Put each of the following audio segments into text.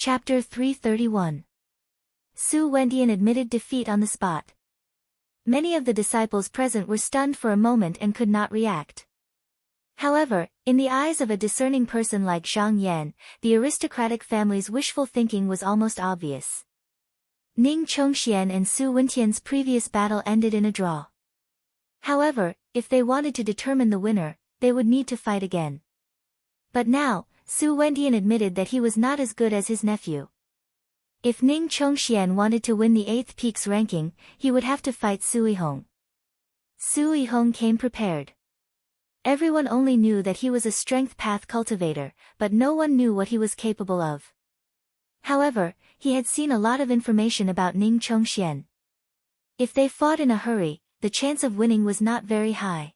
Chapter 331. Su Wendian admitted defeat on the spot. Many of the disciples present were stunned for a moment and could not react. However, in the eyes of a discerning person like Zhang Yan, the aristocratic family's wishful thinking was almost obvious. Ning Chongxian and Su Wendian's previous battle ended in a draw. However, if they wanted to determine the winner, they would need to fight again. But now, Su Wendian admitted that he was not as good as his nephew. If Ning Chongxian wanted to win the 8th peak's ranking, he would have to fight Su Yihong. Su Yihong came prepared. Everyone only knew that he was a strength path cultivator, but no one knew what he was capable of. However, he had seen a lot of information about Ning Chongxian. If they fought in a hurry, the chance of winning was not very high.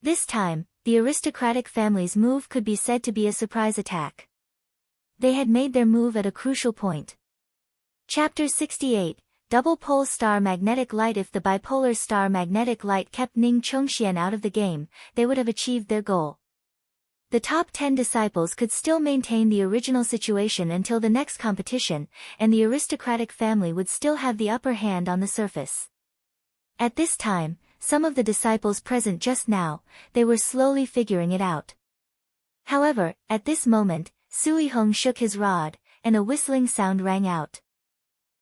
This time, the aristocratic family's move could be said to be a surprise attack. They had made their move at a crucial point. Chapter 68, Double Pole Star Magnetic Light. If the bipolar star magnetic light kept Ning Chongxian out of the game, they would have achieved their goal. The top 10 disciples could still maintain the original situation until the next competition, and the aristocratic family would still have the upper hand on the surface. At this time, some of the disciples present just now, they were slowly figuring it out. However, at this moment, Su Yihong shook his rod, and a whistling sound rang out.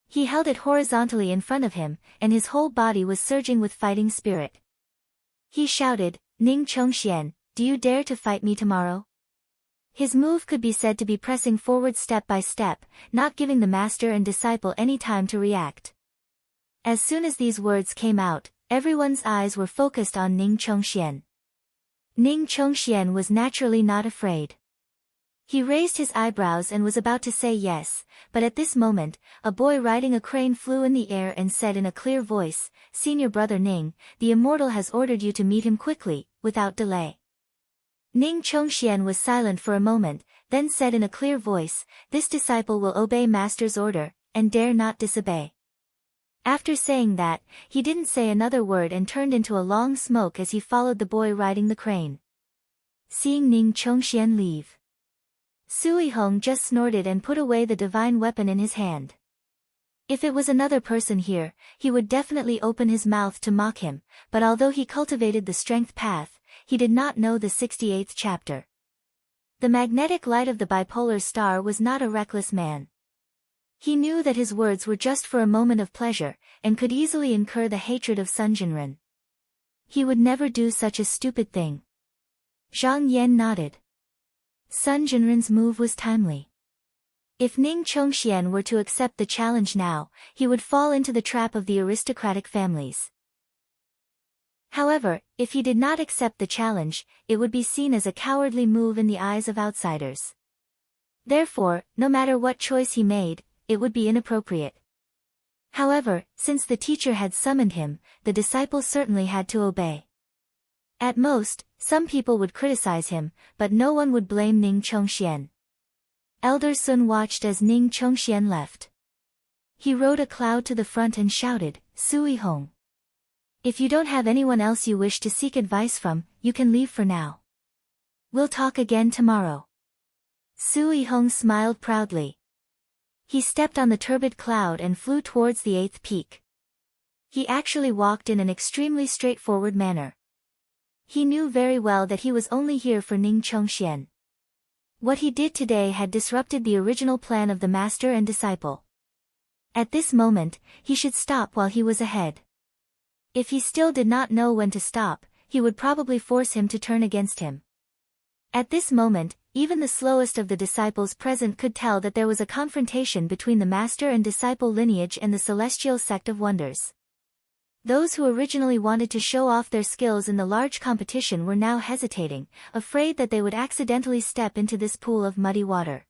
He held it horizontally in front of him, and his whole body was surging with fighting spirit. He shouted, "Ning Chongxian, do you dare to fight me tomorrow?" His move could be said to be pressing forward step by step, not giving the master and disciple any time to react. As soon as these words came out, everyone's eyes were focused on Ning Chongxian. Ning Chongxian was naturally not afraid. He raised his eyebrows and was about to say yes, but at this moment, a boy riding a crane flew in the air and said in a clear voice, "Senior brother Ning, the immortal has ordered you to meet him quickly, without delay." Ning Chongxian was silent for a moment, then said in a clear voice, "This disciple will obey master's order, and dare not disobey." After saying that, he didn't say another word and turned into a long smoke as he followed the boy riding the crane. Seeing Ning Chongxian leave, Su Yihong just snorted and put away the divine weapon in his hand. If it was another person here, he would definitely open his mouth to mock him, but although he cultivated the strength path, he did not know the 68th chapter. The magnetic light of the bipolar star was not a reckless man. He knew that his words were just for a moment of pleasure, and could easily incur the hatred of Sun Jinren. He would never do such a stupid thing. Zhang Yan nodded. Sun Jinren's move was timely. If Ning Chongxian were to accept the challenge now, he would fall into the trap of the aristocratic families. However, if he did not accept the challenge, it would be seen as a cowardly move in the eyes of outsiders. Therefore, no matter what choice he made, it would be inappropriate. However, since the teacher had summoned him, the disciple certainly had to obey. At most, some people would criticize him, but no one would blame Ning Chongxian. Elder Sun watched as Ning Chongxian left. He rode a cloud to the front and shouted, "Su Yihong. If you don't have anyone else you wish to seek advice from, you can leave for now. We'll talk again tomorrow." Su Yihong smiled proudly. He stepped on the turbid cloud and flew towards the 8th peak. He actually walked in an extremely straightforward manner. He knew very well that he was only here for Ning Chongxian. What he did today had disrupted the original plan of the master and disciple. At this moment, he should stop while he was ahead. If he still did not know when to stop, he would probably force him to turn against him. At this moment, even the slowest of the disciples present could tell that there was a confrontation between the master and disciple lineage and the celestial sect of wonders. Those who originally wanted to show off their skills in the large competition were now hesitating, afraid that they would accidentally step into this pool of muddy water.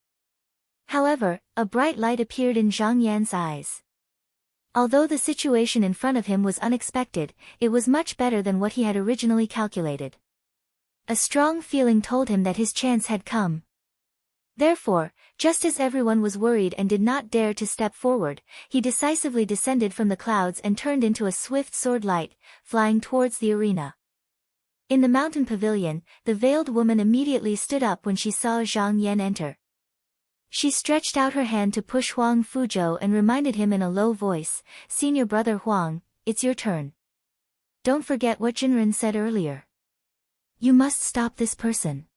However, a bright light appeared in Zhang Yan's eyes. Although the situation in front of him was unexpected, it was much better than what he had originally calculated. A strong feeling told him that his chance had come. Therefore, just as everyone was worried and did not dare to step forward, he decisively descended from the clouds and turned into a swift sword light, flying towards the arena. In the mountain pavilion, the veiled woman immediately stood up when she saw Zhang Yan enter. She stretched out her hand to push Huang Fuzhou and reminded him in a low voice, "Senior brother Huang, it's your turn. Don't forget what Jinren said earlier. You must stop this person."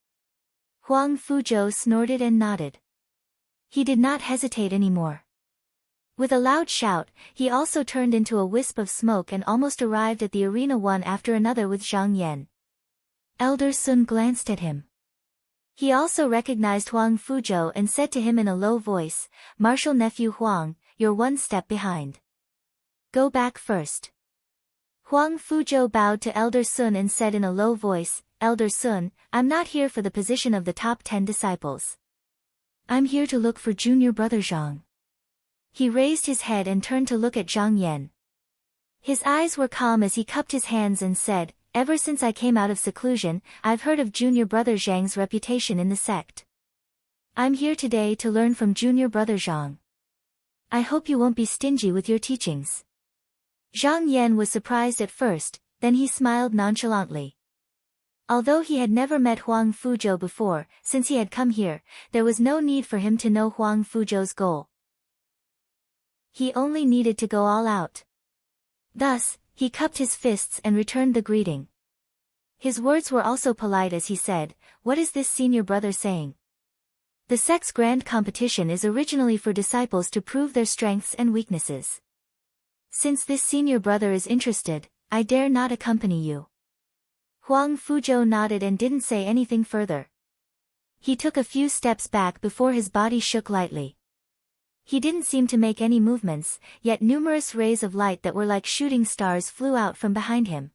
Huang Fuzhou snorted and nodded. He did not hesitate anymore. With a loud shout, he also turned into a wisp of smoke and almost arrived at the arena one after another with Zhang Yan. Elder Sun glanced at him. He also recognized Huang Fuzhou and said to him in a low voice, "Martial nephew Huang, you're one step behind. Go back first." Huang Fuzhou bowed to Elder Sun and said in a low voice, "Elder Sun, I'm not here for the position of the top 10 disciples. I'm here to look for junior brother Zhang." He raised his head and turned to look at Zhang Yan. His eyes were calm as he cupped his hands and said, "Ever since I came out of seclusion, I've heard of junior brother Zhang's reputation in the sect. I'm here today to learn from junior brother Zhang. I hope you won't be stingy with your teachings." Zhang Yan was surprised at first, then he smiled nonchalantly. Although he had never met Huang Fuzhou before, since he had come here, there was no need for him to know Huang Fuzhou's goal. He only needed to go all out. Thus, he cupped his fists and returned the greeting. His words were also polite as he said, "What is this senior brother saying? The sect's grand competition is originally for disciples to prove their strengths and weaknesses. Since this senior brother is interested, I dare not accompany you." Huang Fuzhou nodded and didn't say anything further. He took a few steps back before his body shook lightly. He didn't seem to make any movements, yet numerous rays of light that were like shooting stars flew out from behind him.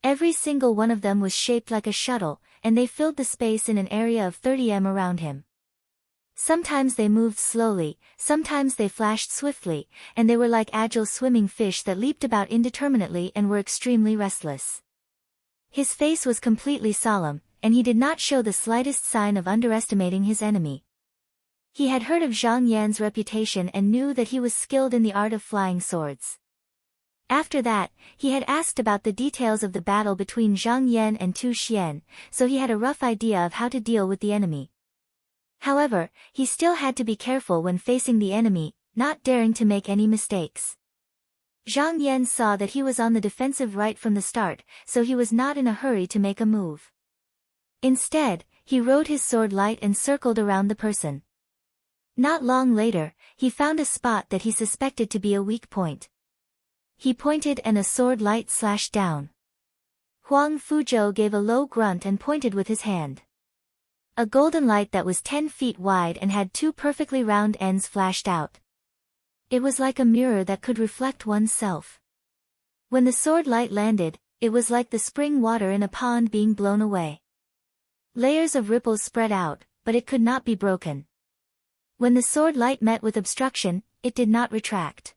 Every single one of them was shaped like a shuttle, and they filled the space in an area of 30 m around him. Sometimes they moved slowly, sometimes they flashed swiftly, and they were like agile swimming fish that leaped about indeterminately and were extremely restless. His face was completely solemn, and he did not show the slightest sign of underestimating his enemy. He had heard of Zhang Yan's reputation and knew that he was skilled in the art of flying swords. After that, he had asked about the details of the battle between Zhang Yan and Tu Xian, so he had a rough idea of how to deal with the enemy. However, he still had to be careful when facing the enemy, not daring to make any mistakes. Zhang Yan saw that he was on the defensive right from the start, so he was not in a hurry to make a move. Instead, he rode his sword light and circled around the person. Not long later, he found a spot that he suspected to be a weak point. He pointed and a sword light slashed down. Huang Fuzhou gave a low grunt and pointed with his hand. A golden light that was 10 feet wide and had 2 perfectly round ends flashed out. It was like a mirror that could reflect oneself. When the sword light landed, it was like the spring water in a pond being blown away. Layers of ripples spread out, but it could not be broken. When the sword light met with obstruction, it did not retract.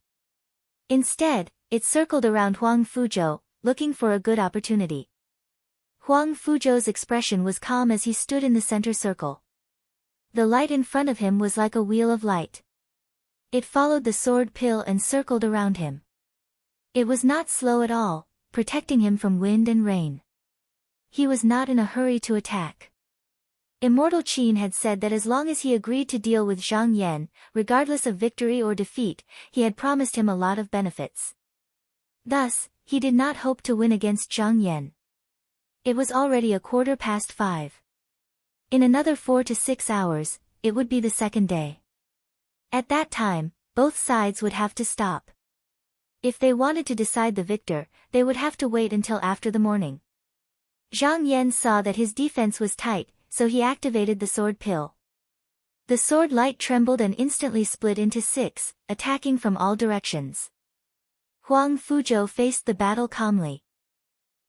Instead, it circled around Huang Fuzhou, looking for a good opportunity. Huang Fuzhou's expression was calm as he stood in the center circle. The light in front of him was like a wheel of light. It followed the sword pill and circled around him. It was not slow at all, protecting him from wind and rain. He was not in a hurry to attack. Immortal Qin had said that as long as he agreed to deal with Zhang Yan, regardless of victory or defeat, he had promised him a lot of benefits. Thus, he did not hope to win against Zhang Yan. It was already 5:15. In another 4 to 6 hours, it would be the second day. At that time, both sides would have to stop. If they wanted to decide the victor, they would have to wait until after the morning. Zhang Yan saw that his defense was tight, so he activated the sword pill. The sword light trembled and instantly split into 6, attacking from all directions. Huang Fuzhou faced the battle calmly.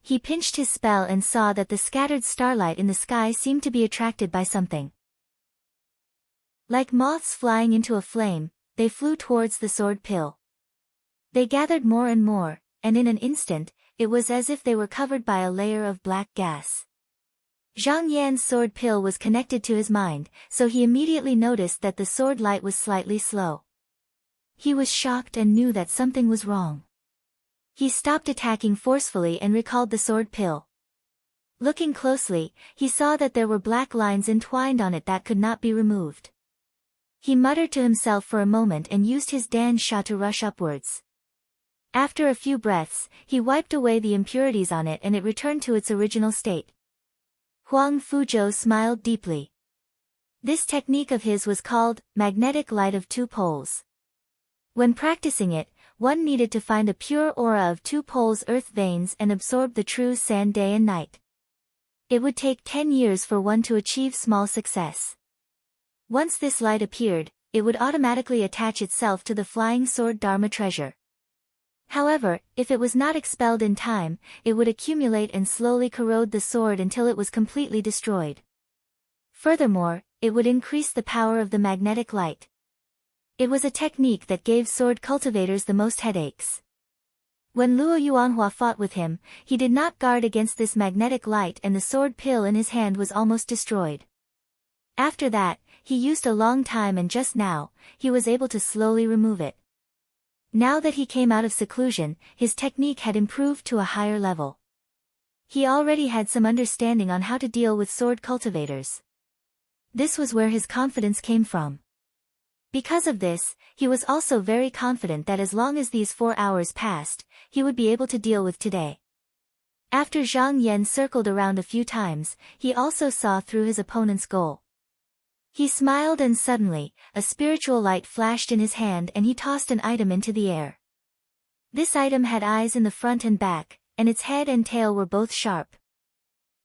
He pinched his spell and saw that the scattered starlight in the sky seemed to be attracted by something. Like moths flying into a flame, they flew towards the sword pill. They gathered more and more, and in an instant, it was as if they were covered by a layer of black gas. Zhang Yan's sword pill was connected to his mind, so he immediately noticed that the sword light was slightly slow. He was shocked and knew that something was wrong. He stopped attacking forcefully and recalled the sword pill. Looking closely, he saw that there were black lines entwined on it that could not be removed. He muttered to himself for a moment and used his Dan Sha to rush upwards. After a few breaths, he wiped away the impurities on it and it returned to its original state. Huang Fuzhou smiled deeply. This technique of his was called magnetic light of two poles. When practicing it, one needed to find a pure aura of two poles earth veins and absorb the true sand day and night. It would take 10 years for one to achieve small success. Once this light appeared, it would automatically attach itself to the flying sword Dharma treasure. However, if it was not expelled in time, it would accumulate and slowly corrode the sword until it was completely destroyed. Furthermore, it would increase the power of the magnetic light. It was a technique that gave sword cultivators the most headaches. When Luo Yuanhua fought with him, he did not guard against this magnetic light and the sword pill in his hand was almost destroyed. After that, he used a long time and just now, he was able to slowly remove it. Now that he came out of seclusion, his technique had improved to a higher level. He already had some understanding on how to deal with sword cultivators. This was where his confidence came from. Because of this, he was also very confident that as long as these 4 hours passed, he would be able to deal with today. After Zhang Yan circled around a few times, he also saw through his opponent's goal. He smiled and suddenly, a spiritual light flashed in his hand and he tossed an item into the air. This item had eyes in the front and back, and its head and tail were both sharp.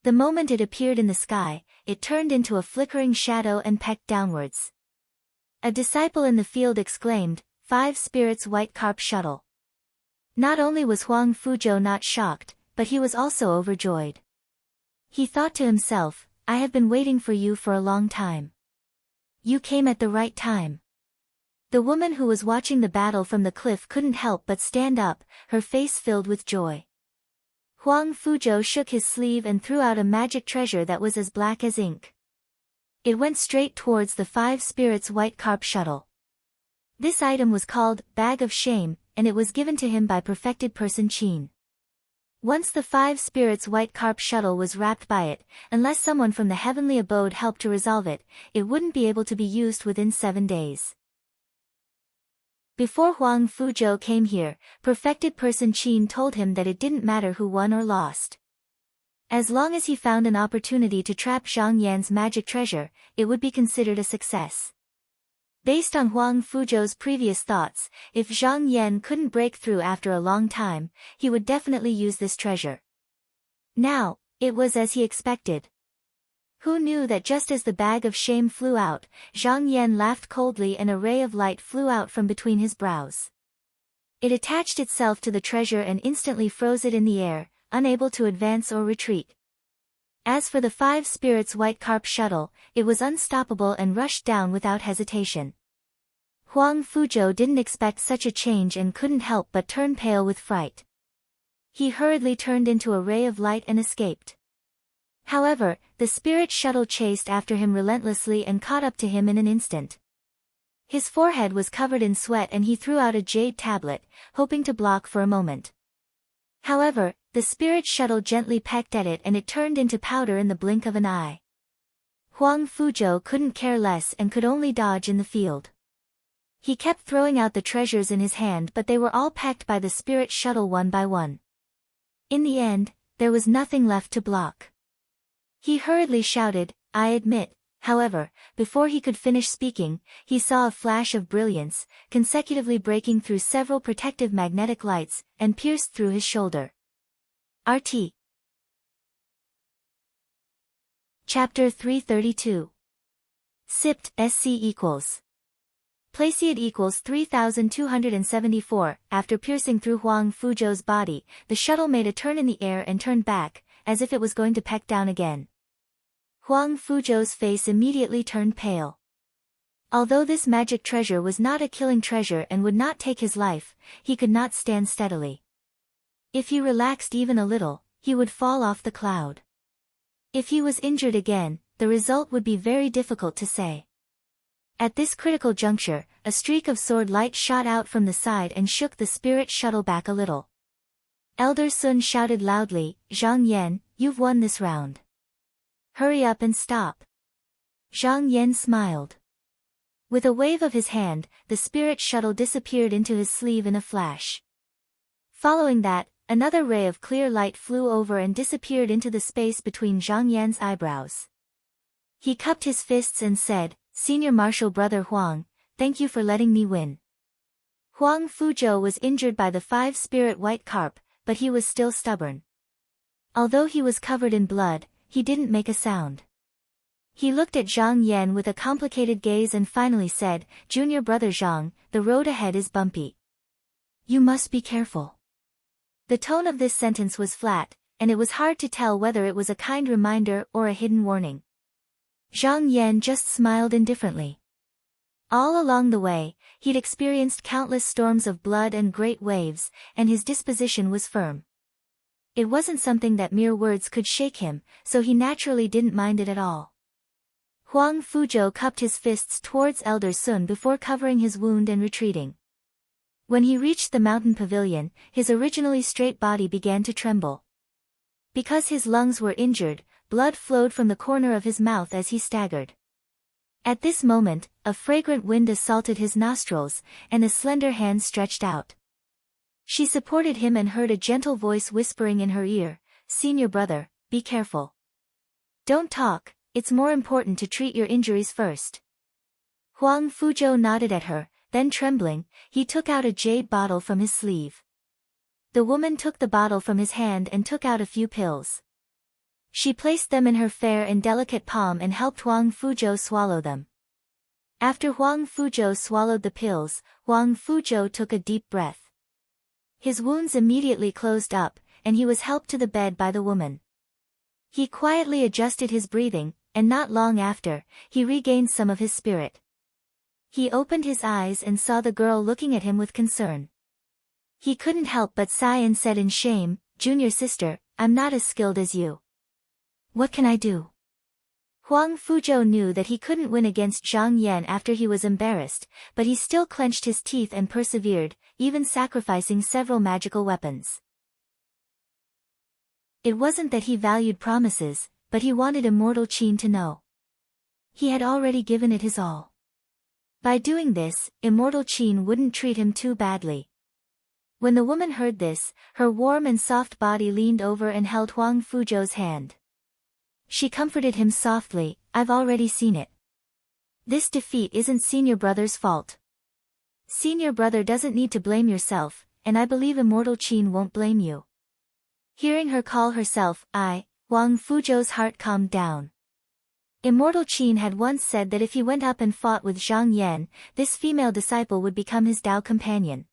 The moment it appeared in the sky, it turned into a flickering shadow and pecked downwards. A disciple in the field exclaimed, "5 spirits white carp shuttle." Not only was Huang Fuzhou not shocked, but he was also overjoyed. He thought to himself, "I have been waiting for you for a long time. You came at the right time." The woman who was watching the battle from the cliff couldn't help but stand up, her face filled with joy. Huang Fuzhou shook his sleeve and threw out a magic treasure that was as black as ink. It went straight towards the 5 spirits white carp shuttle. This item was called Bag of Shame, and it was given to him by perfected person Qin. Once the 5 spirits white carp shuttle was wrapped by it, unless someone from the heavenly abode helped to resolve it, it wouldn't be able to be used within 7 days. Before Huang Fuzhou came here, perfected person Qin told him that it didn't matter who won or lost. As long as he found an opportunity to trap Zhang Yan's magic treasure, it would be considered a success. Based on Huang Fuzhou's previous thoughts, if Zhang Yan couldn't break through after a long time, he would definitely use this treasure. Now, it was as he expected. Who knew that just as the bag of shame flew out, Zhang Yan laughed coldly and a ray of light flew out from between his brows. It attached itself to the treasure and instantly froze it in the air, unable to advance or retreat. As for the 5 spirits white carp shuttle, it was unstoppable and rushed down without hesitation. Huang Fuzhou didn't expect such a change and couldn't help but turn pale with fright. He hurriedly turned into a ray of light and escaped. However, the spirit shuttle chased after him relentlessly and caught up to him in an instant. His forehead was covered in sweat and he threw out a jade tablet, hoping to block for a moment. However, the spirit shuttle gently pecked at it and it turned into powder in the blink of an eye. Huang Fuzhou couldn't care less and could only dodge in the field. He kept throwing out the treasures in his hand but they were all pecked by the spirit shuttle one by one. In the end, there was nothing left to block. He hurriedly shouted, "I admit." However, before he could finish speaking, he saw a flash of brilliance, consecutively breaking through several protective magnetic lights, and pierced through his shoulder. RT. Chapter 332. Sipt SC equals. Placiate equals 3274. After piercing through Huang Fuzhou's body, the shuttle made a turn in the air and turned back, as if it was going to peck down again. Huang Fuzhou's face immediately turned pale. Although this magic treasure was not a killing treasure and would not take his life, he could not stand steadily. If he relaxed even a little, he would fall off the cloud. If he was injured again, the result would be very difficult to say. At this critical juncture, a streak of sword light shot out from the side and shook the spirit shuttle back a little. Elder Sun shouted loudly, "Zhang Yan, you've won this round. Hurry up and stop." Zhang Yan smiled. With a wave of his hand, the spirit shuttle disappeared into his sleeve in a flash. Following that, another ray of clear light flew over and disappeared into the space between Zhang Yan's eyebrows. He cupped his fists and said, "Senior Marshal Brother Huang, thank you for letting me win." Huang Fuzhou was injured by the 5-spirit white carp, but he was still stubborn. Although he was covered in blood, he didn't make a sound. He looked at Zhang Yan with a complicated gaze and finally said, "Junior Brother Zhang, the road ahead is bumpy. You must be careful." The tone of this sentence was flat, and it was hard to tell whether it was a kind reminder or a hidden warning. Zhang Yan just smiled indifferently. All along the way, he'd experienced countless storms of blood and great waves, and his disposition was firm. It wasn't something that mere words could shake him, so he naturally didn't mind it at all. Huang Fuzhou cupped his fists towards Elder Sun before covering his wound and retreating. When he reached the mountain pavilion, his originally straight body began to tremble. Because his lungs were injured, blood flowed from the corner of his mouth as he staggered. At this moment, a fragrant wind assaulted his nostrils, and a slender hand stretched out. She supported him and heard a gentle voice whispering in her ear, "Senior brother, be careful. Don't talk, it's more important to treat your injuries first." Huang Fuzhou nodded at her, then trembling, he took out a jade bottle from his sleeve. The woman took the bottle from his hand and took out a few pills. She placed them in her fair and delicate palm and helped Huang Fuzhou swallow them. After Huang Fuzhou swallowed the pills, Huang Fuzhou took a deep breath. His wounds immediately closed up, and he was helped to the bed by the woman. He quietly adjusted his breathing, and not long after, he regained some of his spirit. He opened his eyes and saw the girl looking at him with concern. He couldn't help but sigh and said in shame, "Junior sister, I'm not as skilled as you. What can I do?" Huang Fuzhou knew that he couldn't win against Zhang Yan after he was embarrassed, but he still clenched his teeth and persevered, even sacrificing several magical weapons. It wasn't that he valued promises, but he wanted Immortal Qin to know. He had already given it his all. By doing this, Immortal Qin wouldn't treat him too badly. When the woman heard this, her warm and soft body leaned over and held Huang Fuzhou's hand. She comforted him softly, "I've already seen it. This defeat isn't Senior Brother's fault. Senior Brother doesn't need to blame yourself, and I believe Immortal Qin won't blame you." Hearing her call herself, Huang Fuzhou's heart calmed down. Immortal Qin had once said that if he went up and fought with Zhang Yan, this female disciple would become his Tao companion.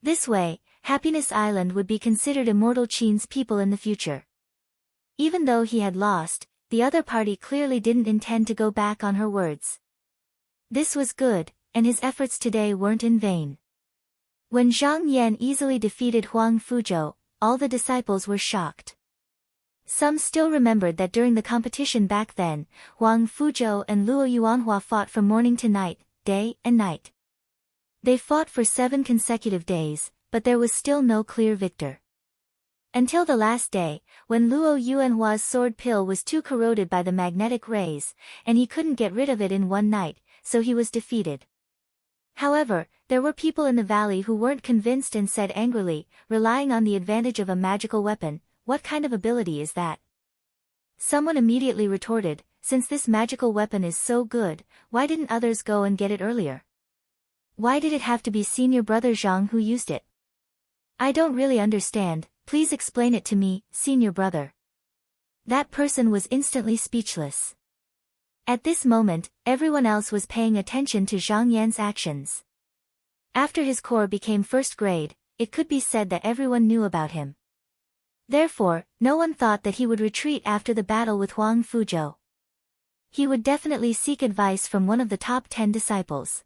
This way, Happiness Island would be considered Immortal Qin's people in the future. Even though he had lost, the other party clearly didn't intend to go back on her words. This was good, and his efforts today weren't in vain. When Zhang Yan easily defeated Huang Fuzhou, all the disciples were shocked. Some still remembered that during the competition back then, Huang Fuzhou and Luo Yuanhua fought from morning to night, day and night. They fought for 7 consecutive days, but there was still no clear victor. Until the last day, when Luo Yuanhua's sword pill was too corroded by the magnetic rays, and he couldn't get rid of it in one night, so he was defeated. However, there were people in the valley who weren't convinced and said angrily, relying on the advantage of a magical weapon, "What kind of ability is that?" Someone immediately retorted, "Since this magical weapon is so good, why didn't others go and get it earlier? Why did it have to be Senior Brother Zhang who used it? I don't really understand, please explain it to me, Senior Brother." That person was instantly speechless. At this moment, everyone else was paying attention to Zhang Yan's actions. After his core became first grade, it could be said that everyone knew about him. Therefore, no one thought that he would retreat after the battle with Huang Fuzhou. He would definitely seek advice from one of the top 10 disciples.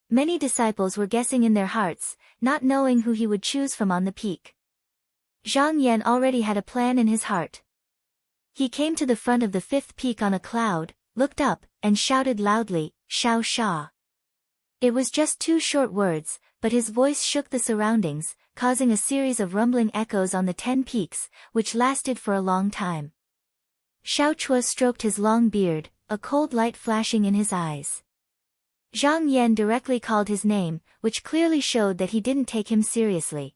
Many disciples were guessing in their hearts, not knowing who he would choose from on the peak. Zhang Yan already had a plan in his heart. He came to the front of the 5th peak on a cloud, looked up, and shouted loudly, "Shao Sha." It was just 2 short words, but his voice shook the surroundings, causing a series of rumbling echoes on the 10 peaks, which lasted for a long time. Shao Chua stroked his long beard, a cold light flashing in his eyes. Zhang Yan directly called his name, which clearly showed that he didn't take him seriously.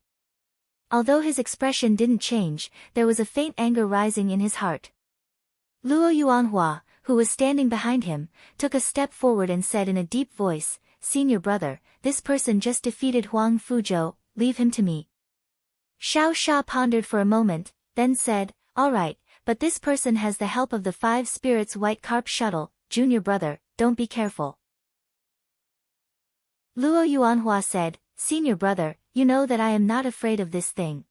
Although his expression didn't change, there was a faint anger rising in his heart. Luo Yuanhua, who was standing behind him, took a step forward and said in a deep voice, "Senior brother, this person just defeated Huang Fuzhou, leave him to me." Xiao Sha pondered for a moment, then said, "All right, but this person has the help of the 5 spirits white carp shuttle, junior brother, don't be careful." Luo Yuanhua said, "Senior brother, you know that I am not afraid of this thing."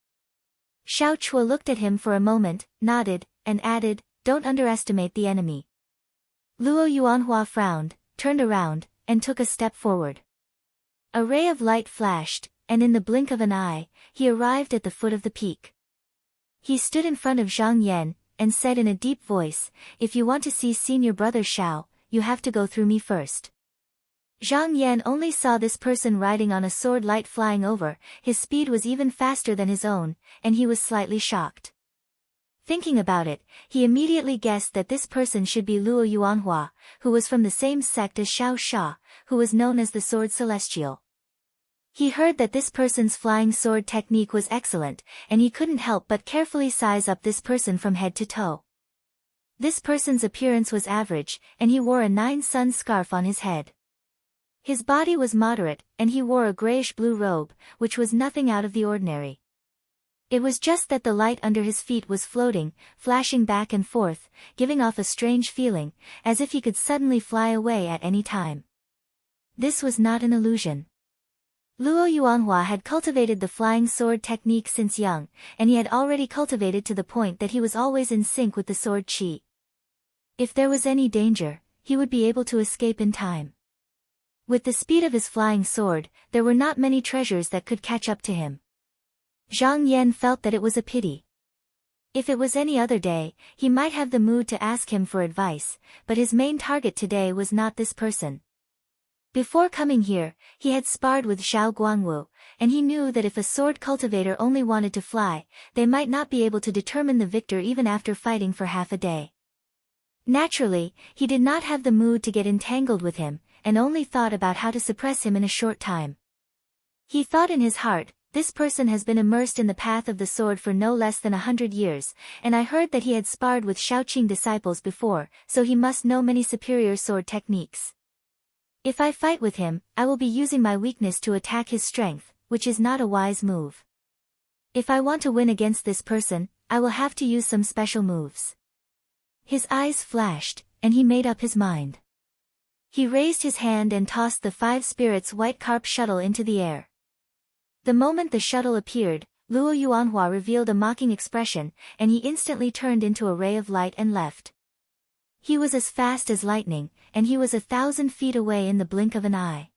Xiao Chua looked at him for a moment, nodded, and added, "Don't underestimate the enemy." Luo Yuanhua frowned, turned around, and took a step forward. A ray of light flashed, and in the blink of an eye, he arrived at the foot of the peak. He stood in front of Zhang Yan, and said in a deep voice, "If you want to see senior brother Xiao, you have to go through me first." Zhang Yan only saw this person riding on a sword light flying over, his speed was even faster than his own, and he was slightly shocked. Thinking about it, he immediately guessed that this person should be Luo Yuanhua, who was from the same sect as Xiao Sha, who was known as the Sword Celestial. He heard that this person's flying sword technique was excellent, and he couldn't help but carefully size up this person from head to toe. This person's appearance was average, and he wore a 9-sun scarf on his head. His body was moderate, and he wore a grayish-blue robe, which was nothing out of the ordinary. It was just that the light under his feet was floating, flashing back and forth, giving off a strange feeling, as if he could suddenly fly away at any time. This was not an illusion. Luo Yuanhua had cultivated the flying sword technique since young, and he had already cultivated to the point that he was always in sync with the sword chi. If there was any danger, he would be able to escape in time. With the speed of his flying sword, there were not many treasures that could catch up to him. Zhang Yan felt that it was a pity. If it was any other day, he might have the mood to ask him for advice, but his main target today was not this person. Before coming here, he had sparred with Xiao Guangwu, and he knew that if a sword cultivator only wanted to fly, they might not be able to determine the victor even after fighting for half a day. Naturally, he did not have the mood to get entangled with him, and only thought about how to suppress him in a short time. He thought in his heart, "This person has been immersed in the path of the sword for no less than 100 years, and I heard that he had sparred with Shaoqing disciples before, so he must know many superior sword techniques. If I fight with him, I will be using my weakness to attack his strength, which is not a wise move. If I want to win against this person, I will have to use some special moves." His eyes flashed, and he made up his mind. He raised his hand and tossed the 5 spirits white carp shuttle into the air. The moment the shuttle appeared, Luo Yuanhua revealed a mocking expression, and he instantly turned into a ray of light and left. He was as fast as lightning, and he was 1,000 feet away in the blink of an eye.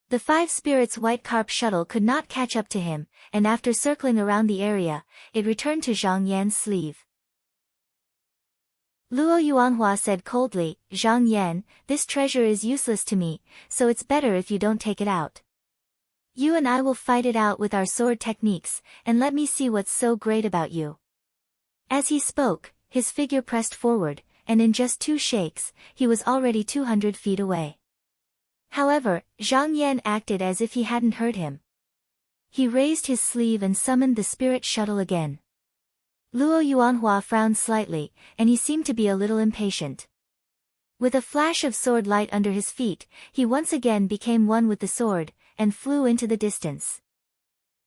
The 5 spirits white carp shuttle could not catch up to him, and after circling around the area, it returned to Zhang Yan's sleeve. Luo Yuanhua said coldly, "Zhang Yan, this treasure is useless to me, so it's better if you don't take it out. You and I will fight it out with our sword techniques, and let me see what's so great about you." As he spoke, his figure pressed forward, and in just 2 shakes, he was already 200 feet away. However, Zhang Yan acted as if he hadn't heard him. He raised his sleeve and summoned the spirit shuttle again. Luo Yuanhua frowned slightly, and he seemed to be a little impatient. With a flash of sword light under his feet, he once again became one with the sword, and flew into the distance.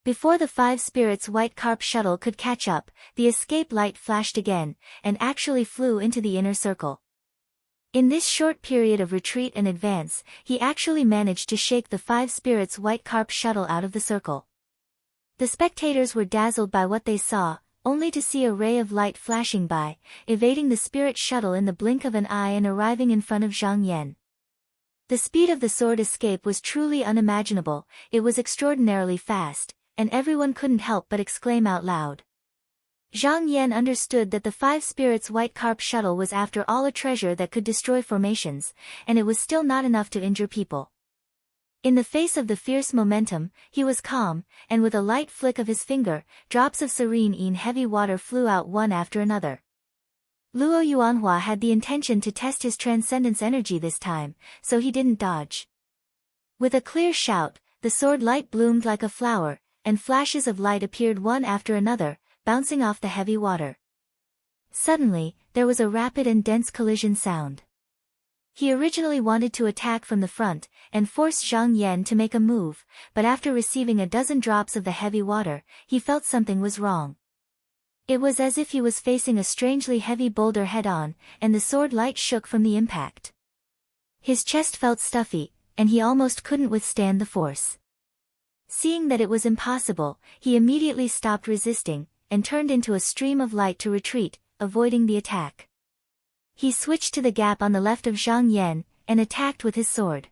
Before the 5 spirits white carp shuttle could catch up, the escape light flashed again, and actually flew into the inner circle. In this short period of retreat and advance, he actually managed to shake the 5 spirits white carp shuttle out of the circle. The spectators were dazzled by what they saw, only to see a ray of light flashing by, evading the spirit shuttle in the blink of an eye and arriving in front of Zhang Yan. The speed of the sword escape was truly unimaginable, it was extraordinarily fast, and everyone couldn't help but exclaim out loud. Zhang Yan understood that the 5 spirits white carp shuttle was after all a treasure that could destroy formations, and it was still not enough to injure people. In the face of the fierce momentum, he was calm, and with a light flick of his finger, drops of serene heavy water flew out one after another. Luo Yuanhua had the intention to test his transcendence energy this time, so he didn't dodge. With a clear shout, the sword light bloomed like a flower, and flashes of light appeared one after another, bouncing off the heavy water. Suddenly, there was a rapid and dense collision sound. He originally wanted to attack from the front, and force Zhang Yan to make a move, but after receiving a dozen drops of the heavy water, he felt something was wrong. It was as if he was facing a strangely heavy boulder head-on, and the sword light shook from the impact. His chest felt stuffy, and he almost couldn't withstand the force. Seeing that it was impossible, he immediately stopped resisting, and turned into a stream of light to retreat, avoiding the attack. He switched to the gap on the left of Zhang Yan, and attacked with his sword.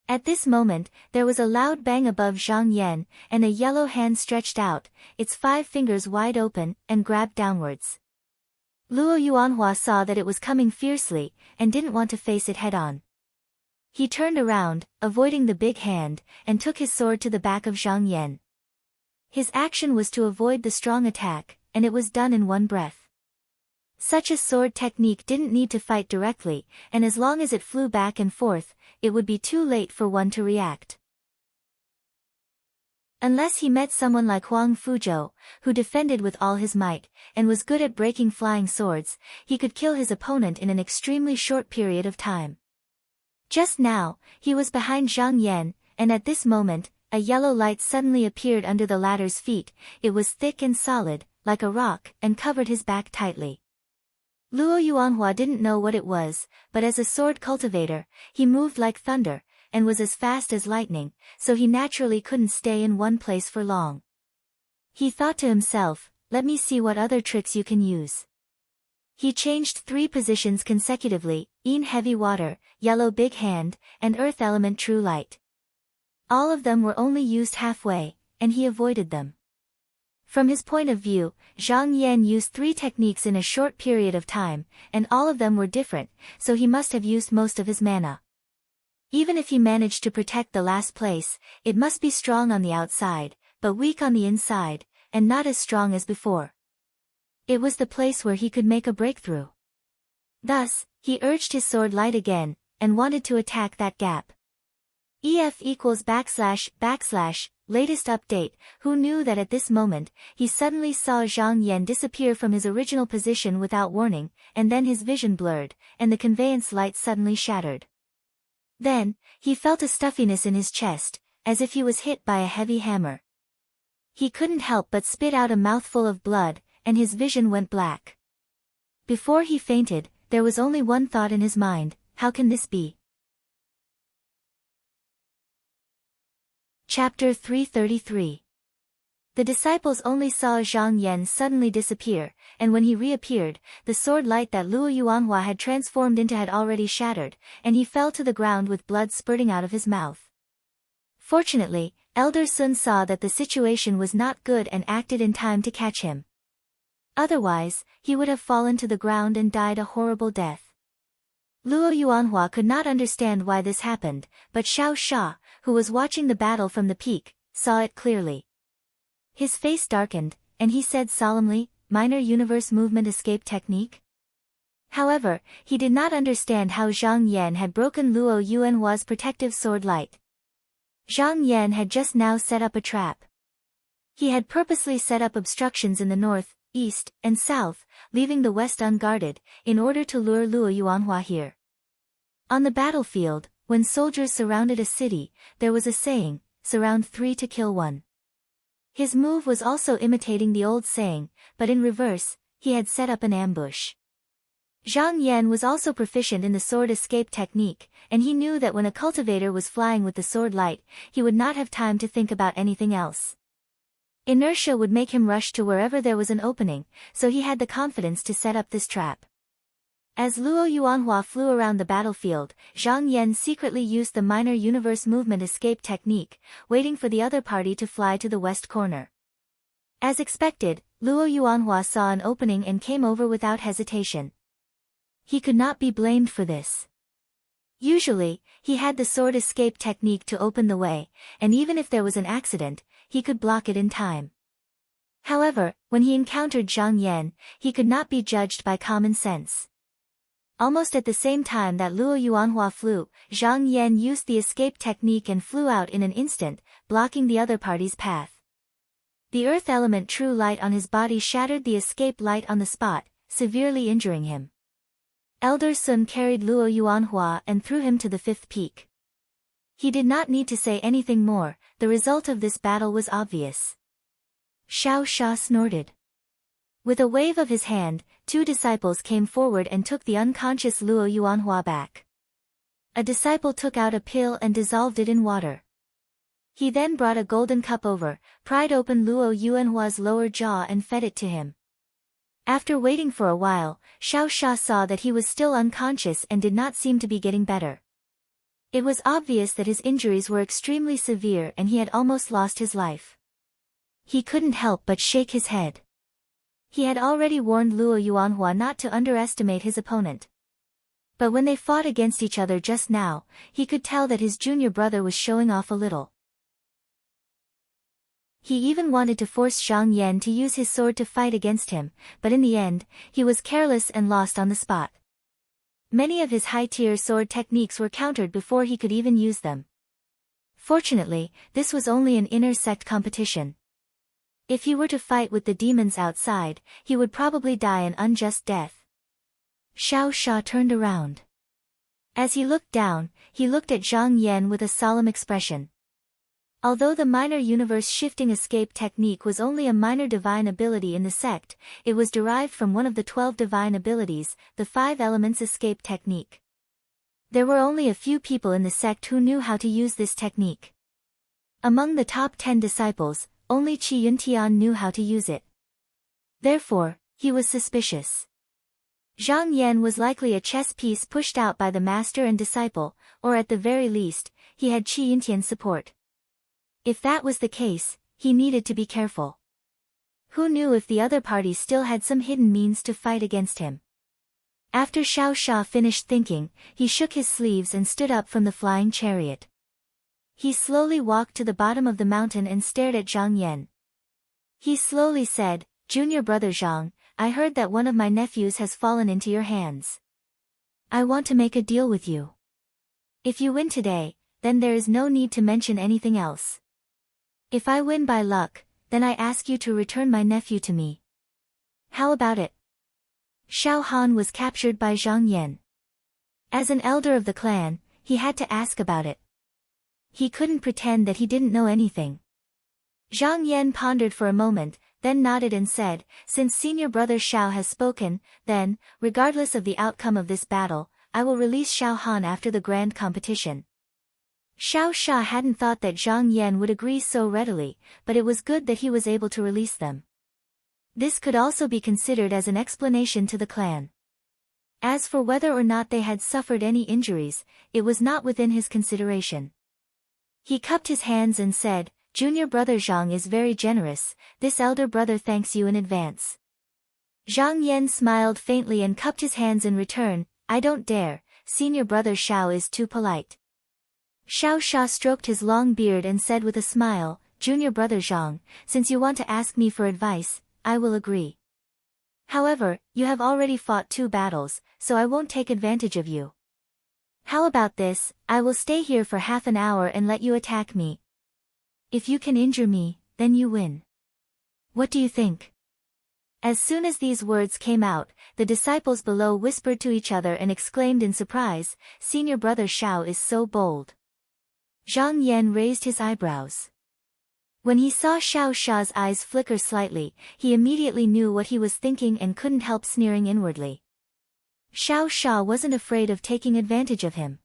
At this moment, there was a loud bang above Zhang Yan, and a yellow hand stretched out, its 5 fingers wide open, and grabbed downwards. Luo Yuanhua saw that it was coming fiercely, and didn't want to face it head-on. He turned around, avoiding the big hand, and took his sword to the back of Zhang Yan. His action was to avoid the strong attack, and it was done in one breath. Such a sword technique didn't need to fight directly, and as long as it flew back and forth, it would be too late for one to react. Unless he met someone like Huang Fuzhou, who defended with all his might, and was good at breaking flying swords, he could kill his opponent in an extremely short period of time. Just now, he was behind Zhang Yan, and at this moment, a yellow light suddenly appeared under the latter's feet. It was thick and solid, like a rock, and covered his back tightly. Luo Yuanhua didn't know what it was, but as a sword cultivator, he moved like thunder, and was as fast as lightning, so he naturally couldn't stay in one place for long. He thought to himself, let me see what other tricks you can use. He changed 3 positions consecutively, Yin heavy water, yellow big hand, and earth element true light. All of them were only used halfway, and he avoided them. From his point of view, Zhang Yan used 3 techniques in a short period of time, and all of them were different, so he must have used most of his mana. Even if he managed to protect the last place, it must be strong on the outside, but weak on the inside, and not as strong as before. It was the place where he could make a breakthrough. Thus, he urged his sword light again, and wanted to attack that gap. EF equals // latest update. Who knew that at this moment, he suddenly saw Zhang Yan disappear from his original position without warning, and then his vision blurred, and the conveyance light suddenly shattered. Then, he felt a stuffiness in his chest, as if he was hit by a heavy hammer. He couldn't help but spit out a mouthful of blood, and his vision went black. Before he fainted, there was only one thought in his mind: how can this be? Chapter 333. The disciples only saw Zhang Yan suddenly disappear, and when he reappeared, the sword light that Luo Yuanhua had transformed into had already shattered, and he fell to the ground with blood spurting out of his mouth. Fortunately, Elder Sun saw that the situation was not good and acted in time to catch him. Otherwise, he would have fallen to the ground and died a horrible death. Luo Yuanhua could not understand why this happened, but Xiao Sha, who was watching the battle from the peak, saw it clearly. His face darkened, and he said solemnly, "Minor universe movement escape technique?" However, he did not understand how Zhang Yan had broken Luo Yuanhua's protective sword light. Zhang Yan had just now set up a trap. He had purposely set up obstructions in the north, east, and south, leaving the west unguarded, in order to lure Luo Yuanhua here. On the battlefield, when soldiers surrounded a city, there was a saying, "Surround 3 to kill 1." His move was also imitating the old saying, but in reverse, he had set up an ambush. Zhang Yan was also proficient in the sword escape technique, and he knew that when a cultivator was flying with the sword light, he would not have time to think about anything else. Inertia would make him rush to wherever there was an opening, so he had the confidence to set up this trap. As Luo Yuanhua flew around the battlefield, Zhang Yan secretly used the minor universe movement escape technique, waiting for the other party to fly to the west corner. As expected, Luo Yuanhua saw an opening and came over without hesitation. He could not be blamed for this. Usually, he had the sword escape technique to open the way, and even if there was an accident, he could block it in time. However, when he encountered Zhang Yan, he could not be judged by common sense. Almost at the same time that Luo Yuanhua flew, Zhang Yan used the escape technique and flew out in an instant, blocking the other party's path. The earth element true light on his body shattered the escape light on the spot, severely injuring him. Elder Sun carried Luo Yuanhua and threw him to the fifth peak. He did not need to say anything more, the result of this battle was obvious. Xiao Sha snorted. With a wave of his hand, two disciples came forward and took the unconscious Luo Yuanhua back. A disciple took out a pill and dissolved it in water. He then brought a golden cup over, pried open Luo Yuanhua's lower jaw and fed it to him. After waiting for a while, Xiao Sha saw that he was still unconscious and did not seem to be getting better. It was obvious that his injuries were extremely severe and he had almost lost his life. He couldn't help but shake his head. He had already warned Luo Yuanhua not to underestimate his opponent. But when they fought against each other just now, he could tell that his junior brother was showing off a little. He even wanted to force Zhang Yan to use his sword to fight against him, but in the end, he was careless and lost on the spot. Many of his high-tier sword techniques were countered before he could even use them. Fortunately, this was only an inner sect competition. If he were to fight with the demons outside, he would probably die an unjust death. Xiao Sha turned around. As he looked down, he looked at Zhang Yan with a solemn expression. Although the minor universe-shifting escape technique was only a minor divine ability in the sect, it was derived from one of the 12 divine abilities, the 5 elements escape technique. There were only a few people in the sect who knew how to use this technique. Among the top 10 disciples, only Qi Yuntian knew how to use it. Therefore, he was suspicious. Zhang Yan was likely a chess piece pushed out by the master and disciple, or at the very least, he had Qi Yuntian's support. If that was the case, he needed to be careful. Who knew if the other party still had some hidden means to fight against him? After Xiao Sha finished thinking, he shook his sleeves and stood up from the flying chariot. He slowly walked to the bottom of the mountain and stared at Zhang Yan. He slowly said, "Junior brother Zhang, I heard that one of my nephews has fallen into your hands. I want to make a deal with you. If you win today, then there is no need to mention anything else. If I win by luck, then I ask you to return my nephew to me. How about it?" Xiao Han was captured by Zhang Yan. As an elder of the clan, he had to ask about it. He couldn't pretend that he didn't know anything. Zhang Yan pondered for a moment, then nodded and said, "Since senior brother Xiao has spoken, then, regardless of the outcome of this battle, I will release Xiao Han after the grand competition." Xiao Sha hadn't thought that Zhang Yan would agree so readily, but it was good that he was able to release them. This could also be considered as an explanation to the clan. As for whether or not they had suffered any injuries, it was not within his consideration. He cupped his hands and said, "Junior brother Zhang is very generous, this elder brother thanks you in advance." Zhang Yan smiled faintly and cupped his hands in return. "I don't dare, senior brother Xiao is too polite." Xiao Sha stroked his long beard and said with a smile, "Junior brother Zhang, since you want to ask me for advice, I will agree. However, you have already fought 2 battles, so I won't take advantage of you. How about this, I will stay here for half an hour and let you attack me. If you can injure me, then you win. What do you think?" As soon as these words came out, the disciples below whispered to each other and exclaimed in surprise, "Senior brother Xiao is so bold." Zhang Yan raised his eyebrows. When he saw Xiao Sha's eyes flicker slightly, he immediately knew what he was thinking and couldn't help sneering inwardly. Xiao Sha wasn't afraid of taking advantage of him.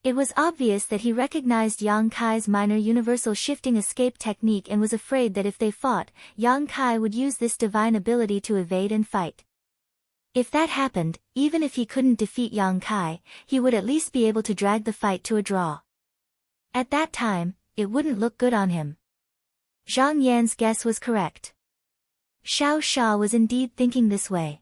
It was obvious that he recognized Yang Kai's minor universal shifting escape technique and was afraid that if they fought, Yang Kai would use this divine ability to evade and fight. If that happened, even if he couldn't defeat Yang Kai, he would at least be able to drag the fight to a draw. At that time, it wouldn't look good on him. Zhang Yan's guess was correct. Xiao Sha was indeed thinking this way.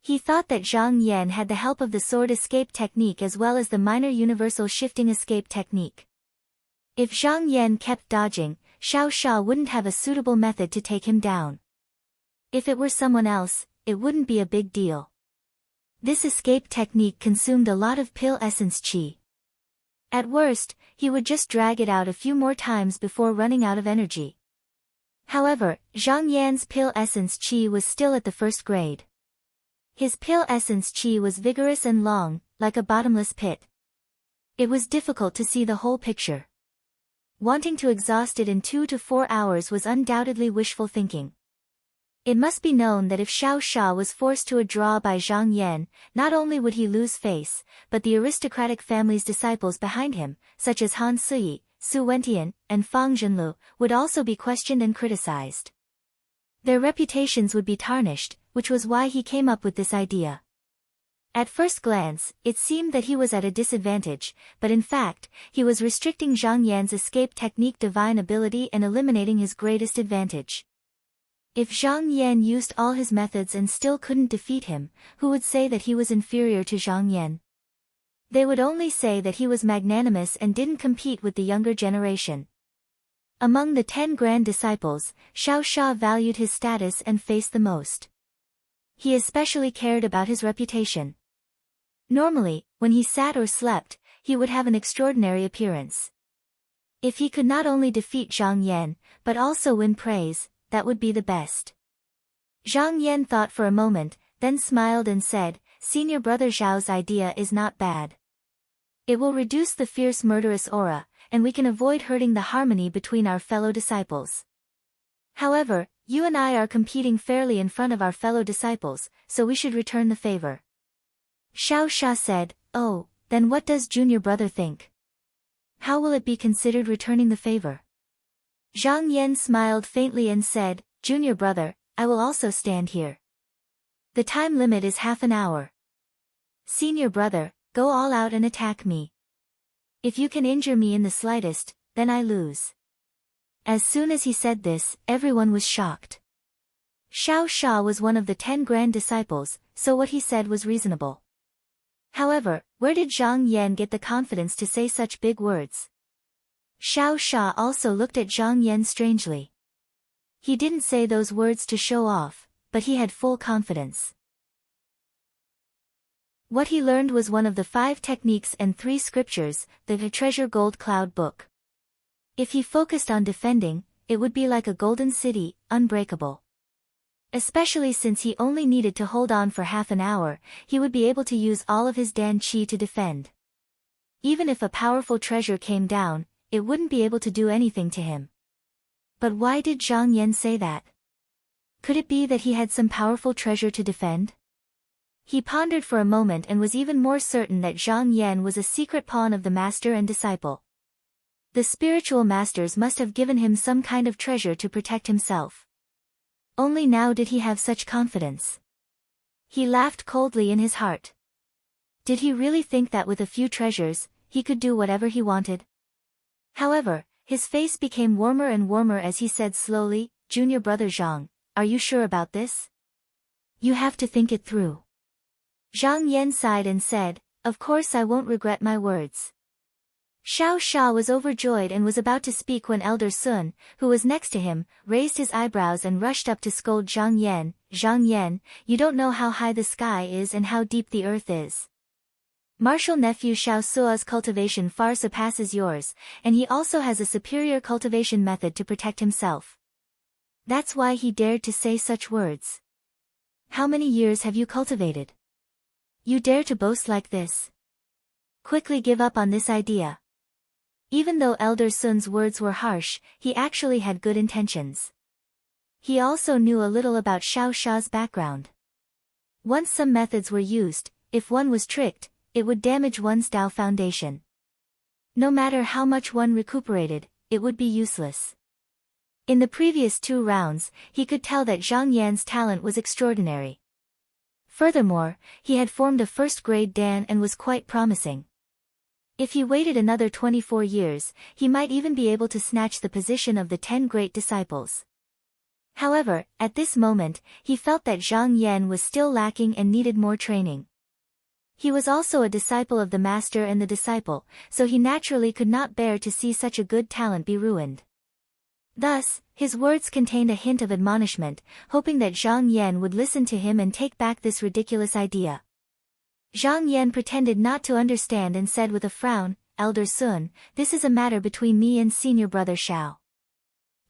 He thought that Zhang Yan had the help of the sword escape technique as well as the minor universal shifting escape technique. If Zhang Yan kept dodging, Xiao Sha wouldn't have a suitable method to take him down. If it were someone else, it wouldn't be a big deal. This escape technique consumed a lot of pill essence qi. At worst, he would just drag it out a few more times before running out of energy. However, Zhang Yan's pill essence qi was still at the first grade. His pill essence qi was vigorous and long, like a bottomless pit. It was difficult to see the whole picture. Wanting to exhaust it in 2 to 4 hours was undoubtedly wishful thinking. It must be known that if Xiao Sha was forced to a draw by Zhang Yan, not only would he lose face, but the aristocratic family's disciples behind him, such as Han Siyi, Su Wentian, and Fang Zhenlu, would also be questioned and criticized. Their reputations would be tarnished, which was why he came up with this idea. At first glance, it seemed that he was at a disadvantage, but in fact, he was restricting Zhang Yan's escape technique divine ability and eliminating his greatest advantage. If Zhang Yan used all his methods and still couldn't defeat him, who would say that he was inferior to Zhang Yan? They would only say that he was magnanimous and didn't compete with the younger generation. Among the 10 grand disciples, Xiao Sha valued his status and face the most. He especially cared about his reputation. Normally, when he sat or slept, he would have an extraordinary appearance. If he could not only defeat Zhang Yan, but also win praise, that would be the best. Zhang Yan thought for a moment, then smiled and said, "Senior brother Zhao's idea is not bad. It will reduce the fierce murderous aura, and we can avoid hurting the harmony between our fellow disciples. However, you and I are competing fairly in front of our fellow disciples, so we should return the favor." Xiao Sha said, "Oh, then what does junior brother think? How will it be considered returning the favor?" Zhang Yan smiled faintly and said, "Junior brother, I will also stand here. The time limit is half an hour. Senior brother, go all out and attack me. If you can injure me in the slightest, then I lose." As soon as he said this, everyone was shocked. Xiao Sha was one of the 10 grand disciples, so what he said was reasonable. However, where did Zhang Yan get the confidence to say such big words? Xiao Sha also looked at Zhang Yan strangely. He didn't say those words to show off, but he had full confidence. What he learned was one of the 5 techniques and 3 scriptures, the Treasure Gold Cloud book. If he focused on defending, it would be like a golden city, unbreakable. Especially since he only needed to hold on for half an hour, he would be able to use all of his Dan Qi to defend. Even if a powerful treasure came down, it wouldn't be able to do anything to him. But why did Zhang Yan say that? Could it be that he had some powerful treasure to defend? He pondered for a moment and was even more certain that Zhang Yan was a secret pawn of the master and disciple. The spiritual masters must have given him some kind of treasure to protect himself. Only now did he have such confidence. He laughed coldly in his heart. Did he really think that with a few treasures, he could do whatever he wanted? However, his face became warmer and warmer as he said slowly, "Junior brother Zhang, are you sure about this? You have to think it through." Zhang Yan sighed and said, "Of course I won't regret my words." Xiao Sha was overjoyed and was about to speak when Elder Sun, who was next to him, raised his eyebrows and rushed up to scold Zhang Yan. "Zhang Yan, you don't know how high the sky is and how deep the earth is. Martial nephew Xiao Sua's cultivation far surpasses yours, and he also has a superior cultivation method to protect himself. That's why he dared to say such words. How many years have you cultivated? You dare to boast like this? Quickly give up on this idea." Even though Elder Sun's words were harsh, he actually had good intentions. He also knew a little about Xiao Sha's background. Once some methods were used, if one was tricked, it would damage one's Dao foundation. No matter how much one recuperated, it would be useless. In the previous 2 rounds, he could tell that Zhang Yan's talent was extraordinary. Furthermore, he had formed a first-grade Dan and was quite promising. If he waited another 24 years, he might even be able to snatch the position of the 10 great disciples. However, at this moment, he felt that Zhang Yan was still lacking and needed more training. He was also a disciple of the master and the disciple, so he naturally could not bear to see such a good talent be ruined. Thus, his words contained a hint of admonishment, hoping that Zhang Yan would listen to him and take back this ridiculous idea. Zhang Yan pretended not to understand and said with a frown, Elder Sun, this is a matter between me and senior brother Xiao.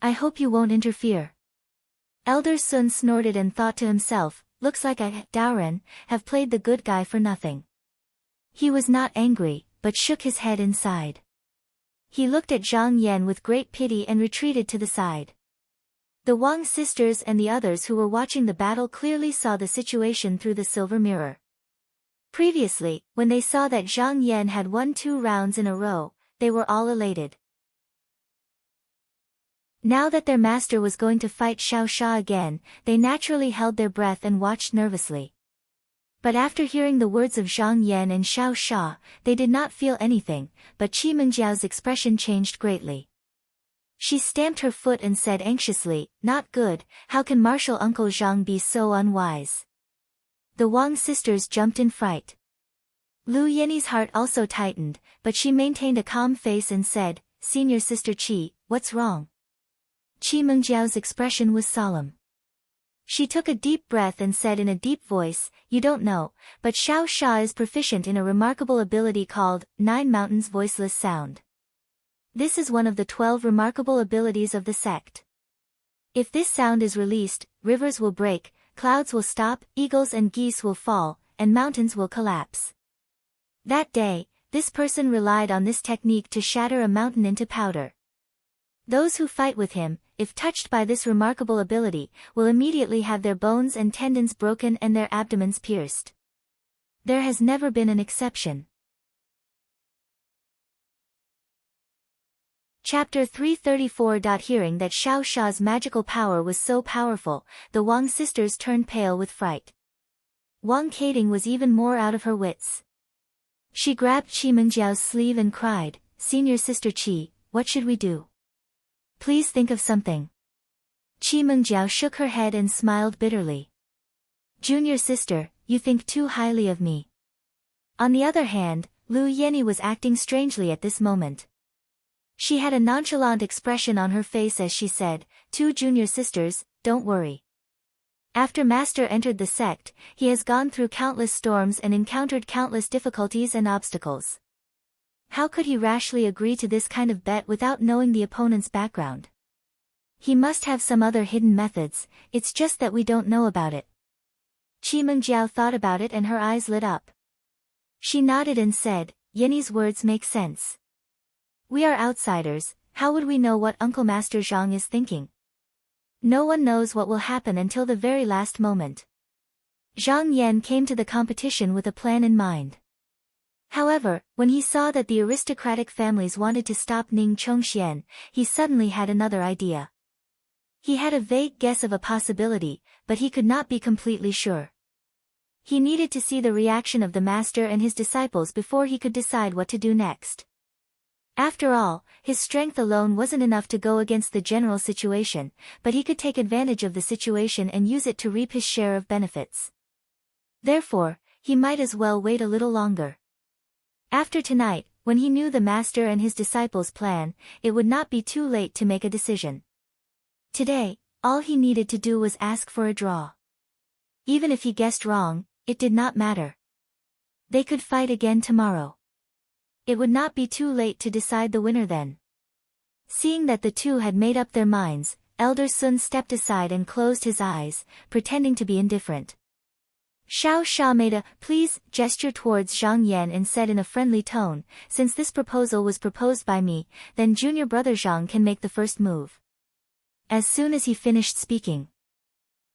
I hope you won't interfere. Elder Sun snorted and thought to himself, looks like I, Daoren, have played the good guy for nothing. He was not angry, but shook his head inside. He looked at Zhang Yan with great pity and retreated to the side. The Wang sisters and the others who were watching the battle clearly saw the situation through the silver mirror. Previously, when they saw that Zhang Yan had won 2 rounds in a row, they were all elated. Now that their master was going to fight Xiao Sha again, they naturally held their breath and watched nervously. But after hearing the words of Zhang Yan and Xiao Sha, they did not feel anything, but Qi Mengjiao's expression changed greatly. She stamped her foot and said anxiously, not good, how can martial uncle Zhang be so unwise? The Wang sisters jumped in fright. Lu Yeni's heart also tightened, but she maintained a calm face and said, Senior sister Qi, what's wrong? Qi Mengjiao's expression was solemn. She took a deep breath and said in a deep voice, you don't know, but Xiao Sha is proficient in a remarkable ability called 9 Mountains Voiceless Sound. This is one of the 12 remarkable abilities of the sect. If this sound is released, rivers will break, clouds will stop, eagles and geese will fall, and mountains will collapse. That day, this person relied on this technique to shatter a mountain into powder. Those who fight with him, if touched by this remarkable ability, will immediately have their bones and tendons broken and their abdomens pierced. There has never been an exception. Chapter 334. Hearing that Xiao Sha's magical power was so powerful, the Wang sisters turned pale with fright. Wang Kating was even more out of her wits. She grabbed Qi Mengjiao's sleeve and cried, Senior sister Qi, what should we do? Please think of something. Qi Mengjiao shook her head and smiled bitterly. Junior sister, you think too highly of me. On the other hand, Lu Yeni was acting strangely at this moment. She had a nonchalant expression on her face as she said, 2 junior sisters, don't worry. After Master entered the sect, he has gone through countless storms and encountered countless difficulties and obstacles. How could he rashly agree to this kind of bet without knowing the opponent's background? He must have some other hidden methods, it's just that we don't know about it. Qi Mengjiao thought about it and her eyes lit up. She nodded and said, Yeni's words make sense. We are outsiders, how would we know what Uncle Master Zhang is thinking? No one knows what will happen until the very last moment. Zhang Yan came to the competition with a plan in mind. However, when he saw that the aristocratic families wanted to stop Ning Chongxian, he suddenly had another idea. He had a vague guess of a possibility, but he could not be completely sure. He needed to see the reaction of the master and his disciples before he could decide what to do next. After all, his strength alone wasn't enough to go against the general situation, but he could take advantage of the situation and use it to reap his share of benefits. Therefore, he might as well wait a little longer. After tonight, when he knew the master and his disciples' plan, it would not be too late to make a decision. Today, all he needed to do was ask for a draw. Even if he guessed wrong, it did not matter. They could fight again tomorrow. It would not be too late to decide the winner then. Seeing that the two had made up their minds, Elder Sun stepped aside and closed his eyes, pretending to be indifferent. Xiao Sha made a please gesture towards Zhang Yan and said in a friendly tone, since this proposal was proposed by me, then junior brother Zhang can make the first move. As soon as he finished speaking,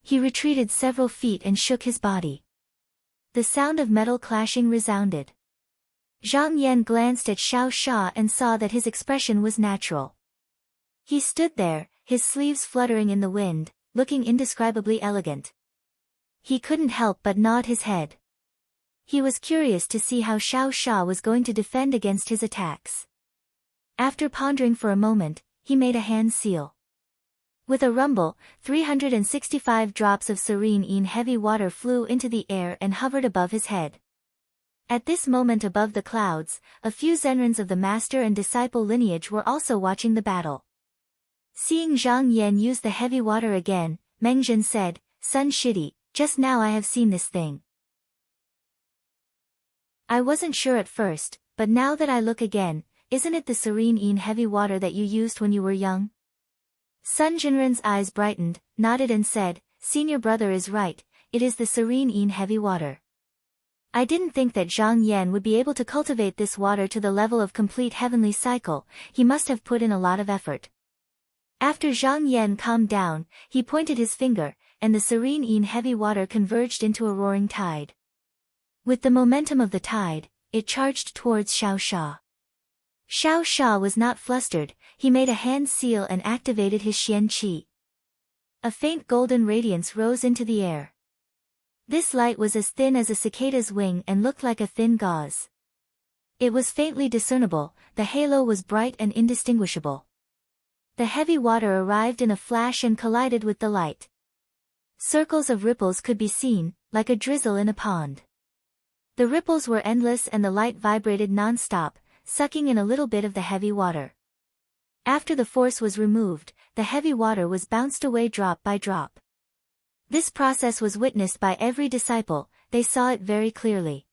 he retreated several feet and shook his body. The sound of metal clashing resounded. Zhang Yan glanced at Xiao Sha and saw that his expression was natural. He stood there, his sleeves fluttering in the wind, looking indescribably elegant. He couldn't help but nod his head. He was curious to see how Xiao Sha was going to defend against his attacks. After pondering for a moment, he made a hand seal. With a rumble, 365 drops of serene heavy water flew into the air and hovered above his head. At this moment above the clouds, a few Zenrins of the master and disciple lineage were also watching the battle. Seeing Zhang Yan use the heavy water again, Mengzhen said, Sun Shidi, just now I have seen this thing. I wasn't sure at first, but now that I look again, isn't it the serene heavy water that you used when you were young? Sun Jinren's eyes brightened, nodded and said, Senior brother is right, it is the serene heavy water. I didn't think that Zhang Yan would be able to cultivate this water to the level of complete heavenly cycle, he must have put in a lot of effort. After Zhang Yan calmed down, he pointed his finger, and the serene heavy water converged into a roaring tide. With the momentum of the tide, it charged towards Xiao Sha. Xiao Sha was not flustered, he made a hand seal and activated his Xian Qi. A faint golden radiance rose into the air. This light was as thin as a cicada's wing and looked like a thin gauze. It was faintly discernible, the halo was bright and indistinguishable. The heavy water arrived in a flash and collided with the light. Circles of ripples could be seen, like a drizzle in a pond. The ripples were endless and the light vibrated non-stop, sucking in a little bit of the heavy water. After the force was removed, the heavy water was bounced away drop by drop. This process was witnessed by every disciple, they saw it very clearly.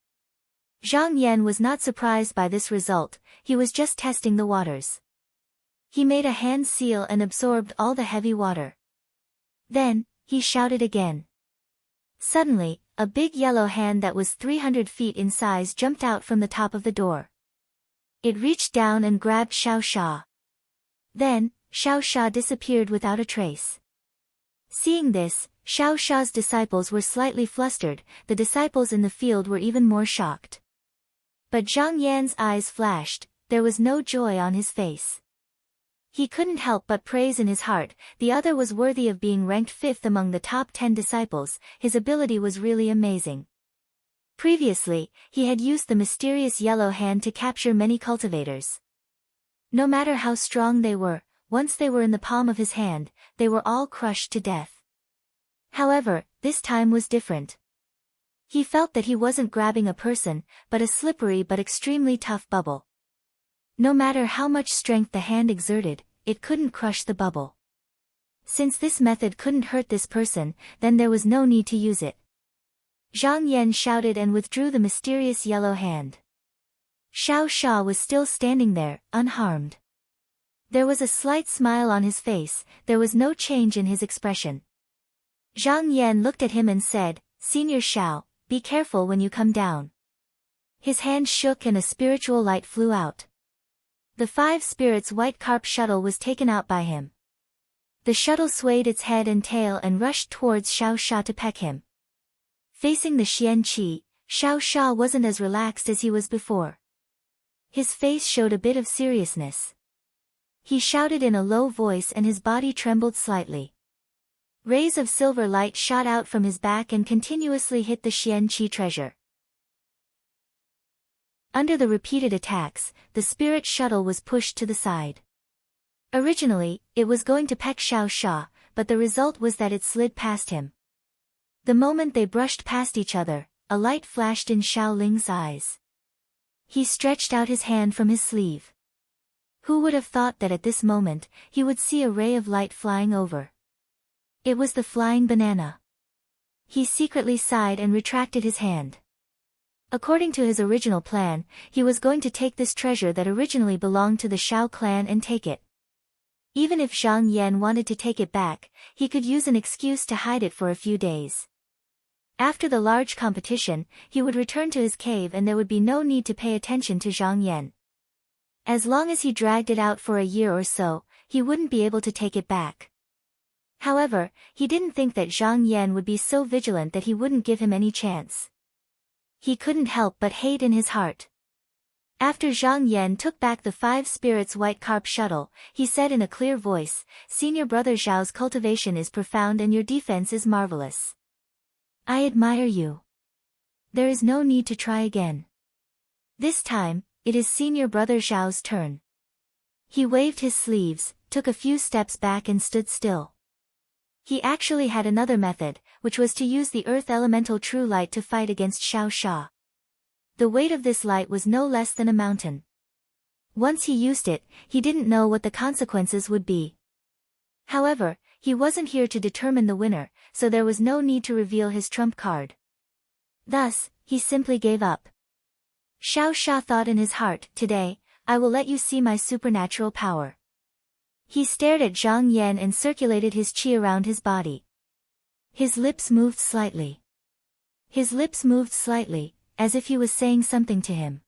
Zhang Yan was not surprised by this result, he was just testing the waters. He made a hand seal and absorbed all the heavy water. Then, he shouted again. Suddenly, a big yellow hand that was 300 feet in size jumped out from the top of the door. It reached down and grabbed Xiao Sha. Then, Xiao Sha disappeared without a trace. Seeing this, Xiao Sha's disciples were slightly flustered, the disciples in the field were even more shocked. But Zhang Yan's eyes flashed, there was no joy on his face. He couldn't help but praise in his heart, the other was worthy of being ranked 5th among the top 10 disciples, his ability was really amazing. Previously, he had used the mysterious yellow hand to capture many cultivators. No matter how strong they were, once they were in the palm of his hand, they were all crushed to death. However, this time was different. He felt that he wasn't grabbing a person, but a slippery but extremely tough bubble. No matter how much strength the hand exerted, it couldn't crush the bubble. Since this method couldn't hurt this person, then there was no need to use it. Zhang Yan shouted and withdrew the mysterious yellow hand. Xiao Sha was still standing there, unharmed. There was a slight smile on his face, there was no change in his expression. Zhang Yan looked at him and said, Senior Xiao, be careful when you come down. His hand shook and a spiritual light flew out. The 5 spirits' white carp shuttle was taken out by him. The shuttle swayed its head and tail and rushed towards Xiao Sha to peck him. Facing the Xian Qi, Xiao Sha wasn't as relaxed as he was before. His face showed a bit of seriousness. He shouted in a low voice and his body trembled slightly. Rays of silver light shot out from his back and continuously hit the Xian Qi treasure. Under the repeated attacks, the spirit shuttle was pushed to the side. Originally, it was going to peck Xiao Sha, but the result was that it slid past him. The moment they brushed past each other, a light flashed in Xiao Ling's eyes. He stretched out his hand from his sleeve. Who would have thought that at this moment, he would see a ray of light flying over? It was the flying banana. He secretly sighed and retracted his hand. According to his original plan, he was going to take this treasure that originally belonged to the Xiao clan and take it. Even if Zhang Yan wanted to take it back, he could use an excuse to hide it for a few days. After the large competition, he would return to his cave and there would be no need to pay attention to Zhang Yan. As long as he dragged it out for a year or so, he wouldn't be able to take it back. However, he didn't think that Zhang Yan would be so vigilant that he wouldn't give him any chance. He couldn't help but hate in his heart. After Zhang Yan took back the 5 spirits' white carp shuttle, he said in a clear voice, Senior brother Zhao's cultivation is profound and your defense is marvelous. I admire you. There is no need to try again. This time, it is Senior brother Zhao's turn. He waved his sleeves, took a few steps back and stood still. He actually had another method, which was to use the earth elemental true light to fight against Xiao Sha. The weight of this light was no less than a mountain. Once he used it, he didn't know what the consequences would be. However, he wasn't here to determine the winner, so there was no need to reveal his trump card. Thus, he simply gave up. Xiao Sha thought in his heart, today, I will let you see my supernatural power. He stared at Zhang Yan and circulated his qi around his body. His lips moved slightly. As if he was saying something to him.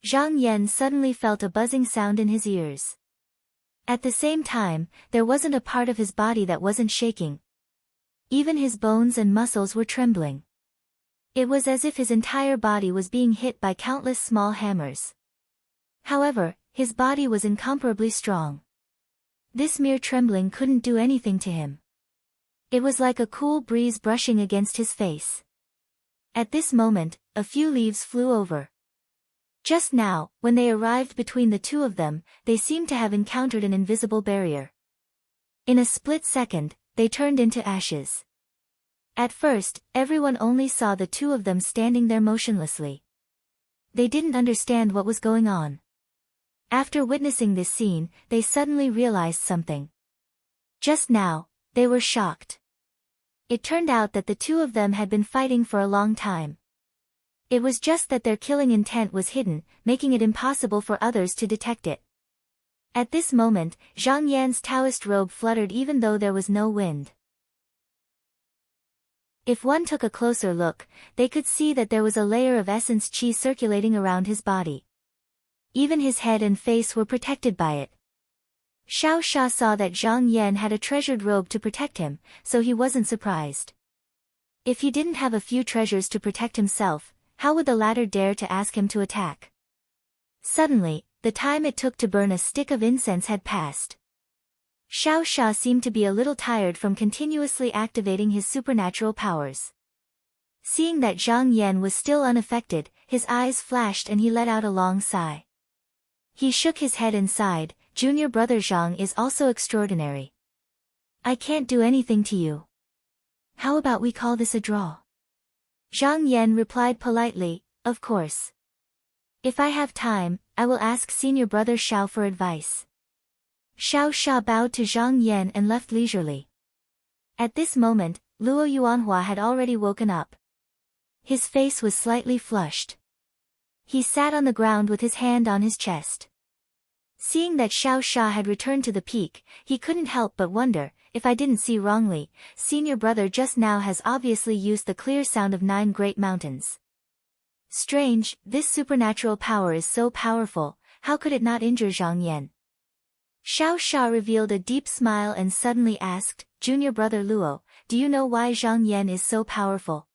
Zhang Yan suddenly felt a buzzing sound in his ears. At the same time, there wasn't a part of his body that wasn't shaking. Even his bones and muscles were trembling. It was as if his entire body was being hit by countless small hammers. However, his body was incomparably strong. This mere trembling couldn't do anything to him. It was like a cool breeze brushing against his face. At this moment, a few leaves flew over. Just now, when they arrived between the two of them, they seemed to have encountered an invisible barrier. In a split second, they turned into ashes. At first, everyone only saw the two of them standing there motionlessly. They didn't understand what was going on. After witnessing this scene, they suddenly realized something. Just now, they were shocked. It turned out that the two of them had been fighting for a long time. It was just that their killing intent was hidden, making it impossible for others to detect it. At this moment, Zhang Yan's Taoist robe fluttered even though there was no wind. If one took a closer look, they could see that there was a layer of essence qi circulating around his body. Even his head and face were protected by it. Xiao Sha saw that Zhang Yan had a treasured robe to protect him, so he wasn't surprised. If he didn't have a few treasures to protect himself, how would the latter dare to ask him to attack? Suddenly, the time it took to burn a stick of incense had passed. Xiao Sha seemed to be a little tired from continuously activating his supernatural powers. Seeing that Zhang Yan was still unaffected, his eyes flashed and he let out a long sigh. He shook his head and sighed, Junior brother Zhang is also extraordinary. I can't do anything to you. How about we call this a draw? Zhang Yan replied politely, of course. If I have time, I will ask senior brother Xiao for advice. Xiao Sha bowed to Zhang Yan and left leisurely. At this moment, Luo Yuanhua had already woken up. His face was slightly flushed. He sat on the ground with his hand on his chest. Seeing that Xiao Sha had returned to the peak, he couldn't help but wonder, if I didn't see wrongly, senior brother just now has obviously used the clear sound of 9 great mountains. Strange, this supernatural power is so powerful, how could it not injure Zhang Yan? Xiao Sha revealed a deep smile and suddenly asked, Junior brother Luo, do you know why Zhang Yan is so powerful?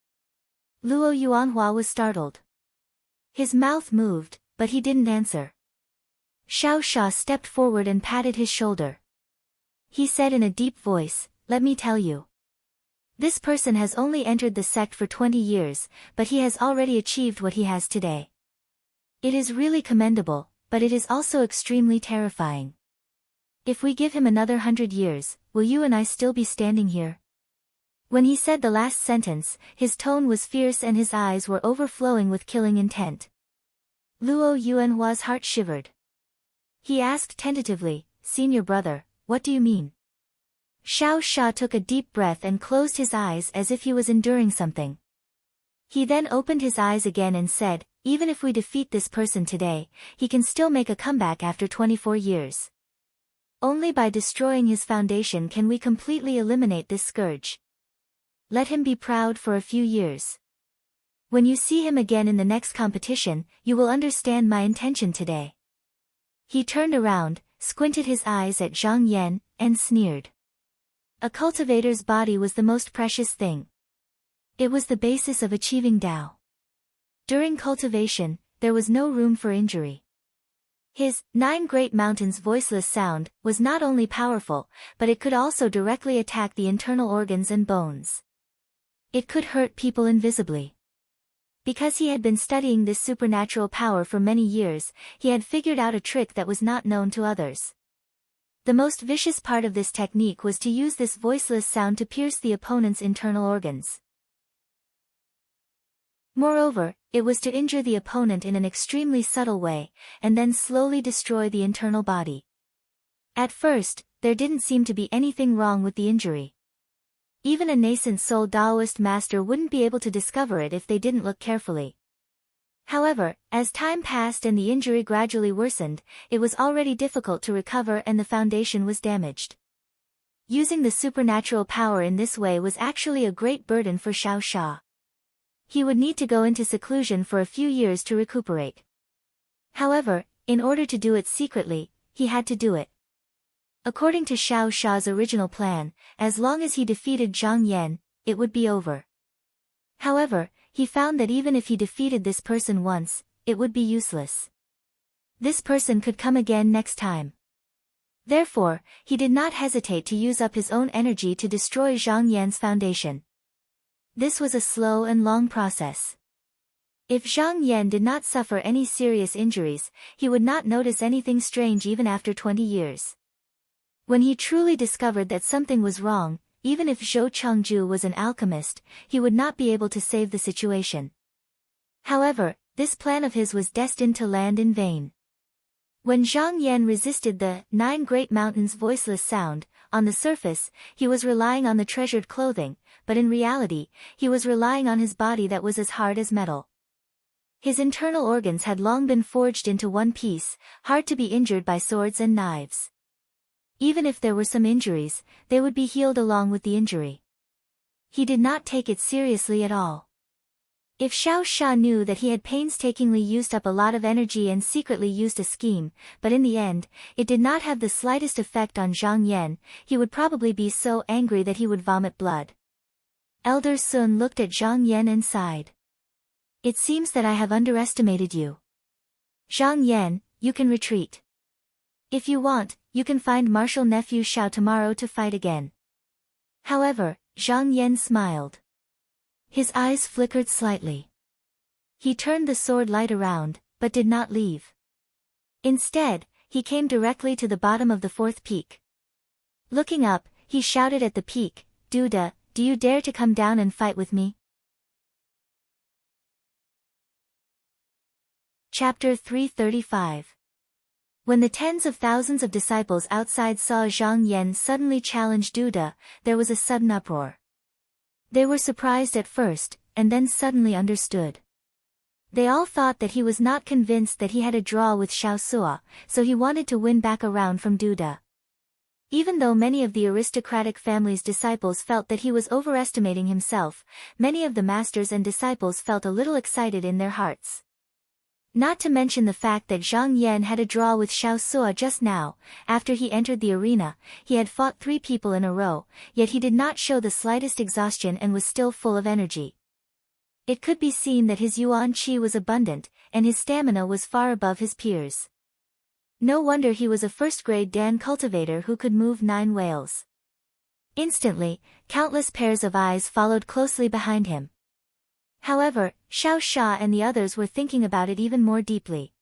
Luo Yuanhua was startled. His mouth moved, but he didn't answer. Xiao Sha stepped forward and patted his shoulder. He said in a deep voice, let me tell you. This person has only entered the sect for 20 years, but he has already achieved what he has today. It is really commendable, but it is also extremely terrifying. If we give him another 100 years, will you and I still be standing here? When he said the last sentence, his tone was fierce and his eyes were overflowing with killing intent. Luo Yuanhua's heart shivered. He asked tentatively, Senior brother, what do you mean? Xiao Sha took a deep breath and closed his eyes as if he was enduring something. He then opened his eyes again and said, even if we defeat this person today, he can still make a comeback after 24 years. Only by destroying his foundation can we completely eliminate this scourge. Let him be proud for a few years. When you see him again in the next competition, you will understand my intention today. He turned around, squinted his eyes at Zhang Yan, and sneered. A cultivator's body was the most precious thing. It was the basis of achieving Tao. During cultivation, there was no room for injury. His 9 great mountains voiceless sound was not only powerful, but it could also directly attack the internal organs and bones. It could hurt people invisibly. Because he had been studying this supernatural power for many years, he had figured out a trick that was not known to others. The most vicious part of this technique was to use this voiceless sound to pierce the opponent's internal organs. Moreover, it was to injure the opponent in an extremely subtle way, and then slowly destroy the internal body. At first, there didn't seem to be anything wrong with the injury. Even a nascent soul Taoist master wouldn't be able to discover it if they didn't look carefully. However, as time passed and the injury gradually worsened, it was already difficult to recover and the foundation was damaged. Using the supernatural power in this way was actually a great burden for Xiao Sha. He would need to go into seclusion for a few years to recuperate. However, in order to do it secretly, he had to do it. According to Xiao Sha's original plan, as long as he defeated Zhang Yan, it would be over. However, he found that even if he defeated this person once, it would be useless. This person could come again next time. Therefore, he did not hesitate to use up his own energy to destroy Zhang Yan's foundation. This was a slow and long process. If Zhang Yan did not suffer any serious injuries, he would not notice anything strange even after 20 years. When he truly discovered that something was wrong, even if Zhou Chengju was an alchemist, he would not be able to save the situation. However, this plan of his was destined to land in vain. When Zhang Yan resisted the 9 great mountains' voiceless sound, on the surface, he was relying on the treasured clothing, but in reality, he was relying on his body that was as hard as metal. His internal organs had long been forged into one piece, hard to be injured by swords and knives. Even if there were some injuries, they would be healed along with the injury. He did not take it seriously at all. If Xiao Sha knew that he had painstakingly used up a lot of energy and secretly used a scheme, but in the end, it did not have the slightest effect on Zhang Yan, he would probably be so angry that he would vomit blood. Elder Sun looked at Zhang Yan and sighed. It seems that I have underestimated you. Zhang Yan, you can retreat. If you want, you can find martial nephew Xiao tomorrow to fight again. However, Zhang Yan smiled. His eyes flickered slightly. He turned the sword light around, but did not leave. Instead, he came directly to the bottom of the 4th peak. Looking up, he shouted at the peak, "Duda, do you dare to come down and fight with me?" Chapter 335. When the tens of thousands of disciples outside saw Zhang Yan suddenly challenge Duda, there was a sudden uproar. They were surprised at first, and then suddenly understood. They all thought that he was not convinced that he had a draw with Xiao Sua, so he wanted to win back a round from Duda. Even though many of the aristocratic family's disciples felt that he was overestimating himself, many of the masters and disciples felt a little excited in their hearts. Not to mention the fact that Zhang Yan had a draw with Xiao Sua just now. After he entered the arena, he had fought 3 people in a row, yet he did not show the slightest exhaustion and was still full of energy. It could be seen that his yuan qi was abundant, and his stamina was far above his peers. No wonder he was a first-grade Dan cultivator who could move 9 whales. Instantly, countless pairs of eyes followed closely behind him. However, Xiao Sha and the others were thinking about it even more deeply.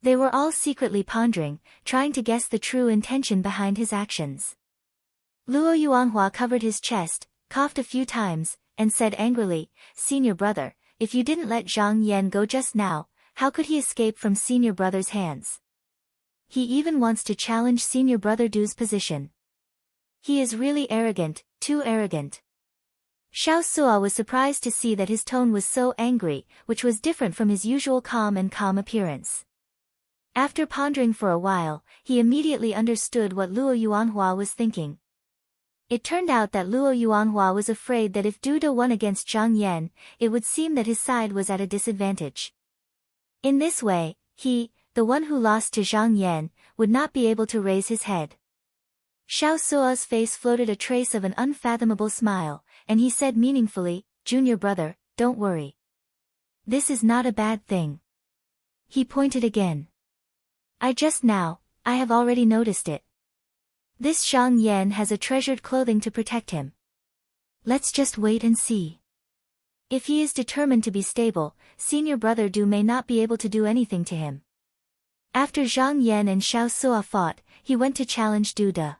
They were all secretly pondering, trying to guess the true intention behind his actions. Luo Yuanhua covered his chest, coughed a few times, and said angrily, "Senior brother, if you didn't let Zhang Yan go just now, how could he escape from senior brother's hands? He even wants to challenge senior brother Du's position. He is really arrogant, too arrogant." Xiao Sua was surprised to see that his tone was so angry, which was different from his usual calm appearance. After pondering for a while, he immediately understood what Luo Yuanhua was thinking. It turned out that Luo Yuanhua was afraid that if Duda won against Zhang Yan, it would seem that his side was at a disadvantage. In this way, he, the one who lost to Zhang Yan, would not be able to raise his head. Xiao Sua's face floated a trace of an unfathomable smile, and he said meaningfully, "Junior brother, don't worry. This is not a bad thing." He pointed again. I have already noticed it. This Zhang Yan has a treasured clothing to protect him. Let's just wait and see. If he is determined to be stable, senior brother Du may not be able to do anything to him." After Zhang Yan and Xiao Sua fought, he went to challenge Duda.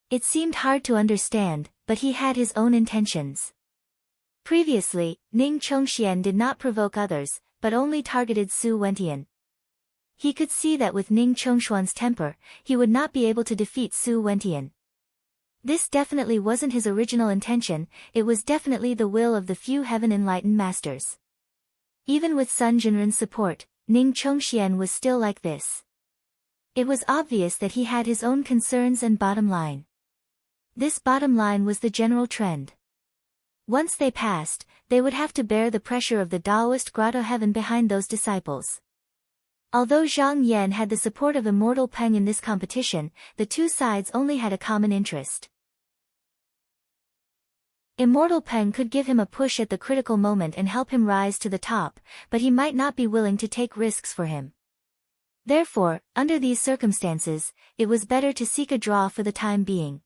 It seemed hard to understand, but he had his own intentions. Previously, Ning Chongxian did not provoke others, but only targeted Su Wentian. He could see that with Ning Chongshuan's temper, he would not be able to defeat Su Wentian. This definitely wasn't his original intention, it was definitely the will of the few heaven-enlightened masters. Even with Sun Jinren's support, Ning Chongxian was still like this. It was obvious that he had his own concerns and bottom line. This bottom line was the general trend. Once they passed, they would have to bear the pressure of the Taoist grotto heaven behind those disciples. Although Zhang Yan had the support of Immortal Peng in this competition, the two sides only had a common interest. Immortal Peng could give him a push at the critical moment and help him rise to the top, but he might not be willing to take risks for him. Therefore, under these circumstances, it was better to seek a draw for the time being.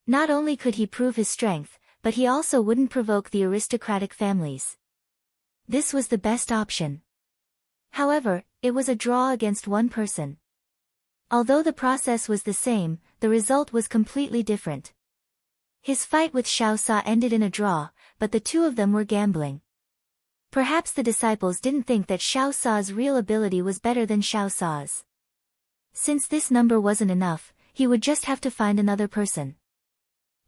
Not only could he prove his strength, but he also wouldn't provoke the aristocratic families. This was the best option. However, it was a draw against one person. Although the process was the same, the result was completely different. His fight with Xiao Sa ended in a draw, but the two of them were gambling. Perhaps the disciples didn't think that Xiao Sa's real ability was better than Xiao Sa's. Since this number wasn't enough, he would just have to find another person.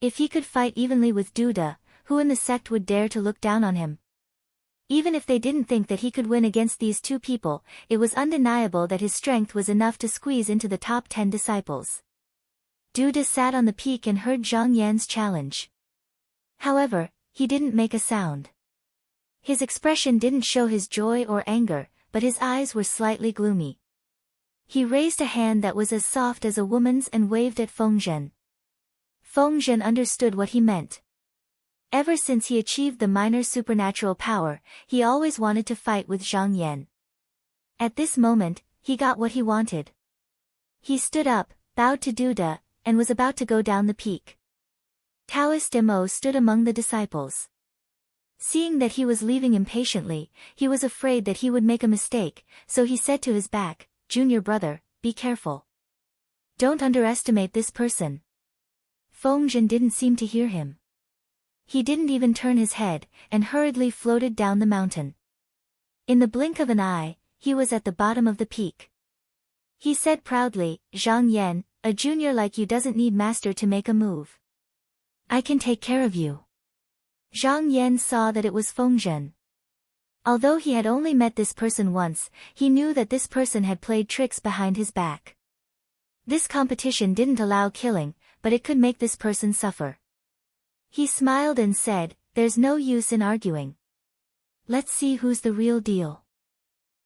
If he could fight evenly with Duda, who in the sect would dare to look down on him? Even if they didn't think that he could win against these two people, it was undeniable that his strength was enough to squeeze into the top 10 disciples. Duda sat on the peak and heard Zhang Yan's challenge. However, he didn't make a sound. His expression didn't show his joy or anger, but his eyes were slightly gloomy. He raised a hand that was as soft as a woman's and waved at Feng Zhen. Feng Zhen understood what he meant. Ever since he achieved the minor supernatural power, he always wanted to fight with Zhang Yan. At this moment, he got what he wanted. He stood up, bowed to Duda, and was about to go down the peak. Taoist Demo stood among the disciples. Seeing that he was leaving impatiently, he was afraid that he would make a mistake, so he said to his back, "Junior brother, be careful. Don't underestimate this person." Feng Zhen didn't seem to hear him. He didn't even turn his head, and hurriedly floated down the mountain. In the blink of an eye, he was at the bottom of the peak. He said proudly, "Zhang Yan, a junior like you doesn't need master to make a move. I can take care of you." Zhang Yan saw that it was Feng Zhen. Although he had only met this person once, he knew that this person had played tricks behind his back. This competition didn't allow killing, but it could make this person suffer. He smiled and said, "There's no use in arguing. Let's see who's the real deal."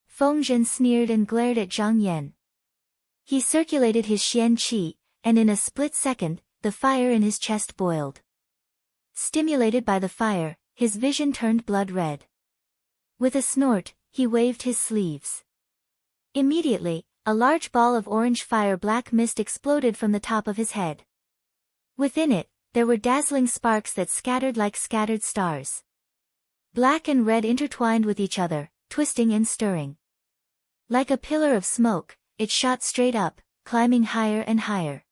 Feng Zhen sneered and glared at Zhang Yan. He circulated his Xian Qi, and in a split second, the fire in his chest boiled. Stimulated by the fire, his vision turned blood red. With a snort, he waved his sleeves. Immediately, a large ball of orange fire-black mist exploded from the top of his head. Within it, there were dazzling sparks that scattered like scattered stars. Black and red intertwined with each other, twisting and stirring. Like a pillar of smoke, it shot straight up, climbing higher and higher.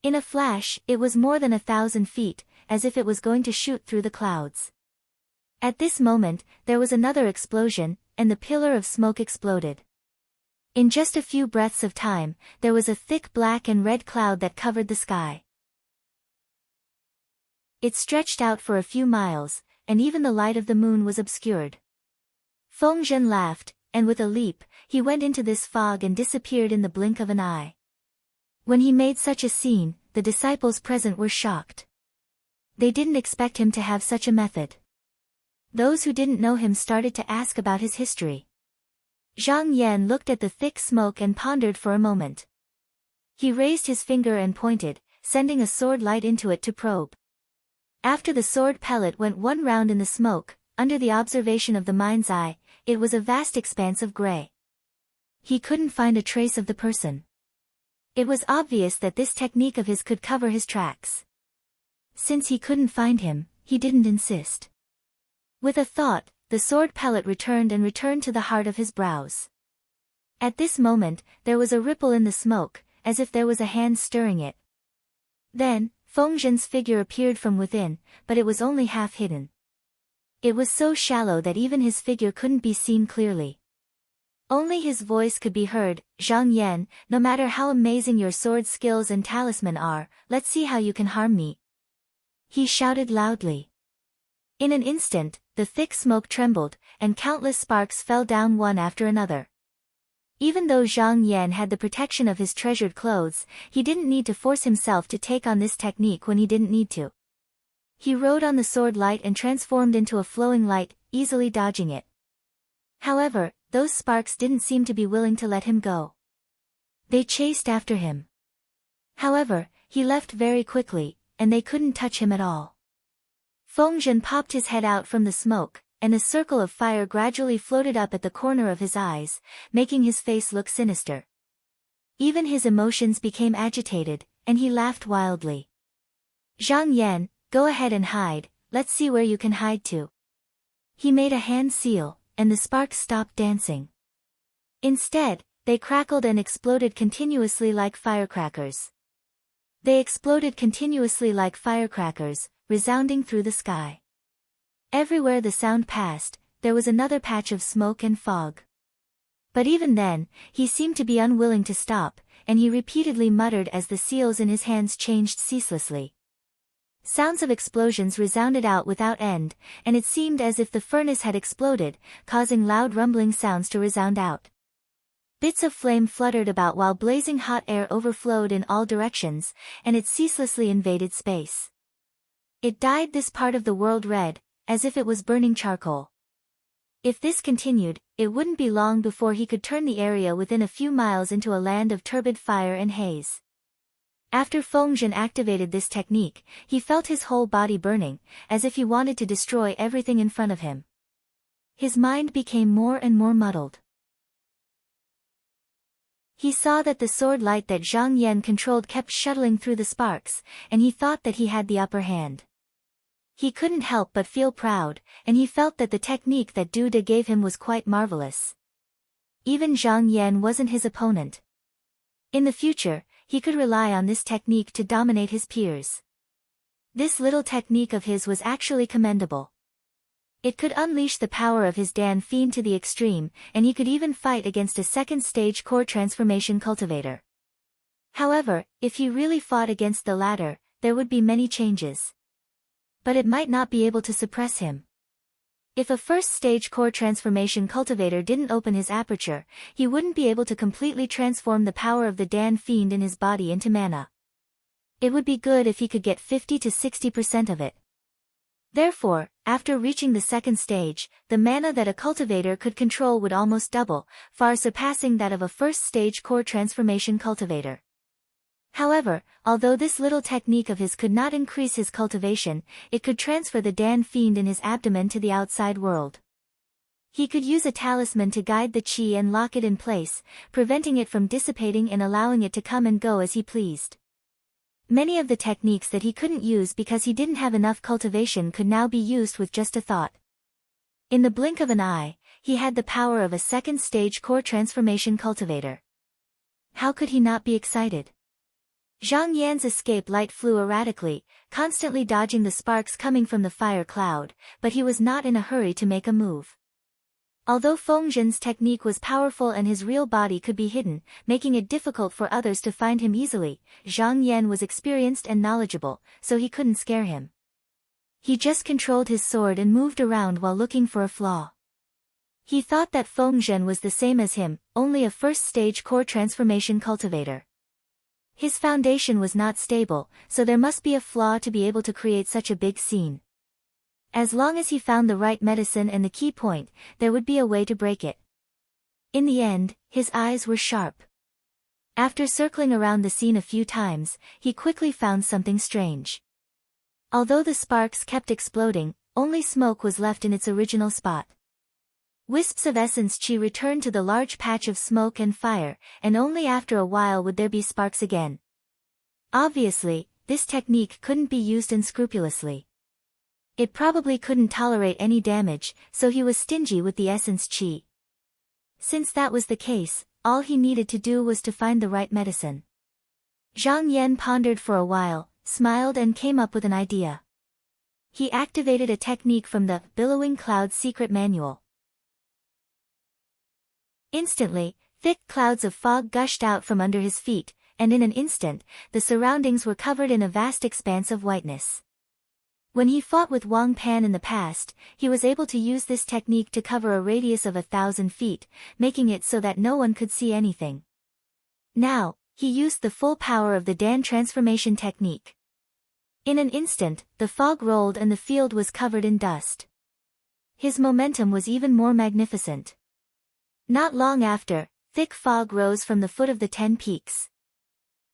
In a flash, it was more than 1,000 feet, as if it was going to shoot through the clouds. At this moment, there was another explosion, and the pillar of smoke exploded. In just a few breaths of time, there was a thick black and red cloud that covered the sky. It stretched out for a few miles, and even the light of the moon was obscured. Feng Zhen laughed, and with a leap, he went into this fog and disappeared in the blink of an eye. When he made such a scene, the disciples present were shocked. They didn't expect him to have such a method. Those who didn't know him started to ask about his history. Zhang Yan looked at the thick smoke and pondered for a moment. He raised his finger and pointed, sending a sword light into it to probe. After the sword pellet went one round in the smoke, under the observation of the mind's eye, it was a vast expanse of gray. He couldn't find a trace of the person. It was obvious that this technique of his could cover his tracks. Since he couldn't find him, he didn't insist. With a thought, the sword pellet returned to the heart of his brows. At this moment, there was a ripple in the smoke, as if there was a hand stirring it. Then, Feng Zhen's figure appeared from within, but it was only half hidden. It was so shallow that even his figure couldn't be seen clearly. Only his voice could be heard, "Zhang Yan, no matter how amazing your sword skills and talisman are, let's see how you can harm me." He shouted loudly. In an instant, the thick smoke trembled, and countless sparks fell down one after another. Even though Zhang Yan had the protection of his treasured clothes, he didn't need to force himself to take on this technique when he didn't need to. He rode on the sword light and transformed into a flowing light, easily dodging it. However, those sparks didn't seem to be willing to let him go. They chased after him. However, he left very quickly, and they couldn't touch him at all. Fengzhen popped his head out from the smoke, and a circle of fire gradually floated up at the corner of his eyes, making his face look sinister. Even his emotions became agitated, and he laughed wildly. Zhang Yan, go ahead and hide, let's see where you can hide to. He made a hand seal, and the sparks stopped dancing. Instead, they crackled and exploded continuously like firecrackers. They exploded continuously like firecrackers, resounding through the sky. Everywhere the sound passed, there was another patch of smoke and fog. But even then, he seemed to be unwilling to stop, and he repeatedly muttered as the seals in his hands changed ceaselessly. Sounds of explosions resounded out without end, and it seemed as if the furnace had exploded, causing loud rumbling sounds to resound out. Bits of flame fluttered about while blazing hot air overflowed in all directions, and it ceaselessly invaded space. It dyed this part of the world red, as if it was burning charcoal. If this continued, it wouldn't be long before he could turn the area within a few miles into a land of turbid fire and haze. After Fengzhen activated this technique, he felt his whole body burning, as if he wanted to destroy everything in front of him. His mind became more and more muddled. He saw that the sword light that Zhang Yan controlled kept shuttling through the sparks, and he thought that he had the upper hand. He couldn't help but feel proud, and he felt that the technique that Du De gave him was quite marvelous. Even Zhang Yan wasn't his opponent. In the future, he could rely on this technique to dominate his peers. This little technique of his was actually commendable. It could unleash the power of his Dan Fiend to the extreme, and he could even fight against a second-stage core transformation cultivator. However, if he really fought against the latter, there would be many changes. But it might not be able to suppress him. If a first-stage core transformation cultivator didn't open his aperture, he wouldn't be able to completely transform the power of the Dan Fiend in his body into mana. It would be good if he could get 50 to 60% of it. Therefore, after reaching the second stage, the mana that a cultivator could control would almost double, far surpassing that of a first-stage core transformation cultivator. However, although this little technique of his could not increase his cultivation, it could transfer the Dan Fiend in his abdomen to the outside world. He could use a talisman to guide the chi and lock it in place, preventing it from dissipating and allowing it to come and go as he pleased. Many of the techniques that he couldn't use because he didn't have enough cultivation could now be used with just a thought. In the blink of an eye, he had the power of a second-stage core transformation cultivator. How could he not be excited? Zhang Yan's escape light flew erratically, constantly dodging the sparks coming from the fire cloud, but he was not in a hurry to make a move. Although Fengzhen's technique was powerful and his real body could be hidden, making it difficult for others to find him easily, Zhang Yan was experienced and knowledgeable, so he couldn't scare him. He just controlled his sword and moved around while looking for a flaw. He thought that Fengzhen was the same as him, only a first-stage core transformation cultivator. His foundation was not stable, so there must be a flaw to be able to create such a big scene. As long as he found the right medicine and the key point, there would be a way to break it. In the end, his eyes were sharp. After circling around the scene a few times, he quickly found something strange. Although the sparks kept exploding, only smoke was left in its original spot. Wisps of essence chi returned to the large patch of smoke and fire, and only after a while would there be sparks again. Obviously, this technique couldn't be used unscrupulously. It probably couldn't tolerate any damage, so he was stingy with the essence chi. Since that was the case, all he needed to do was to find the right medicine. Zhang Yan pondered for a while, smiled and came up with an idea. He activated a technique from the Billowing Clouds secret manual. Instantly, thick clouds of fog gushed out from under his feet, and in an instant, the surroundings were covered in a vast expanse of whiteness. When he fought with Wang Pan in the past, he was able to use this technique to cover a radius of 1,000 feet, making it so that no one could see anything. Now, he used the full power of the Dan transformation technique. In an instant, the fog rolled and the field was covered in dust. His momentum was even more magnificent. Not long after, thick fog rose from the foot of the 10 peaks.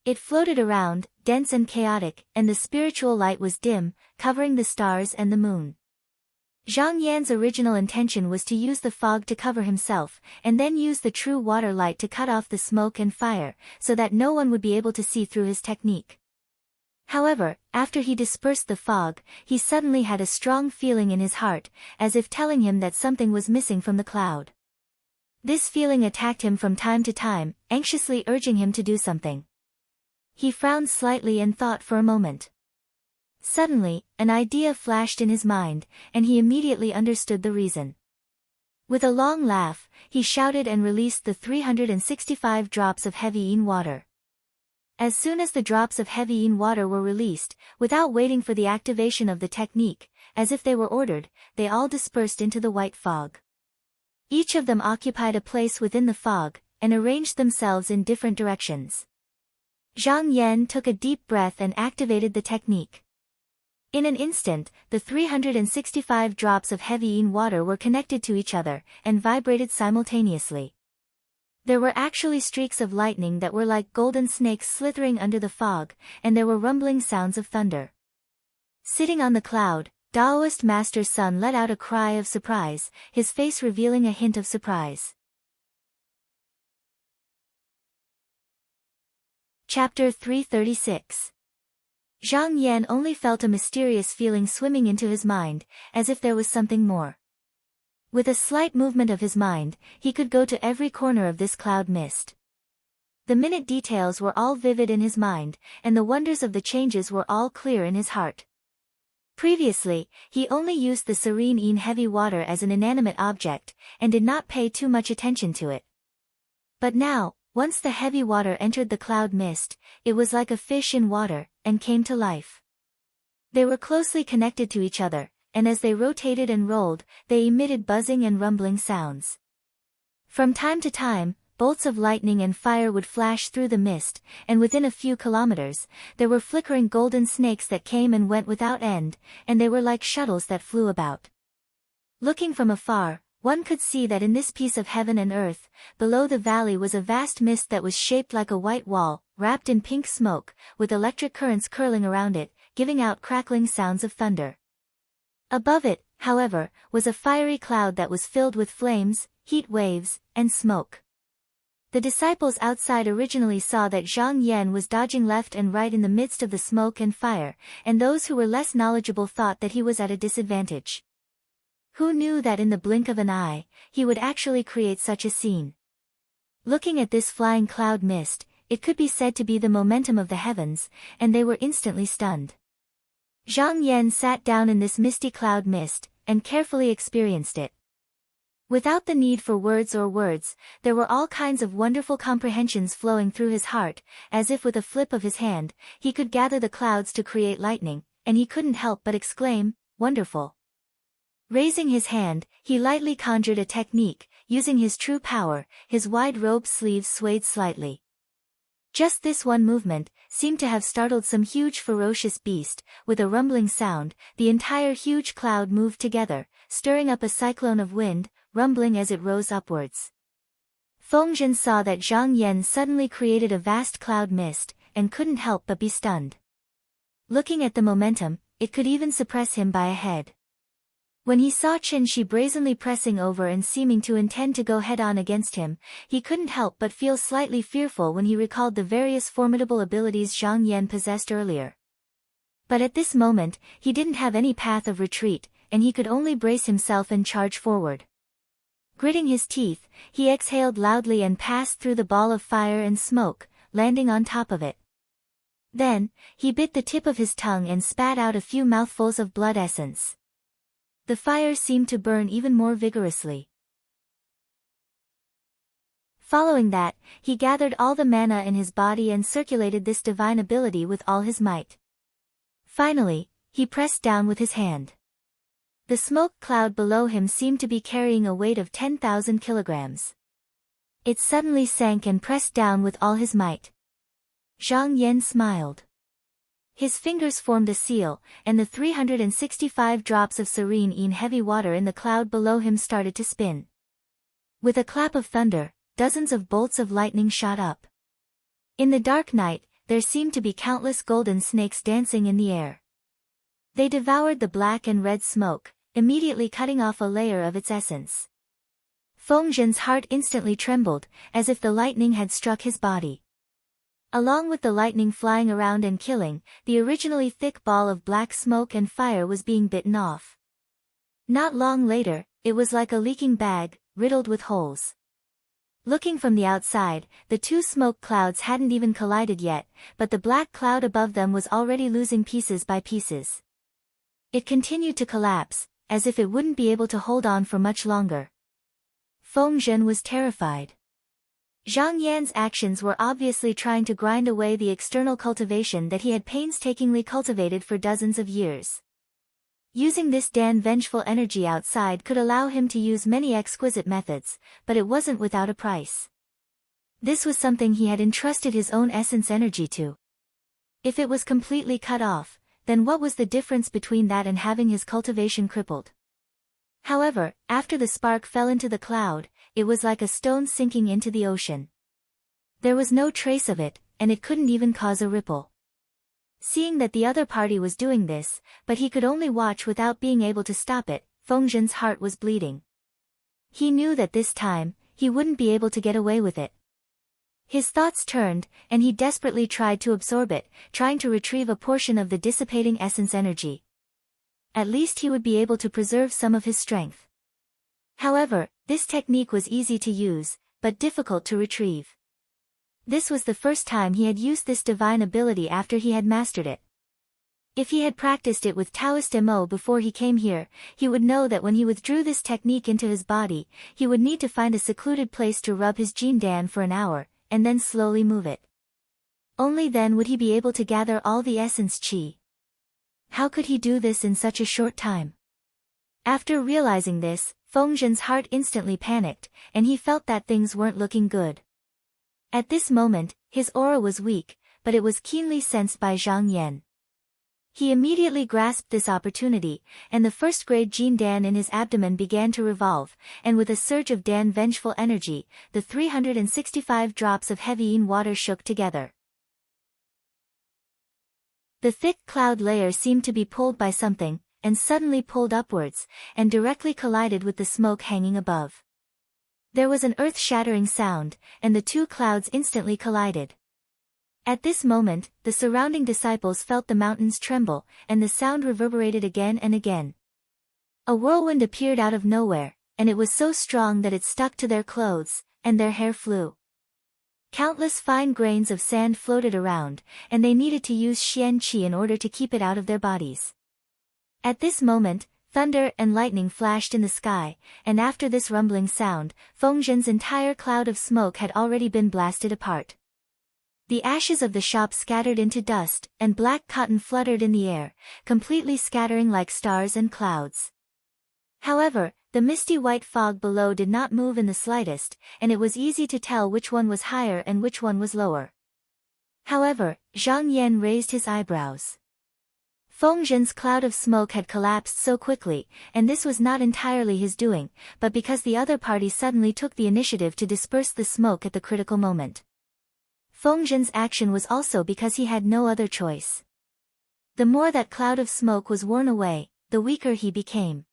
It floated around, dense and chaotic, and the spiritual light was dim, covering the stars and the moon. Zhang Yan's original intention was to use the fog to cover himself, and then use the true water light to cut off the smoke and fire, so that no one would be able to see through his technique. However, after he dispersed the fog, he suddenly had a strong feeling in his heart, as if telling him that something was missing from the cloud. This feeling attacked him from time to time, anxiously urging him to do something. He frowned slightly and thought for a moment. Suddenly, an idea flashed in his mind, and he immediately understood the reason. With a long laugh, he shouted and released the 365 drops of heavy water. As soon as the drops of heavy water were released, without waiting for the activation of the technique, as if they were ordered, they all dispersed into the white fog. Each of them occupied a place within the fog, and arranged themselves in different directions. Zhang Yan took a deep breath and activated the technique. In an instant, the 365 drops of heavy water were connected to each other, and vibrated simultaneously. There were actually streaks of lightning that were like golden snakes slithering under the fog, and there were rumbling sounds of thunder. Sitting on the cloud, Taoist Master Sun let out a cry of surprise, his face revealing a hint of surprise. Chapter 336. Zhang Yan only felt a mysterious feeling swimming into his mind, as if there was something more. With a slight movement of his mind, he could go to every corner of this cloud mist. The minute details were all vivid in his mind, and the wonders of the changes were all clear in his heart. Previously, he only used the serene heavy water as an inanimate object, and did not pay too much attention to it. But now, once the heavy water entered the cloud mist, it was like a fish in water, and came to life. They were closely connected to each other, and as they rotated and rolled, they emitted buzzing and rumbling sounds. From time to time, bolts of lightning and fire would flash through the mist, and within a few kilometers, there were flickering golden snakes that came and went without end, and they were like shuttles that flew about. Looking from afar, one could see that in this piece of heaven and earth, below the valley was a vast mist that was shaped like a white wall, wrapped in pink smoke, with electric currents curling around it, giving out crackling sounds of thunder. Above it, however, was a fiery cloud that was filled with flames, heat waves, and smoke. The disciples outside originally saw that Zhang Yan was dodging left and right in the midst of the smoke and fire, and those who were less knowledgeable thought that he was at a disadvantage. Who knew that in the blink of an eye, he would actually create such a scene? Looking at this flying cloud mist, it could be said to be the momentum of the heavens, and they were instantly stunned. Zhang Yan sat down in this misty cloud mist, and carefully experienced it. Without the need for words, there were all kinds of wonderful comprehensions flowing through his heart, as if with a flip of his hand, he could gather the clouds to create lightning, and he couldn't help but exclaim, "Wonderful." Raising his hand, he lightly conjured a technique, using his true power, his wide robe sleeves swayed slightly. Just this one movement seemed to have startled some huge ferocious beast. With a rumbling sound, the entire huge cloud moved together, stirring up a cyclone of wind, rumbling as it rose upwards. Fengzhen saw that Zhang Yan suddenly created a vast cloud mist, and couldn't help but be stunned. Looking at the momentum, it could even suppress him by a head. When he saw Chen Shi brazenly pressing over and seeming to intend to go head-on against him, he couldn't help but feel slightly fearful when he recalled the various formidable abilities Zhang Yan possessed earlier. But at this moment, he didn't have any path of retreat, and he could only brace himself and charge forward. Gritting his teeth, he exhaled loudly and passed through the ball of fire and smoke, landing on top of it. Then, he bit the tip of his tongue and spat out a few mouthfuls of blood essence. The fire seemed to burn even more vigorously. Following that, he gathered all the mana in his body and circulated this divine ability with all his might. Finally, He pressed down with his hand. The smoke cloud below him seemed to be carrying a weight of 10,000 kilograms. It suddenly sank and pressed down with all his might. Zhang Yan smiled. His fingers formed a seal, and the 365 drops of serene heavy water in the cloud below him started to spin. With a clap of thunder, dozens of bolts of lightning shot up. In the dark night, there seemed to be countless golden snakes dancing in the air. They devoured the black and red smoke, immediately cutting off a layer of its essence. Feng Zhen's heart instantly trembled, as if the lightning had struck his body. Along with the lightning flying around and killing, the originally thick ball of black smoke and fire was being bitten off. Not long later, it was like a leaking bag, riddled with holes. Looking from the outside, the two smoke clouds hadn't even collided yet, but the black cloud above them was already losing pieces by pieces. It continued to collapse, as if it wouldn't be able to hold on for much longer. Feng Zhen was terrified. Zhang Yan's actions were obviously trying to grind away the external cultivation that he had painstakingly cultivated for dozens of years. Using this vengeful energy outside could allow him to use many exquisite methods, but it wasn't without a price. This was something he had entrusted his own essence energy to. If it was completely cut off, then what was the difference between that and having his cultivation crippled? However, after the spark fell into the cloud, it was like a stone sinking into the ocean. There was no trace of it, and it couldn't even cause a ripple. Seeing that the other party was doing this, but he could only watch without being able to stop it, Feng Zhen's heart was bleeding. He knew that this time, he wouldn't be able to get away with it. His thoughts turned, and he desperately tried to absorb it, trying to retrieve a portion of the dissipating essence energy. At least he would be able to preserve some of his strength. However, this technique was easy to use, but difficult to retrieve. This was the first time he had used this divine ability after he had mastered it. If he had practiced it with Taoist Mo before he came here, he would know that when he withdrew this technique into his body, he would need to find a secluded place to rub his Jin Dan for an hour, and then slowly move it. Only then would he be able to gather all the essence qi. How could he do this in such a short time? After realizing this, Feng Zhen's heart instantly panicked, and he felt that things weren't looking good. At this moment, his aura was weak, but it was keenly sensed by Zhang Yan. He immediately grasped this opportunity, and the first-grade Jin Dan in his abdomen began to revolve, and with a surge of Dan vengeful energy, the 365 drops of heavy yin water shook together. The thick cloud layer seemed to be pulled by something, and suddenly pulled upwards, and directly collided with the smoke hanging above. There was an earth-shattering sound, and the two clouds instantly collided. At this moment, the surrounding disciples felt the mountains tremble, and the sound reverberated again and again. A whirlwind appeared out of nowhere, and it was so strong that it stuck to their clothes, and their hair flew. Countless fine grains of sand floated around, and they needed to use Xian Qi in order to keep it out of their bodies. At this moment, thunder and lightning flashed in the sky, and after this rumbling sound, Feng Zhen's entire cloud of smoke had already been blasted apart. The ashes of the shop scattered into dust, and black cotton fluttered in the air, completely scattering like stars and clouds. However, the misty white fog below did not move in the slightest, and it was easy to tell which one was higher and which one was lower. However, Zhang Yan raised his eyebrows. Feng Zhen's cloud of smoke had collapsed so quickly, and this was not entirely his doing, but because the other party suddenly took the initiative to disperse the smoke at the critical moment. Feng Zhen's action was also because he had no other choice. The more that cloud of smoke was worn away, the weaker he became.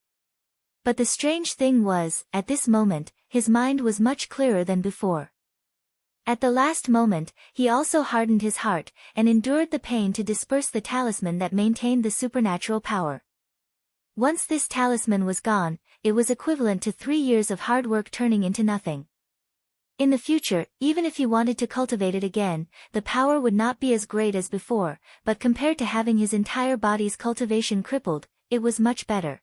But the strange thing was, at this moment, his mind was much clearer than before. At the last moment, he also hardened his heart, and endured the pain to disperse the talisman that maintained the supernatural power. Once this talisman was gone, it was equivalent to 3 years of hard work turning into nothing. In the future, even if he wanted to cultivate it again, the power would not be as great as before, but compared to having his entire body's cultivation crippled, it was much better.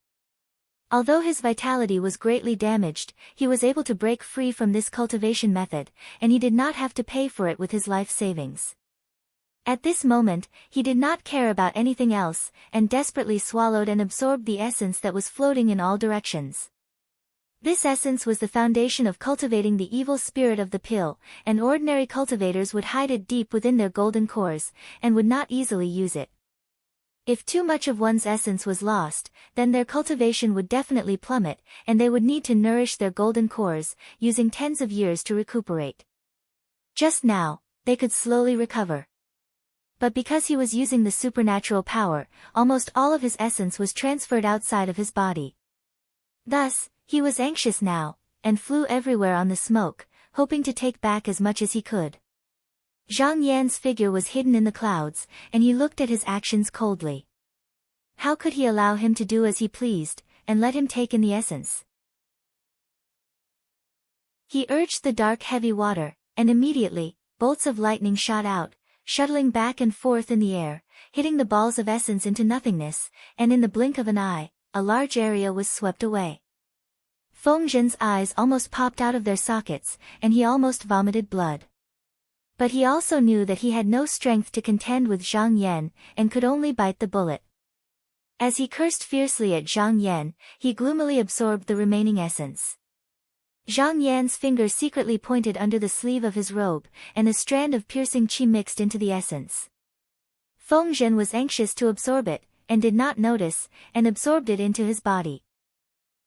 Although his vitality was greatly damaged, he was able to break free from this cultivation method, and he did not have to pay for it with his life savings. At this moment, he did not care about anything else, and desperately swallowed and absorbed the essence that was floating in all directions. This essence was the foundation of cultivating the evil spirit of the pill, and ordinary cultivators would hide it deep within their golden cores, and would not easily use it. If too much of one's essence was lost, then their cultivation would definitely plummet, and they would need to nourish their golden cores, using tens of years to recuperate. Just now, they could slowly recover. But because he was using the supernatural power, almost all of his essence was transferred outside of his body. Thus, he was anxious now, and flew everywhere on the smoke, hoping to take back as much as he could. Zhang Yan's figure was hidden in the clouds, and he looked at his actions coldly. How could he allow him to do as he pleased, and let him take in the essence? He urged the dark heavy water, and immediately, bolts of lightning shot out, shuttling back and forth in the air, hitting the balls of essence into nothingness, and in the blink of an eye, a large area was swept away. Feng Zhen's eyes almost popped out of their sockets, and he almost vomited blood. But he also knew that he had no strength to contend with Zhang Yan, and could only bite the bullet. As he cursed fiercely at Zhang Yan, he gloomily absorbed the remaining essence. Zhang Yan's finger secretly pointed under the sleeve of his robe, and a strand of piercing qi mixed into the essence. Feng Zhen was anxious to absorb it, and did not notice, and absorbed it into his body.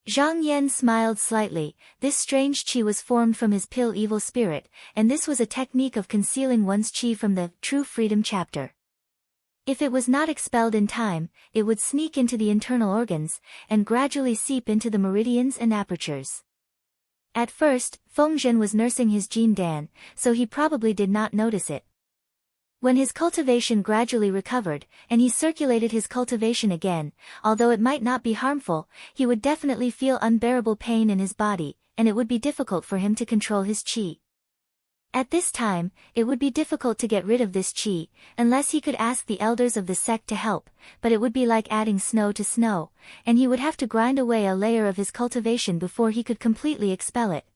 Zhang Yan smiled slightly. This strange qi was formed from his pill evil spirit, and this was a technique of concealing one's qi from the True Freedom chapter. If it was not expelled in time, it would sneak into the internal organs, and gradually seep into the meridians and apertures. At first, Feng Zhen was nursing his Jin Dan, so he probably did not notice it. When his cultivation gradually recovered, and he circulated his cultivation again, although it might not be harmful, he would definitely feel unbearable pain in his body, and it would be difficult for him to control his qi. At this time, it would be difficult to get rid of this qi, unless he could ask the elders of the sect to help, but it would be like adding snow to snow, and he would have to grind away a layer of his cultivation before he could completely expel it.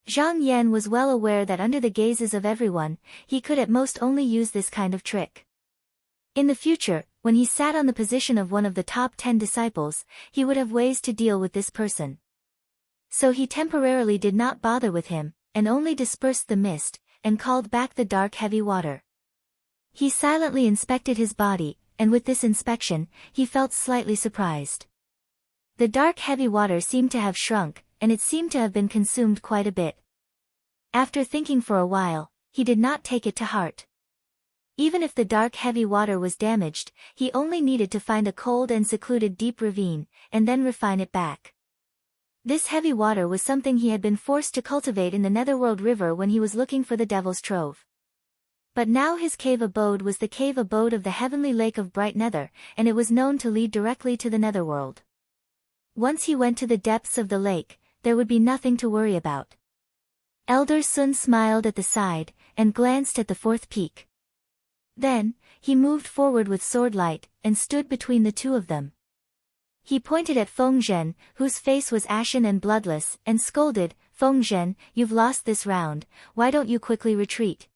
Zhang Yan was well aware that under the gazes of everyone, he could at most only use this kind of trick. In the future, when he sat on the position of one of the top 10 disciples, he would have ways to deal with this person. So he temporarily did not bother with him, and only dispersed the mist, and called back the dark heavy water. He silently inspected his body, and with this inspection, he felt slightly surprised. The dark heavy water seemed to have shrunk, and it seemed to have been consumed quite a bit. After thinking for a while, he did not take it to heart. Even if the dark heavy water was damaged, he only needed to find a cold and secluded deep ravine, and then refine it back. This heavy water was something he had been forced to cultivate in the Netherworld River when he was looking for the Devil's Trove. But now his cave abode was the cave abode of the heavenly lake of bright nether, and it was known to lead directly to the Netherworld. Once he went to the depths of the lake, there would be nothing to worry about. Elder Sun smiled at the side, and glanced at the fourth peak. Then, he moved forward with sword light, and stood between the two of them. He pointed at Feng Zhen, whose face was ashen and bloodless, and scolded, "Feng Zhen, you've lost this round, why don't you quickly retreat?"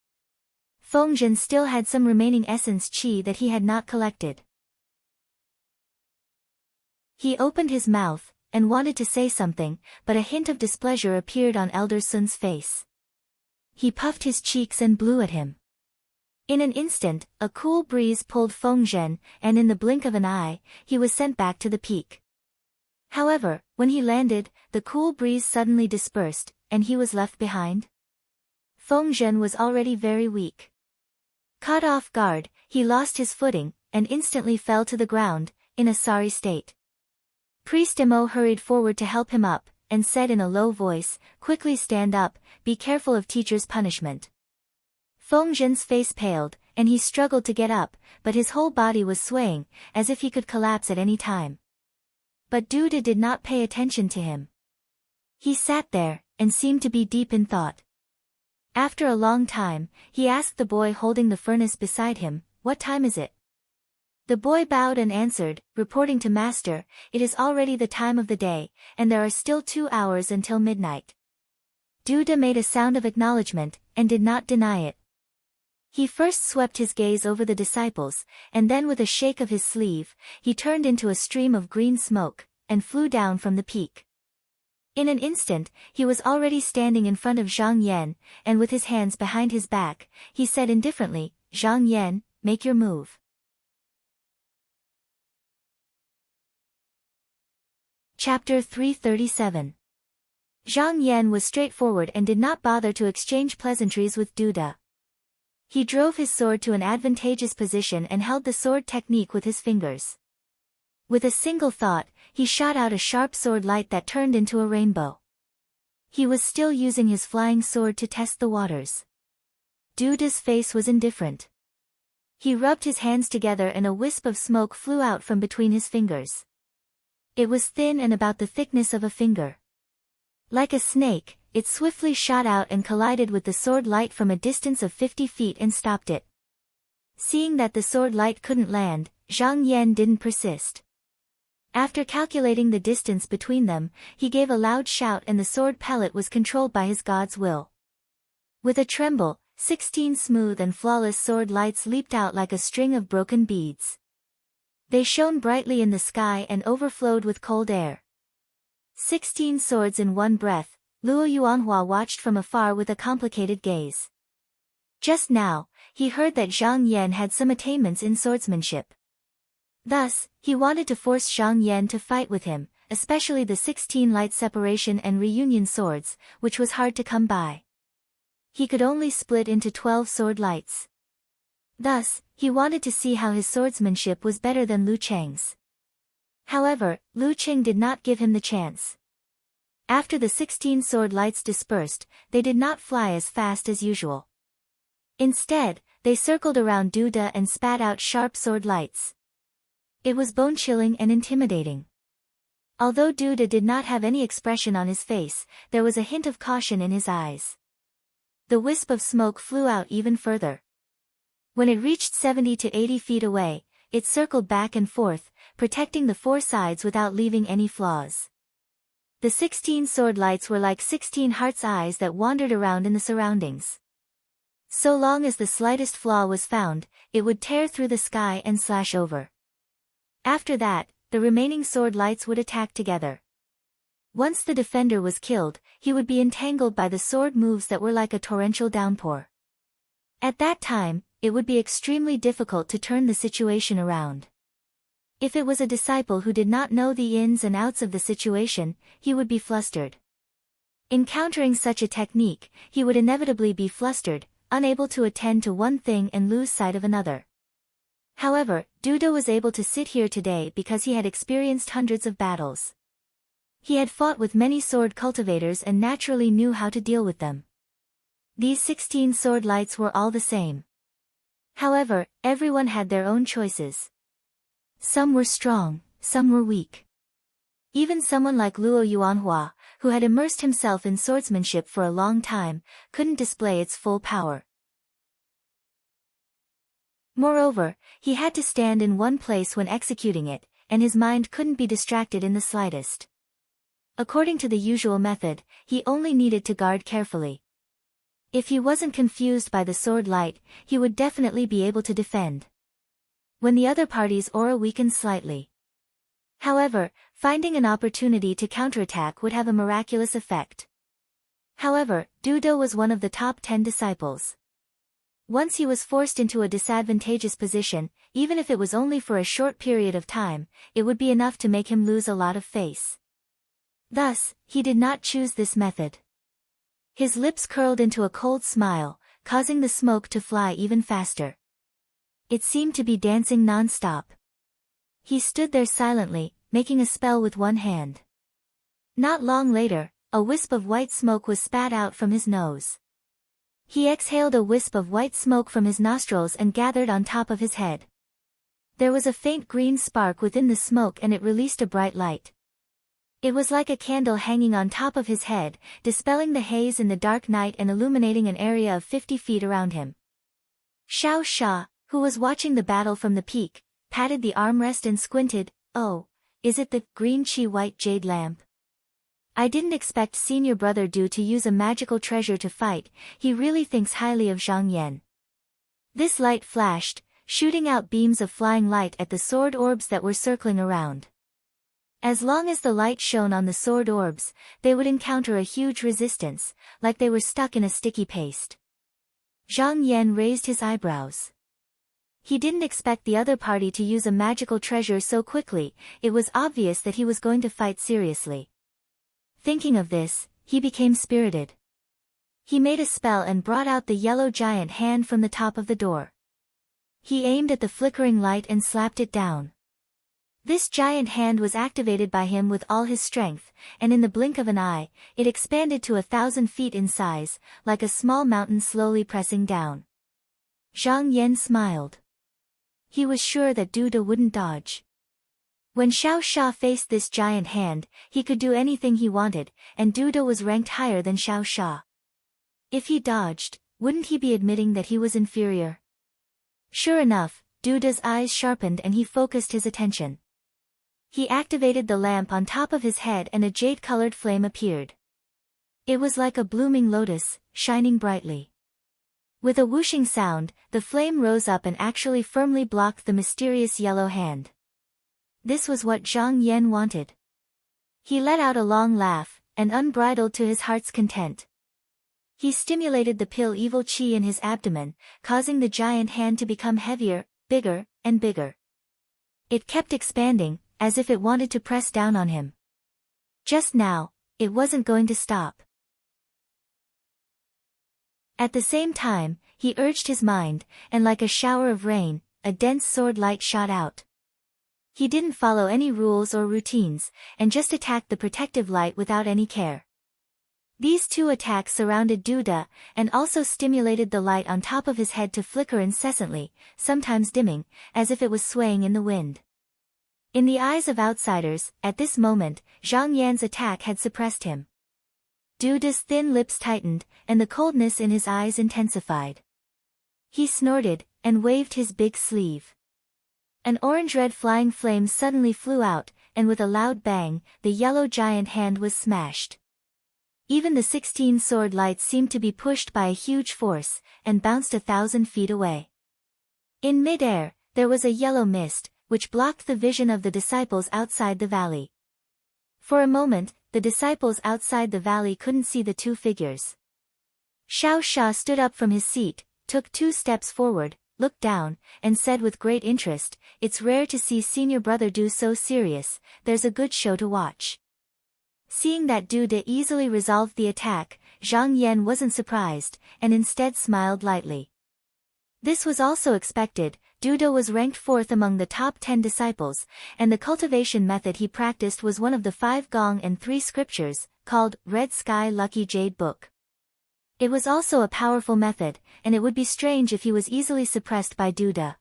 Feng Zhen still had some remaining essence qi that he had not collected. He opened his mouth, and wanted to say something, but a hint of displeasure appeared on Elder Sun's face. He puffed his cheeks and blew at him. In an instant, a cool breeze pulled Feng Zhen, and in the blink of an eye, he was sent back to the peak. However, when he landed, the cool breeze suddenly dispersed, and he was left behind. Feng Zhen was already very weak. Caught off guard, he lost his footing, and instantly fell to the ground, in a sorry state. Priest Emo hurried forward to help him up, and said in a low voice, "Quickly stand up, be careful of teacher's punishment." Feng Zhen's face paled, and he struggled to get up, but his whole body was swaying, as if he could collapse at any time. But Duda did not pay attention to him. He sat there, and seemed to be deep in thought. After a long time, he asked the boy holding the furnace beside him, "What time is it?" The boy bowed and answered, reporting to Master, "It is already the time of the day, and there are still 2 hours until midnight." Duda made a sound of acknowledgement, and did not deny it. He first swept his gaze over the disciples, and then with a shake of his sleeve, he turned into a stream of green smoke, and flew down from the peak. In an instant, he was already standing in front of Zhang Yan, and with his hands behind his back, he said indifferently, "Zhang Yan, make your move." Chapter 337. Zhang Yan was straightforward and did not bother to exchange pleasantries with Duda. He drove his sword to an advantageous position and held the sword technique with his fingers. With a single thought, he shot out a sharp sword light that turned into a rainbow. He was still using his flying sword to test the waters. Duda's face was indifferent. He rubbed his hands together and a wisp of smoke flew out from between his fingers. It was thin and about the thickness of a finger. Like a snake, it swiftly shot out and collided with the sword light from a distance of 50 feet and stopped it. Seeing that the sword light couldn't land, Zhang Yan didn't persist. After calculating the distance between them, he gave a loud shout and the sword pellet was controlled by his god's will. With a tremble, 16 smooth and flawless sword lights leaped out like a string of broken beads. They shone brightly in the sky and overflowed with cold air. 16 swords in one breath, Luo Yuanhua watched from afar with a complicated gaze. Just now, he heard that Zhang Yan had some attainments in swordsmanship. Thus, he wanted to force Zhang Yan to fight with him, especially the 16 light separation and reunion swords, which was hard to come by. He could only split into 12 sword lights. Thus, he wanted to see how his swordsmanship was better than Lu Cheng's. However, Lu Cheng did not give him the chance. After the 16 sword lights dispersed, they did not fly as fast as usual. Instead, they circled around Duda and spat out sharp sword lights. It was bone-chilling and intimidating. Although Duda did not have any expression on his face, there was a hint of caution in his eyes. The wisp of smoke flew out even further. When it reached 70 to 80 feet away, it circled back and forth, protecting the four sides without leaving any flaws. The 16 sword lights were like 16 heart's eyes that wandered around in the surroundings. So long as the slightest flaw was found, it would tear through the sky and slash over. After that, the remaining sword lights would attack together. Once the defender was killed, he would be entangled by the sword moves that were like a torrential downpour. At that time, it would be extremely difficult to turn the situation around. If it was a disciple who did not know the ins and outs of the situation, he would be flustered. Encountering such a technique, he would inevitably be flustered, unable to attend to one thing and lose sight of another. However, Duda was able to sit here today because he had experienced hundreds of battles. He had fought with many sword cultivators and naturally knew how to deal with them. These 16 sword lights were all the same. However, everyone had their own choices. Some were strong, some were weak. Even someone like Luo Yuanhua, who had immersed himself in swordsmanship for a long time, couldn't display its full power. Moreover, he had to stand in one place when executing it, and his mind couldn't be distracted in the slightest. According to the usual method, he only needed to guard carefully. If he wasn't confused by the sword light, he would definitely be able to defend. When the other party's aura weakened slightly. However, finding an opportunity to counterattack would have a miraculous effect. However, Duda was one of the top 10 disciples. Once he was forced into a disadvantageous position, even if it was only for a short period of time, it would be enough to make him lose a lot of face. Thus, he did not choose this method. His lips curled into a cold smile, causing the smoke to fly even faster. It seemed to be dancing non-stop. He stood there silently, making a spell with one hand. Not long later, a wisp of white smoke was spat out from his nose. He exhaled a wisp of white smoke from his nostrils and gathered on top of his head. There was a faint green spark within the smoke and it released a bright light. It was like a candle hanging on top of his head, dispelling the haze in the dark night and illuminating an area of 50 feet around him. Xiao Sha, who was watching the battle from the peak, patted the armrest and squinted. "Oh, is it the green chi white jade lamp? I didn't expect senior brother Du to use a magical treasure to fight, he really thinks highly of Zhang Yan." This light flashed, shooting out beams of flying light at the sword orbs that were circling around. As long as the light shone on the sword orbs, they would encounter a huge resistance, like they were stuck in a sticky paste. Zhang Yan raised his eyebrows. He didn't expect the other party to use a magical treasure so quickly. It was obvious that he was going to fight seriously. Thinking of this, he became spirited. He made a spell and brought out the yellow giant hand from the top of the door. He aimed at the flickering light and slapped it down. This giant hand was activated by him with all his strength, and in the blink of an eye, it expanded to 1,000 feet in size, like a small mountain slowly pressing down. Zhang Yan smiled. He was sure that Du De wouldn't dodge. When Xiao Sha faced this giant hand, he could do anything he wanted, and Du De was ranked higher than Xiao Sha. If he dodged, wouldn't he be admitting that he was inferior? Sure enough, Du De's eyes sharpened and he focused his attention. He activated the lamp on top of his head and a jade-colored flame appeared. It was like a blooming lotus, shining brightly. With a whooshing sound, the flame rose up and actually firmly blocked the mysterious yellow hand. This was what Zhang Yan wanted. He let out a long laugh, and unbridled to his heart's content. He stimulated the pill evil qi in his abdomen, causing the giant hand to become heavier, bigger, and bigger. It kept expanding, as if it wanted to press down on him. Just now, it wasn't going to stop. At the same time, he urged his mind, and like a shower of rain, a dense sword light shot out. He didn't follow any rules or routines, and just attacked the protective light without any care. These two attacks surrounded Du De, and also stimulated the light on top of his head to flicker incessantly, sometimes dimming, as if it was swaying in the wind. In the eyes of outsiders, at this moment, Zhang Yan's attack had suppressed him. Du De's thin lips tightened, and the coldness in his eyes intensified. He snorted, and waved his big sleeve. An orange-red flying flame suddenly flew out, and with a loud bang, the yellow giant hand was smashed. Even the 16 sword lights seemed to be pushed by a huge force, and bounced 1,000 feet away. In mid-air, there was a yellow mist, which blocked the vision of the disciples outside the valley. For a moment, the disciples outside the valley couldn't see the two figures. Xiao Sha stood up from his seat, took 2 steps forward, looked down, and said with great interest, "It's rare to see senior brother do so serious, there's a good show to watch." Seeing that Du De easily resolved the attack, Zhang Yan wasn't surprised, and instead smiled lightly. This was also expected. Du De was ranked 4th among the top 10 disciples, and the cultivation method he practiced was one of the 5 Gong and 3 scriptures, called Red Sky Lucky Jade Book. It was also a powerful method, and it would be strange if he was easily suppressed by Du De.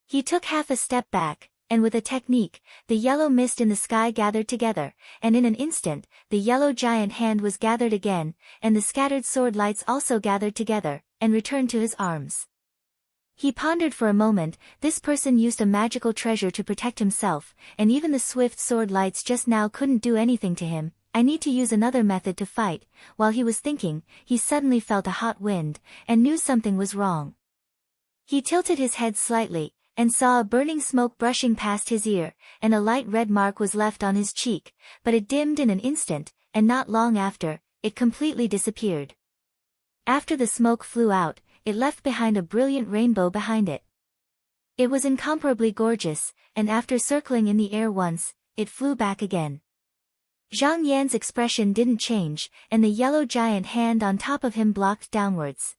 He took half a step back, and with a technique, the yellow mist in the sky gathered together, and in an instant, the yellow giant hand was gathered again, and the scattered sword lights also gathered together, and returned to his arms. He pondered for a moment. This person used a magical treasure to protect himself, and even the swift sword lights just now couldn't do anything to him. I need to use another method to fight. While he was thinking, he suddenly felt a hot wind, and knew something was wrong. He tilted his head slightly, and saw a burning smoke brushing past his ear, and a light red mark was left on his cheek, but it dimmed in an instant, and not long after, it completely disappeared. After the smoke flew out, it left behind a brilliant rainbow behind it. It was incomparably gorgeous, and after circling in the air once, it flew back again. Zhang Yan's expression didn't change, and the yellow giant hand on top of him blocked downwards.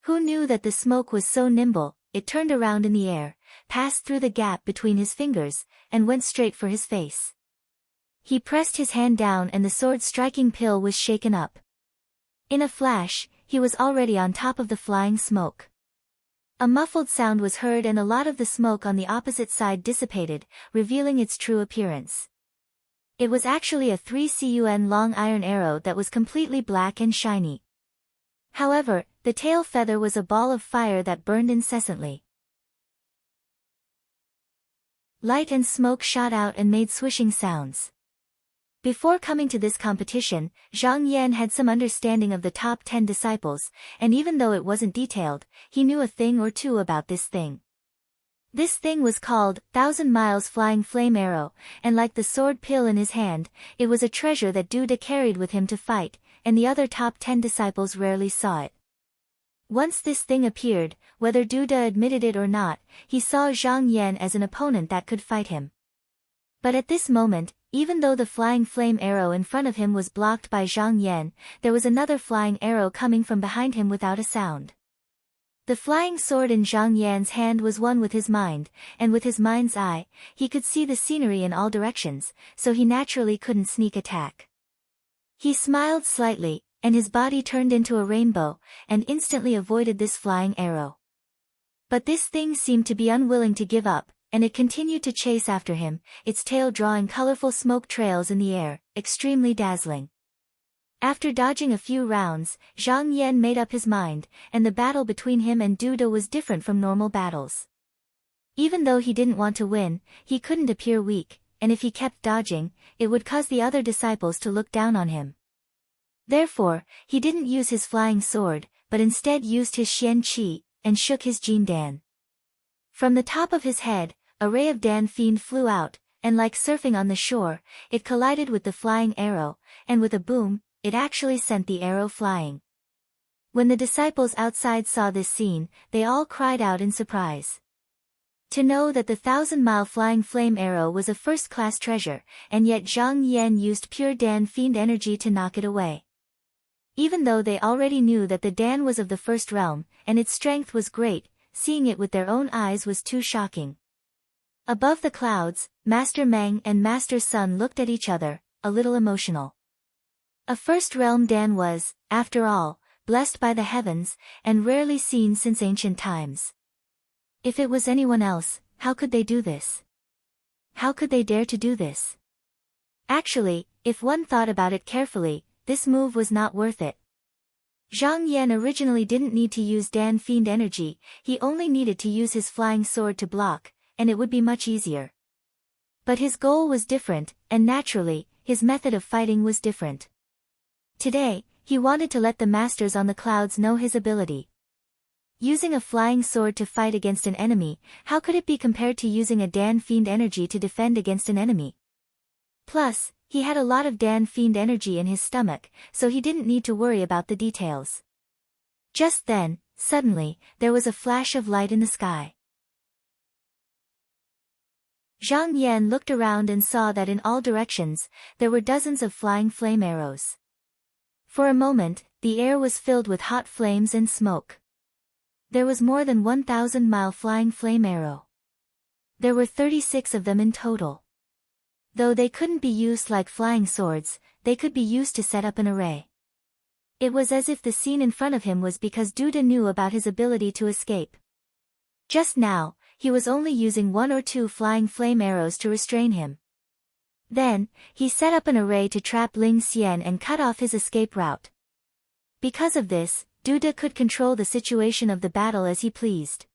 Who knew that the smoke was so nimble? It turned around in the air, passed through the gap between his fingers, and went straight for his face. He pressed his hand down and the sword-striking pill was shaken up. In a flash, he was already on top of the flying smoke. A muffled sound was heard and a lot of the smoke on the opposite side dissipated, revealing its true appearance. It was actually a 3-cun long iron arrow that was completely black and shiny. However, the tail feather was a ball of fire that burned incessantly. Light and smoke shot out and made swishing sounds. Before coming to this competition, Zhang Yan had some understanding of the top 10 disciples, and even though it wasn't detailed, he knew a thing or two about this thing. This thing was called 1,000 Miles Flying Flame Arrow, and like the sword pill in his hand, it was a treasure that Duda carried with him to fight, and the other top 10 disciples rarely saw it. Once this thing appeared, whether Duda admitted it or not, he saw Zhang Yan as an opponent that could fight him. But at this moment, even though the flying flame arrow in front of him was blocked by Zhang Yan, there was another flying arrow coming from behind him without a sound. The flying sword in Zhang Yan's hand was one with his mind, and with his mind's eye, he could see the scenery in all directions, so he naturally couldn't sneak attack. He smiled slightly, and his body turned into a rainbow, and instantly avoided this flying arrow. But this thing seemed to be unwilling to give up, and it continued to chase after him, its tail drawing colorful smoke trails in the air, extremely dazzling. After dodging a few rounds, Zhang Yan made up his mind, and the battle between him and Duda was different from normal battles. Even though he didn't want to win, he couldn't appear weak, and if he kept dodging, it would cause the other disciples to look down on him. Therefore, he didn't use his flying sword, but instead used his Xian Qi, and shook his Jin Dan. From the top of his head, a ray of Dan Fiend flew out, and like surfing on the shore, it collided with the flying arrow, and with a boom, it actually sent the arrow flying. When the disciples outside saw this scene, they all cried out in surprise. To know that the 1,000-mile flying flame arrow was a first-class treasure, and yet Zhang Yan used pure Dan Fiend energy to knock it away. Even though they already knew that the Dan was of the first realm, and its strength was great, seeing it with their own eyes was too shocking. Above the clouds, Master Meng and Master Sun looked at each other, a little emotional. A first-realm Dan was, after all, blessed by the heavens, and rarely seen since ancient times. If it was anyone else, how could they do this? How could they dare to do this? Actually, if one thought about it carefully, this move was not worth it. Zhang Yan originally didn't need to use Dan Fiend energy, he only needed to use his flying sword to block, and it would be much easier. But his goal was different, and naturally, his method of fighting was different. Today, he wanted to let the masters on the clouds know his ability. Using a flying sword to fight against an enemy, how could it be compared to using a Dan Fiend energy to defend against an enemy? Plus, he had a lot of Dan Fiend energy in his stomach, so he didn't need to worry about the details. Just then, suddenly, there was a flash of light in the sky. Zhang Yan looked around and saw that in all directions, there were dozens of flying flame arrows. For a moment, the air was filled with hot flames and smoke. There was more than 1,000-mile flying flame arrow. There were 36 of them in total. Though they couldn't be used like flying swords, they could be used to set up an array. It was as if the scene in front of him was because Duda knew about his ability to escape. Just now, he was only using 1 or 2 flying flame arrows to restrain him. Then, he set up an array to trap Ling Xian and cut off his escape route. Because of this, Duda could control the situation of the battle as he pleased.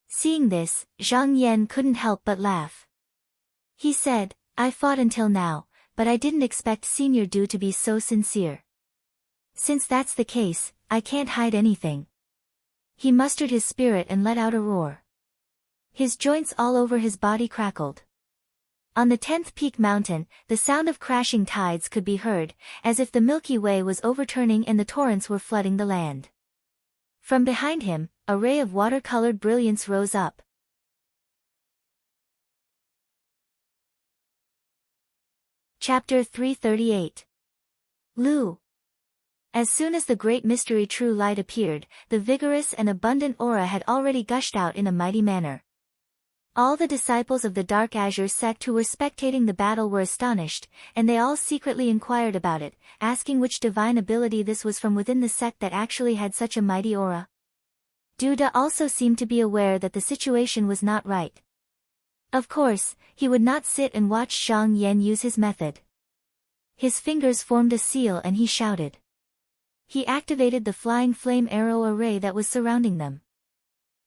Seeing this, Zhang Yan couldn't help but laugh. He said, "I fought until now, but I didn't expect Senior Du to be so sincere. Since that's the case, I can't hide anything." He mustered his spirit and let out a roar. His joints all over his body crackled. On the 10th peak mountain, the sound of crashing tides could be heard, as if the Milky Way was overturning and the torrents were flooding the land. From behind him, a ray of water-colored brilliance rose up. Chapter 338. Lu. As soon as the great mystery true light appeared, the vigorous and abundant aura had already gushed out in a mighty manner. All the disciples of the Dark Azure sect who were spectating the battle were astonished, and they all secretly inquired about it, asking which divine ability this was from within the sect that actually had such a mighty aura. Duda also seemed to be aware that the situation was not right. Of course, he would not sit and watch Zhang Yan use his method. His fingers formed a seal and he shouted. He activated the flying flame arrow array that was surrounding them.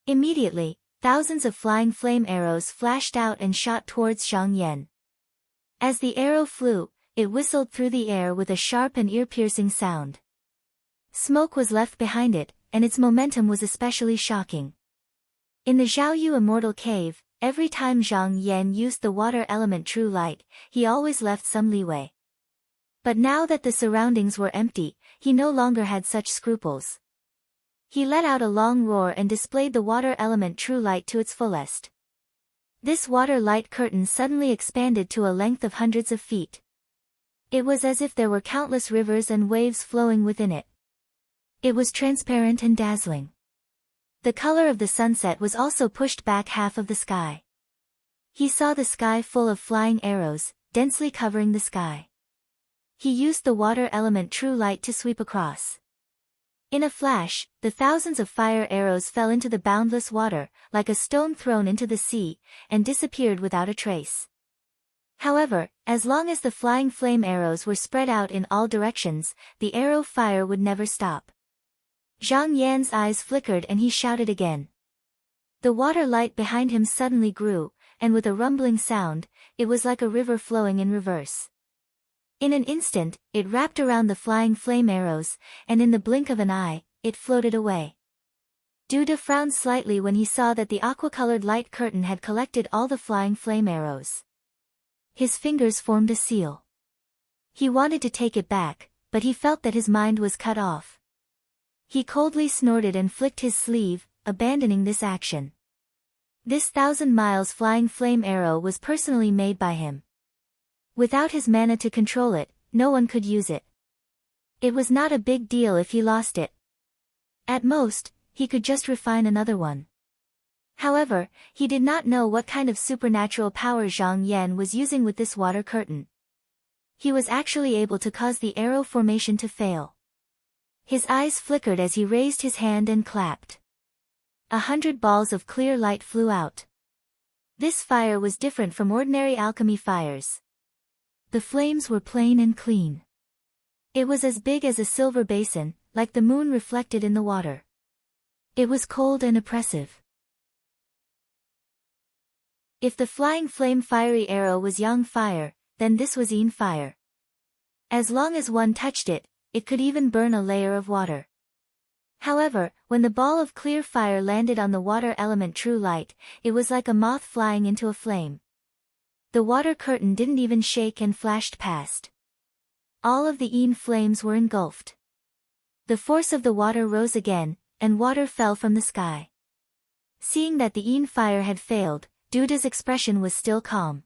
Immediately, thousands of flying flame arrows flashed out and shot towards Zhang Yan. As the arrow flew, it whistled through the air with a sharp and ear-piercing sound. Smoke was left behind it, and its momentum was especially shocking. In the Zhaoyu Immortal Cave, every time Zhang Yan used the water element True Light, he always left some leeway. But now that the surroundings were empty, he no longer had such scruples. He let out a long roar and displayed the water element True Light to its fullest. This water light curtain suddenly expanded to a length of hundreds of feet. It was as if there were countless rivers and waves flowing within it. It was transparent and dazzling. The color of the sunset was also pushed back half of the sky. He saw the sky full of flying arrows, densely covering the sky. He used the water element True Light to sweep across. In a flash, the thousands of fire arrows fell into the boundless water, like a stone thrown into the sea, and disappeared without a trace. However, as long as the flying flame arrows were spread out in all directions, the arrow fire would never stop. Zhang Yan's eyes flickered and he shouted again. The water light behind him suddenly grew, and with a rumbling sound, it was like a river flowing in reverse. In an instant, it wrapped around the flying flame arrows, and in the blink of an eye, it floated away. Duda frowned slightly when he saw that the aqua-colored light curtain had collected all the flying flame arrows. His fingers formed a seal. He wanted to take it back, but he felt that his mind was cut off. He coldly snorted and flicked his sleeve, abandoning this action. This 1,000 miles flying flame arrow was personally made by him. Without his mana to control it, no one could use it. It was not a big deal if he lost it. At most, he could just refine another one. However, he did not know what kind of supernatural power Zhang Yan was using with this water curtain. He was actually able to cause the arrow formation to fail. His eyes flickered as he raised his hand and clapped. 100 balls of clear light flew out. This fire was different from ordinary alchemy fires. The flames were plain and clean. It was as big as a silver basin, like the moon reflected in the water. It was cold and oppressive. If the flying flame fiery arrow was yang fire, then this was yin fire. As long as one touched it, it could even burn a layer of water. However, when the ball of clear fire landed on the water element True Light, it was like a moth flying into a flame. The water curtain didn't even shake and flashed past. All of the yin flames were engulfed. The force of the water rose again, and water fell from the sky. Seeing that the yin fire had failed, Duda's expression was still calm.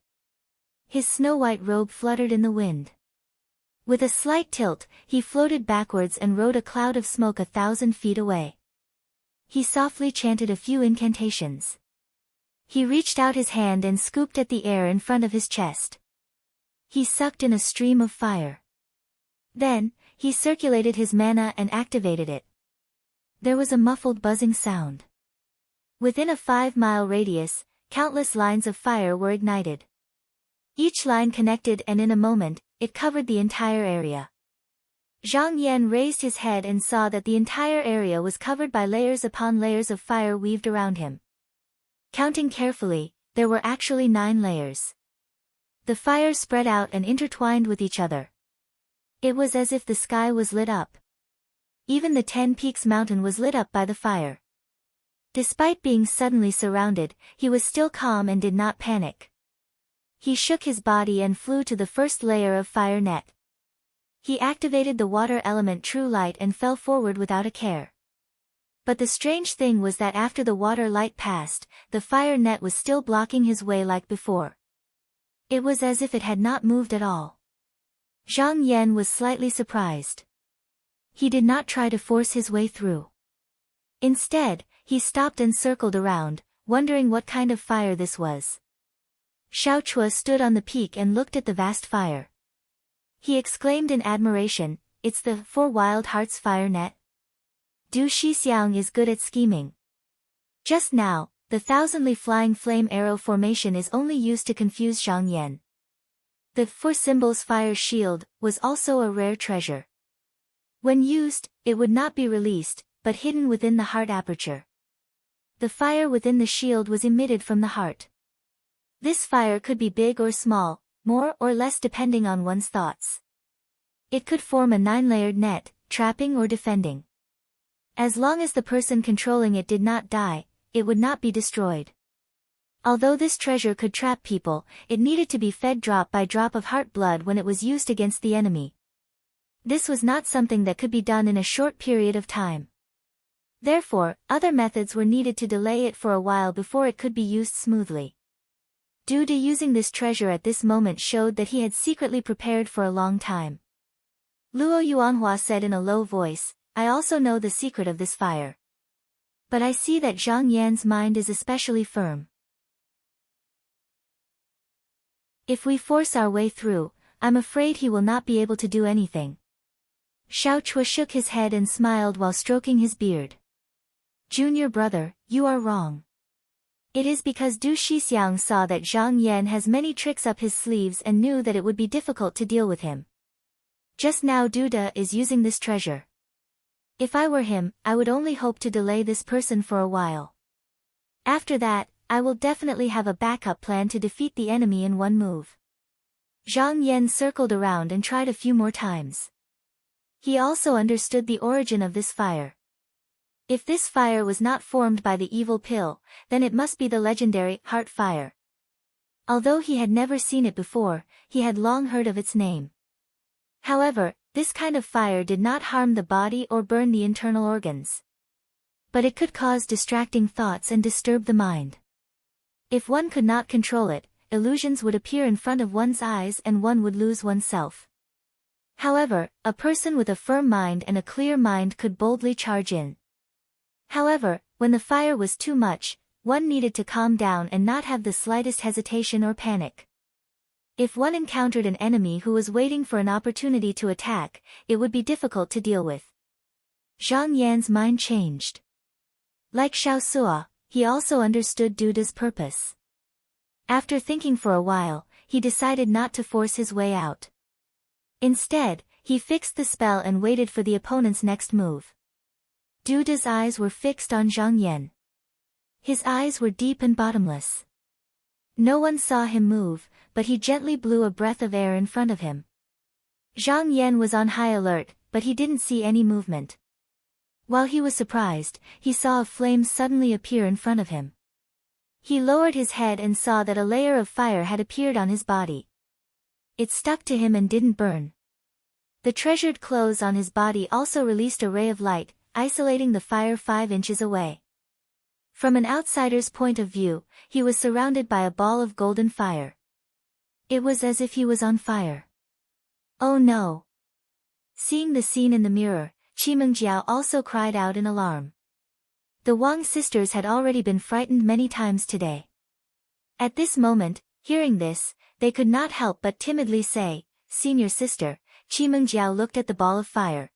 His snow-white robe fluttered in the wind. With a slight tilt, he floated backwards and rode a cloud of smoke 1,000 feet away. He softly chanted a few incantations. He reached out his hand and scooped at the air in front of his chest. He sucked in a stream of fire. Then, he circulated his mana and activated it. There was a muffled buzzing sound. Within a 5-mile radius, countless lines of fire were ignited. Each line connected and in a moment, it covered the entire area. Zhang Yan raised his head and saw that the entire area was covered by layers upon layers of fire weaved around him. Counting carefully, there were actually 9 layers. The fire spread out and intertwined with each other. It was as if the sky was lit up. Even the 10 Peaks mountain was lit up by the fire. Despite being suddenly surrounded, he was still calm and did not panic. He shook his body and flew to the first layer of fire net. He activated the water element True Light and fell forward without a care. But the strange thing was that after the water light passed, the fire net was still blocking his way like before. It was as if it had not moved at all. Zhang Yan was slightly surprised. He did not try to force his way through. Instead, he stopped and circled around, wondering what kind of fire this was. Xiao Chua stood on the peak and looked at the vast fire. He exclaimed in admiration, "It's the 4 Wild Hearts fire net? Du Shixiang is good at scheming." Just now, the thousandly flying flame arrow formation is only used to confuse Zhang Yan. The 4 symbols fire shield was also a rare treasure. When used, it would not be released, but hidden within the heart aperture. The fire within the shield was emitted from the heart. This fire could be big or small, more or less depending on one's thoughts. It could form a 9-layered net, trapping or defending. As long as the person controlling it did not die, it would not be destroyed. Although this treasure could trap people, it needed to be fed drop by drop of heart blood when it was used against the enemy. This was not something that could be done in a short period of time. Therefore, other methods were needed to delay it for a while before it could be used smoothly. Du De using this treasure at this moment showed that he had secretly prepared for a long time. Luo Yuanhua said in a low voice, I also know the secret of this fire. But I see that Zhang Yan's mind is especially firm. If we force our way through, I'm afraid he will not be able to do anything. Xiao Chua shook his head and smiled while stroking his beard. Junior brother, you are wrong. It is because Du Shixiang saw that Zhang Yan has many tricks up his sleeves and knew that it would be difficult to deal with him. Just now Du De is using this treasure. If I were him, I would only hope to delay this person for a while. After that, I will definitely have a backup plan to defeat the enemy in one move. Zhang Yan circled around and tried a few more times. He also understood the origin of this fire. If this fire was not formed by the evil pill, then it must be the legendary heart fire. Although he had never seen it before, he had long heard of its name. However, this kind of fire did not harm the body or burn the internal organs. But it could cause distracting thoughts and disturb the mind. If one could not control it, illusions would appear in front of one's eyes and one would lose oneself. However, a person with a firm mind and a clear mind could boldly charge in. However, when the fire was too much, one needed to calm down and not have the slightest hesitation or panic. If one encountered an enemy who was waiting for an opportunity to attack, it would be difficult to deal with. Zhang Yan's mind changed. Like Xiao Sua, he also understood Du De's purpose. After thinking for a while, he decided not to force his way out. Instead, he fixed the spell and waited for the opponent's next move. Du De's eyes were fixed on Zhang Yan. His eyes were deep and bottomless. No one saw him move, but he gently blew a breath of air in front of him. Zhang Yan was on high alert, but he didn't see any movement. While he was surprised, he saw a flame suddenly appear in front of him. He lowered his head and saw that a layer of fire had appeared on his body. It stuck to him and didn't burn. The treasured clothes on his body also released a ray of light, isolating the fire 5 inches away. From an outsider's point of view, he was surrounded by a ball of golden fire. It was as if he was on fire. Oh no! Seeing the scene in the mirror, Qimengjiao also cried out in alarm. The Wang sisters had already been frightened many times today. At this moment, hearing this, they could not help but timidly say, "Senior sister." Qimengjiao looked at the ball of fire.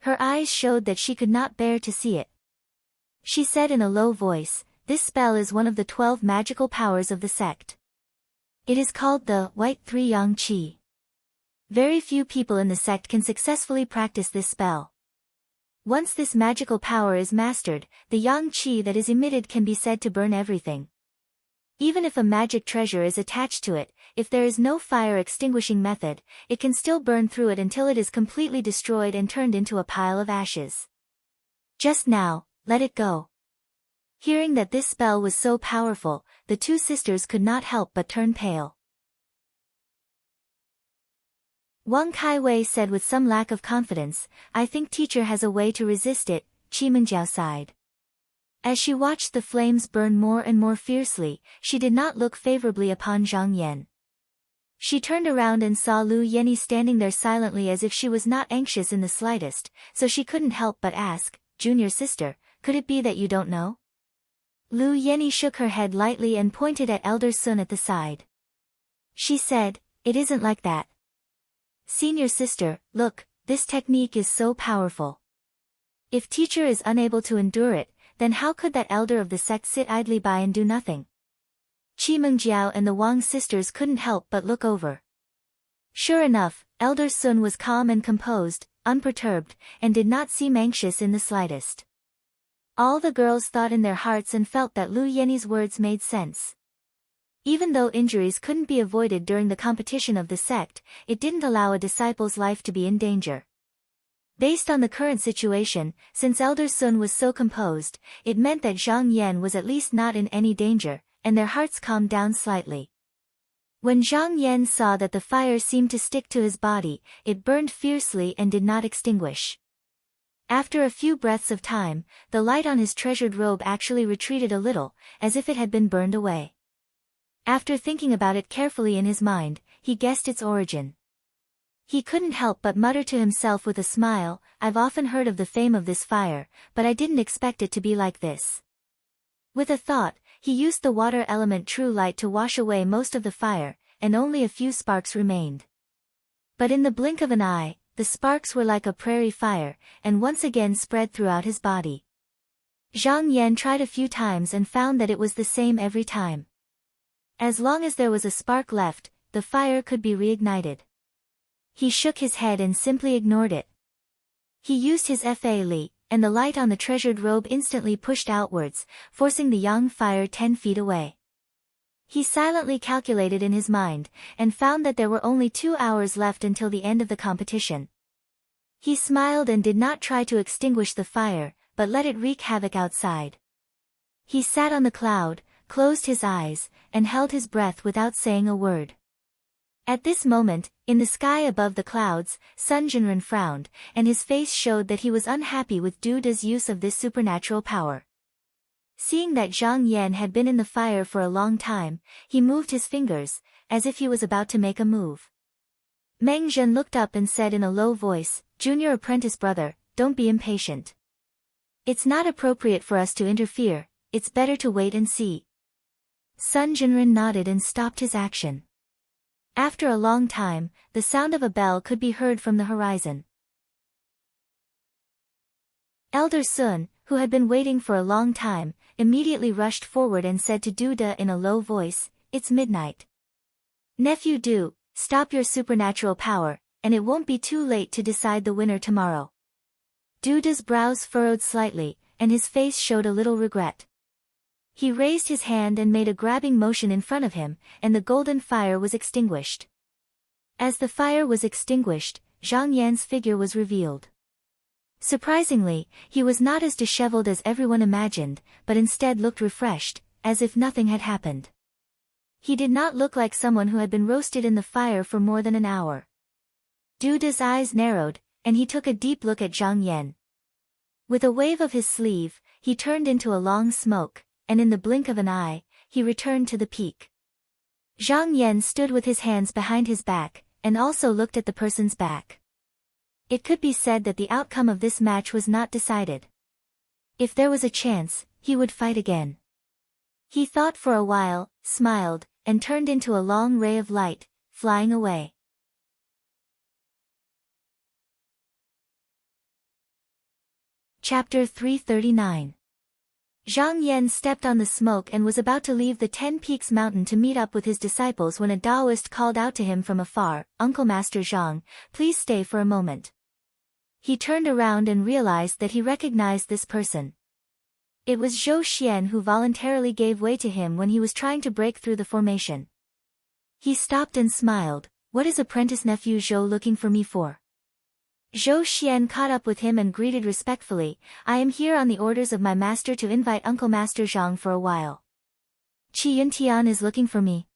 Her eyes showed that she could not bear to see it. She said in a low voice, "This spell is one of the 12 magical powers of the sect. It is called the White Three Yang Qi. Very few people in the sect can successfully practice this spell. Once this magical power is mastered, the Yang Qi that is emitted can be said to burn everything. Even if a magic treasure is attached to it, if there is no fire extinguishing method, it can still burn through it until it is completely destroyed and turned into a pile of ashes. Just now, let it go." Hearing that this spell was so powerful, the two sisters could not help but turn pale. Wang Kaiwei said with some lack of confidence, "I think teacher has a way to resist it." Qimengjiao sighed. As she watched the flames burn more and more fiercely, she did not look favorably upon Zhang Yan. She turned around and saw Lu Yenny standing there silently as if she was not anxious in the slightest, so she couldn't help but ask, "Junior sister, could it be that you don't know?" Lu Yenny shook her head lightly and pointed at Elder Sun at the side. She said, "It isn't like that. Senior sister, look, this technique is so powerful. If teacher is unable to endure it, then how could that elder of the sect sit idly by and do nothing?" Qimengjiao and the Wang sisters couldn't help but look over. Sure enough, Elder Sun was calm and composed, unperturbed, and did not seem anxious in the slightest. All the girls thought in their hearts and felt that Lu Yenny's words made sense. Even though injuries couldn't be avoided during the competition of the sect, it didn't allow a disciple's life to be in danger. Based on the current situation, since Elder Sun was so composed, it meant that Zhang Yan was at least not in any danger, and their hearts calmed down slightly. When Zhang Yan saw that the fire seemed to stick to his body, it burned fiercely and did not extinguish. After a few breaths of time, the light on his treasured robe actually retreated a little, as if it had been burned away. After thinking about it carefully in his mind, he guessed its origin. He couldn't help but mutter to himself with a smile, "I've often heard of the fame of this fire, but I didn't expect it to be like this." With a thought, he used the water element True Light to wash away most of the fire, and only a few sparks remained. But in the blink of an eye, the sparks were like a prairie fire, and once again spread throughout his body. Zhang Yan tried a few times and found that it was the same every time. As long as there was a spark left, the fire could be reignited. He shook his head and simply ignored it. He used his Fa Li, and the light on the treasured robe instantly pushed outwards, forcing the yang fire 10 feet away. He silently calculated in his mind, and found that there were only 2 hours left until the end of the competition. He smiled and did not try to extinguish the fire, but let it wreak havoc outside. He sat on the cloud, closed his eyes, and held his breath without saying a word. At this moment, in the sky above the clouds, Sun Jinren frowned, and his face showed that he was unhappy with Du Da's use of this supernatural power. Seeing that Zhang Yan had been in the fire for a long time, he moved his fingers, as if he was about to make a move. Meng Zhen looked up and said in a low voice, "Junior apprentice brother, don't be impatient. It's not appropriate for us to interfere, it's better to wait and see." Sun Jinren nodded and stopped his action. After a long time, the sound of a bell could be heard from the horizon. Elder Sun, who had been waiting for a long time, immediately rushed forward and said to Du Da in a low voice, "It's midnight. Nephew Du, stop your supernatural power, and it won't be too late to decide the winner tomorrow." Du Da's brows furrowed slightly, and his face showed a little regret. He raised his hand and made a grabbing motion in front of him, and the golden fire was extinguished. As the fire was extinguished, Zhang Yan's figure was revealed. Surprisingly, he was not as disheveled as everyone imagined, but instead looked refreshed, as if nothing had happened. He did not look like someone who had been roasted in the fire for more than an hour. Du Da's eyes narrowed, and he took a deep look at Zhang Yan. With a wave of his sleeve, he turned into a long smoke, and in the blink of an eye, he returned to the peak. Zhang Yan stood with his hands behind his back, and also looked at the person's back. It could be said that the outcome of this match was not decided. If there was a chance, he would fight again. He thought for a while, smiled, and turned into a long ray of light, flying away. Chapter 339. Zhang Yan stepped on the smoke and was about to leave the 10 Peaks mountain to meet up with his disciples when a Taoist called out to him from afar, "Uncle Master Zhang, please stay for a moment." He turned around and realized that he recognized this person. It was Zhou Xian who voluntarily gave way to him when he was trying to break through the formation. He stopped and smiled, "What is apprentice nephew Zhou looking for me for?" Zhou Xian caught up with him and greeted respectfully, "I am here on the orders of my master to invite Uncle Master Zhang for a while." "Qi Yuntian is looking for me."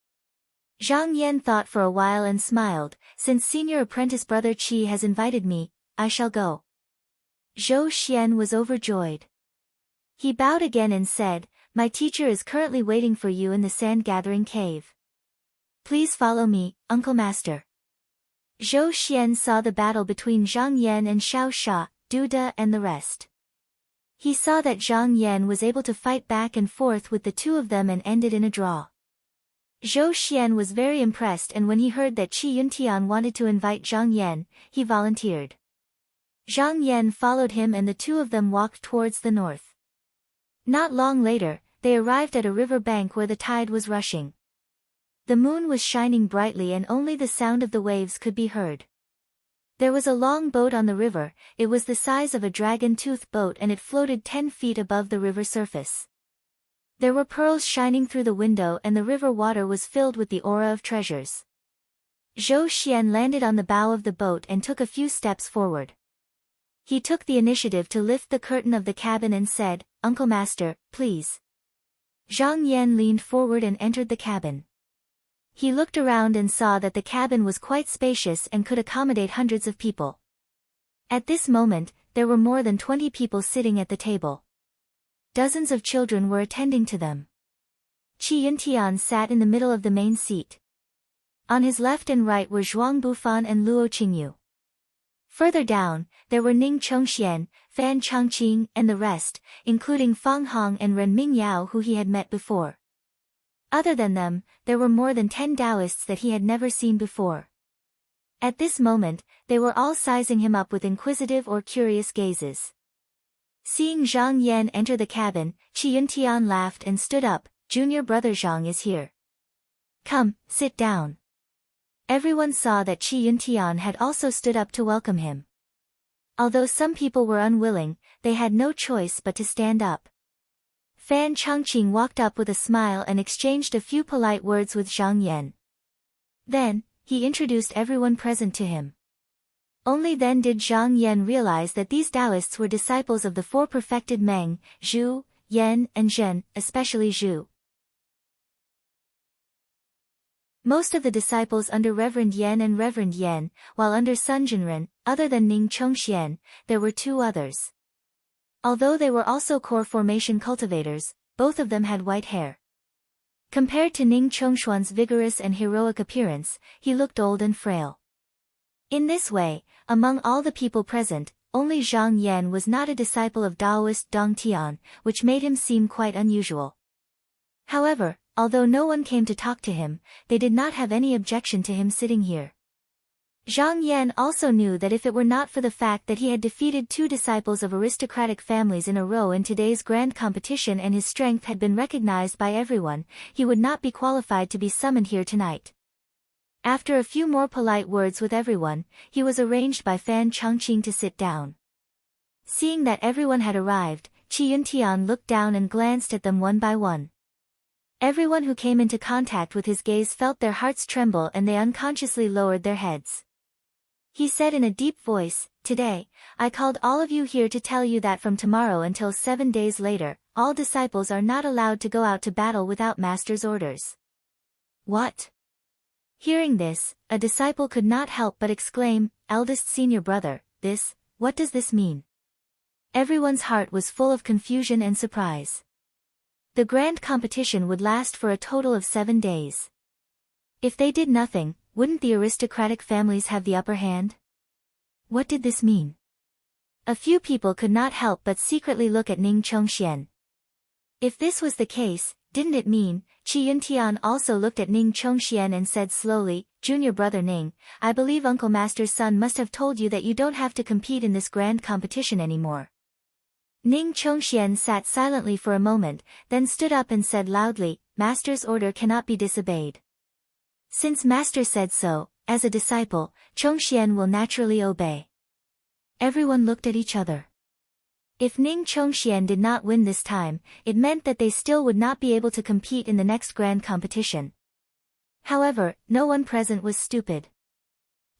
Zhang Yan thought for a while and smiled, "Since senior apprentice brother Qi has invited me, I shall go." Zhou Xian was overjoyed. He bowed again and said, "My teacher is currently waiting for you in the sand-gathering cave. Please follow me, Uncle Master." Zhou Xian saw the battle between Zhang Yan and Xiao Sha, Du Da and the rest. He saw that Zhang Yan was able to fight back and forth with the two of them and ended in a draw. Zhou Xian was very impressed, and when he heard that Qi Yuntian wanted to invite Zhang Yan, he volunteered. Zhang Yan followed him and the two of them walked towards the north. Not long later, they arrived at a river bank where the tide was rushing. The moon was shining brightly and only the sound of the waves could be heard. There was a long boat on the river. It was the size of a dragon-tooth boat and it floated 10 feet above the river surface. There were pearls shining through the window and the river water was filled with the aura of treasures. Zhou Xian landed on the bow of the boat and took a few steps forward. He took the initiative to lift the curtain of the cabin and said, "Uncle Master, please." Zhang Yan leaned forward and entered the cabin. He looked around and saw that the cabin was quite spacious and could accommodate hundreds of people. At this moment, there were more than 20 people sitting at the table. Dozens of children were attending to them. Qi Yuntian sat in the middle of the main seat. On his left and right were Zhuang Bufan and Luo Qingyu. Further down, there were Ning Chongxian, Fan Changqing and the rest, including Fang Hong and Ren Mingyao who he had met before. Other than them, there were more than 10 Taoists that he had never seen before. At this moment, they were all sizing him up with inquisitive or curious gazes. Seeing Zhang Yan enter the cabin, Qi Yuntian laughed and stood up. "Junior brother Zhang is here. Come, sit down." Everyone saw that Qi Yuntian had also stood up to welcome him. Although some people were unwilling, they had no choice but to stand up. Fan Changqing walked up with a smile and exchanged a few polite words with Zhang Yan. Then, he introduced everyone present to him. Only then did Zhang Yan realize that these Taoists were disciples of the four perfected Meng, Zhu, Yan and Zhen, especially Zhu. Most of the disciples under Reverend Yan and Reverend Yan, while under Sun Jinren, other than Ning Chongxian, there were 2 others. Although they were also core formation cultivators, both of them had white hair. Compared to Ning Chongshuan's vigorous and heroic appearance, he looked old and frail. In this way, among all the people present, only Zhang Yan was not a disciple of Taoist Dong Tian, which made him seem quite unusual. However, although no one came to talk to him, they did not have any objection to him sitting here. Zhang Yan also knew that if it were not for the fact that he had defeated 2 disciples of aristocratic families in a row in today's grand competition and his strength had been recognized by everyone, he would not be qualified to be summoned here tonight. After a few more polite words with everyone, he was arranged by Fan Changqing to sit down. Seeing that everyone had arrived, Qi Yuntian looked down and glanced at them one by one. Everyone who came into contact with his gaze felt their hearts tremble and they unconsciously lowered their heads. He said in a deep voice, "Today, I called all of you here to tell you that from tomorrow until 7 days later, all disciples are not allowed to go out to battle without master's orders." What? Hearing this, a disciple could not help but exclaim, "Eldest senior brother, what does this mean?" Everyone's heart was full of confusion and surprise. The grand competition would last for a total of 7 days. If they did nothing, wouldn't the aristocratic families have the upper hand? What did this mean? A few people could not help but secretly look at Ning Chongxian. If this was the case, didn't it mean? Qi Yuntian also looked at Ning Chongxian and said slowly, "Junior brother Ning, I believe Uncle Master's son must have told you that you don't have to compete in this grand competition anymore." Ning Chongxian sat silently for a moment, then stood up and said loudly, "Master's order cannot be disobeyed. Since Master said so, as a disciple, Chongxian will naturally obey." Everyone looked at each other. If Ning Chongxian did not win this time, it meant that they still would not be able to compete in the next grand competition. However, no one present was stupid.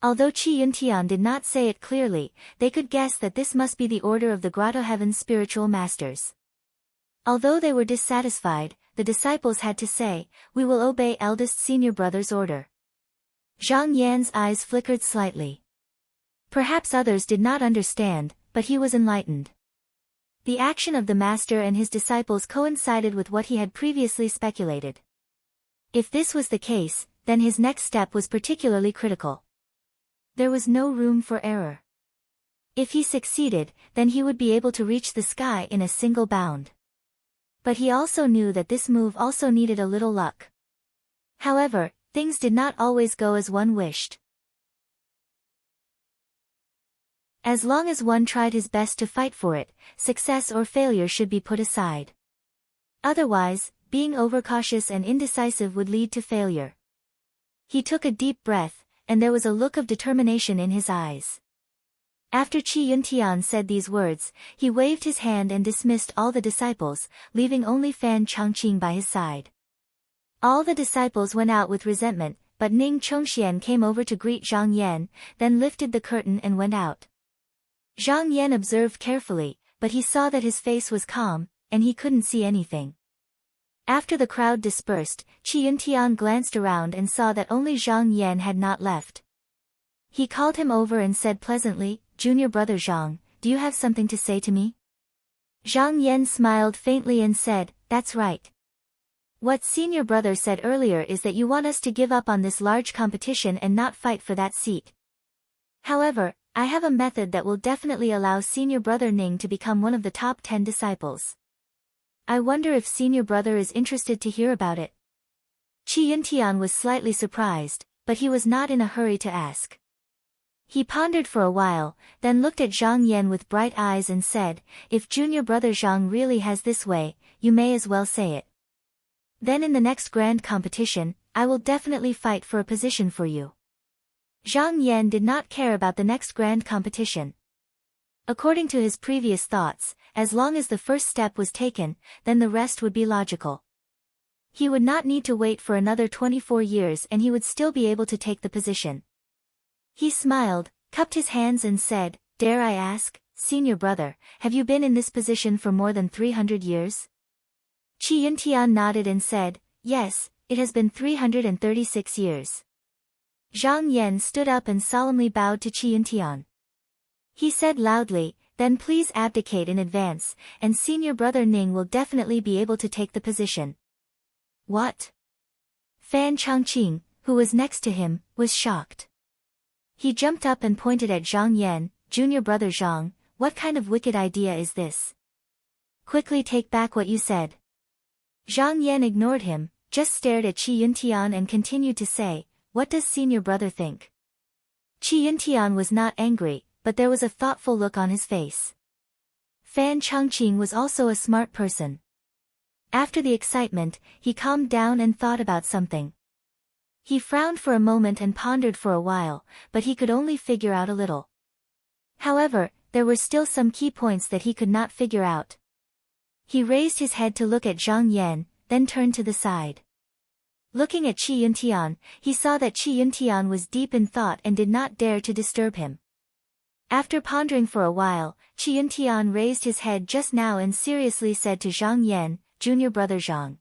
Although Qi Yuntian did not say it clearly, they could guess that this must be the order of the Grotto Heaven's spiritual masters. Although they were dissatisfied, the disciples had to say, "We will obey eldest senior brother's order." Zhang Yan's eyes flickered slightly. Perhaps others did not understand, but he was enlightened. The action of the master and his disciples coincided with what he had previously speculated. If this was the case, then his next step was particularly critical. There was no room for error. If he succeeded, then he would be able to reach the sky in a single bound. But he also knew that this move also needed a little luck. However, things did not always go as one wished. As long as one tried his best to fight for it, success or failure should be put aside. Otherwise, being overcautious and indecisive would lead to failure. He took a deep breath, and there was a look of determination in his eyes. After Qi Yuntian said these words, he waved his hand and dismissed all the disciples, leaving only Fan Changqing by his side. All the disciples went out with resentment, but Ning Chongxian came over to greet Zhang Yan, then lifted the curtain and went out. Zhang Yan observed carefully, but he saw that his face was calm, and he couldn't see anything. After the crowd dispersed, Qi Yuntian glanced around and saw that only Zhang Yan had not left. He called him over and said pleasantly, "Junior brother Zhang, do you have something to say to me?" Zhang Yan smiled faintly and said, "That's right. What senior brother said earlier is that you want us to give up on this large competition and not fight for that seat. However, I have a method that will definitely allow senior brother Ning to become one of the top 10 disciples. I wonder if senior brother is interested to hear about it." Qi Yuntian was slightly surprised, but he was not in a hurry to ask. He pondered for a while, then looked at Zhang Yan with bright eyes and said, "If junior brother Zhang really has this way, you may as well say it. Then in the next grand competition, I will definitely fight for a position for you." Zhang Yan did not care about the next grand competition. According to his previous thoughts, as long as the first step was taken, then the rest would be logical. He would not need to wait for another 24 years and he would still be able to take the position. He smiled, cupped his hands and said, "Dare I ask, senior brother, have you been in this position for more than 300 years? Qi Yuntian nodded and said, "Yes, it has been 336 years." Zhang Yan stood up and solemnly bowed to Qi Yuntian. He said loudly, "Then please abdicate in advance, and senior brother Ning will definitely be able to take the position." "What?" Fan Changqing, who was next to him, was shocked. He jumped up and pointed at Zhang Yan, "Junior brother Zhang, what kind of wicked idea is this? Quickly take back what you said." Zhang Yan ignored him, just stared at Qi Yuntian and continued to say, "What does senior brother think?" Qi Yuntian was not angry, but there was a thoughtful look on his face. Fan Changqing was also a smart person. After the excitement, he calmed down and thought about something. He frowned for a moment and pondered for a while, but he could only figure out a little. However, there were still some key points that he could not figure out. He raised his head to look at Zhang Yan, then turned to the side. Looking at Qi Yuntian, he saw that Qi Yuntian was deep in thought and did not dare to disturb him. After pondering for a while, Qi Yuntian raised his head just now and seriously said to Zhang Yan, "Junior brother Zhang.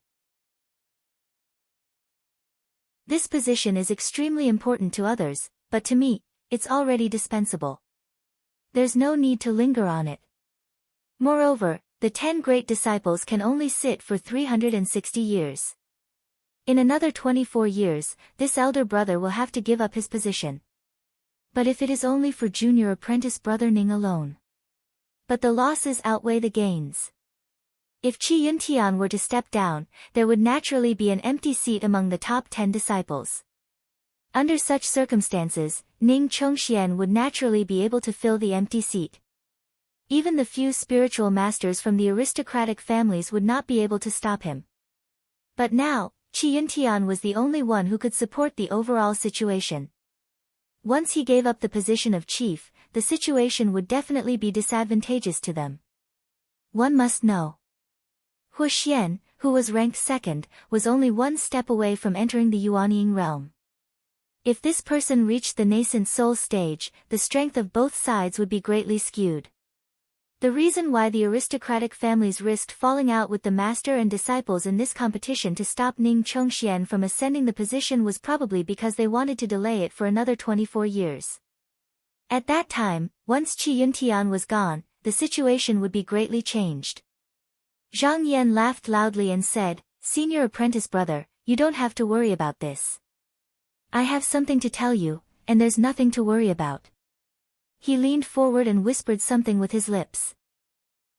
This position is extremely important to others, but to me, it's already dispensable. There's no need to linger on it. Moreover, the 10 great disciples can only sit for 360 years. In another 24 years, this elder brother will have to give up his position. But if it is only for junior apprentice brother Ning alone. But the losses outweigh the gains. If Qi Yuntian were to step down, there would naturally be an empty seat among the top 10 disciples. Under such circumstances, Ning Chongxian would naturally be able to fill the empty seat. Even the few spiritual masters from the aristocratic families would not be able to stop him. But now, Qi Yuntian was the only one who could support the overall situation. Once he gave up the position of chief, the situation would definitely be disadvantageous to them. One must know. Hu Xian, who was ranked second, was only one step away from entering the Yuanying realm. If this person reached the nascent soul stage, the strength of both sides would be greatly skewed. The reason why the aristocratic families risked falling out with the master and disciples in this competition to stop Ning Chongxian from ascending the position was probably because they wanted to delay it for another 24 years. At that time, once Qi Yuntian was gone, the situation would be greatly changed. Zhang Yan laughed loudly and said, "Senior apprentice brother, you don't have to worry about this. I have something to tell you, and there's nothing to worry about." He leaned forward and whispered something with his lips.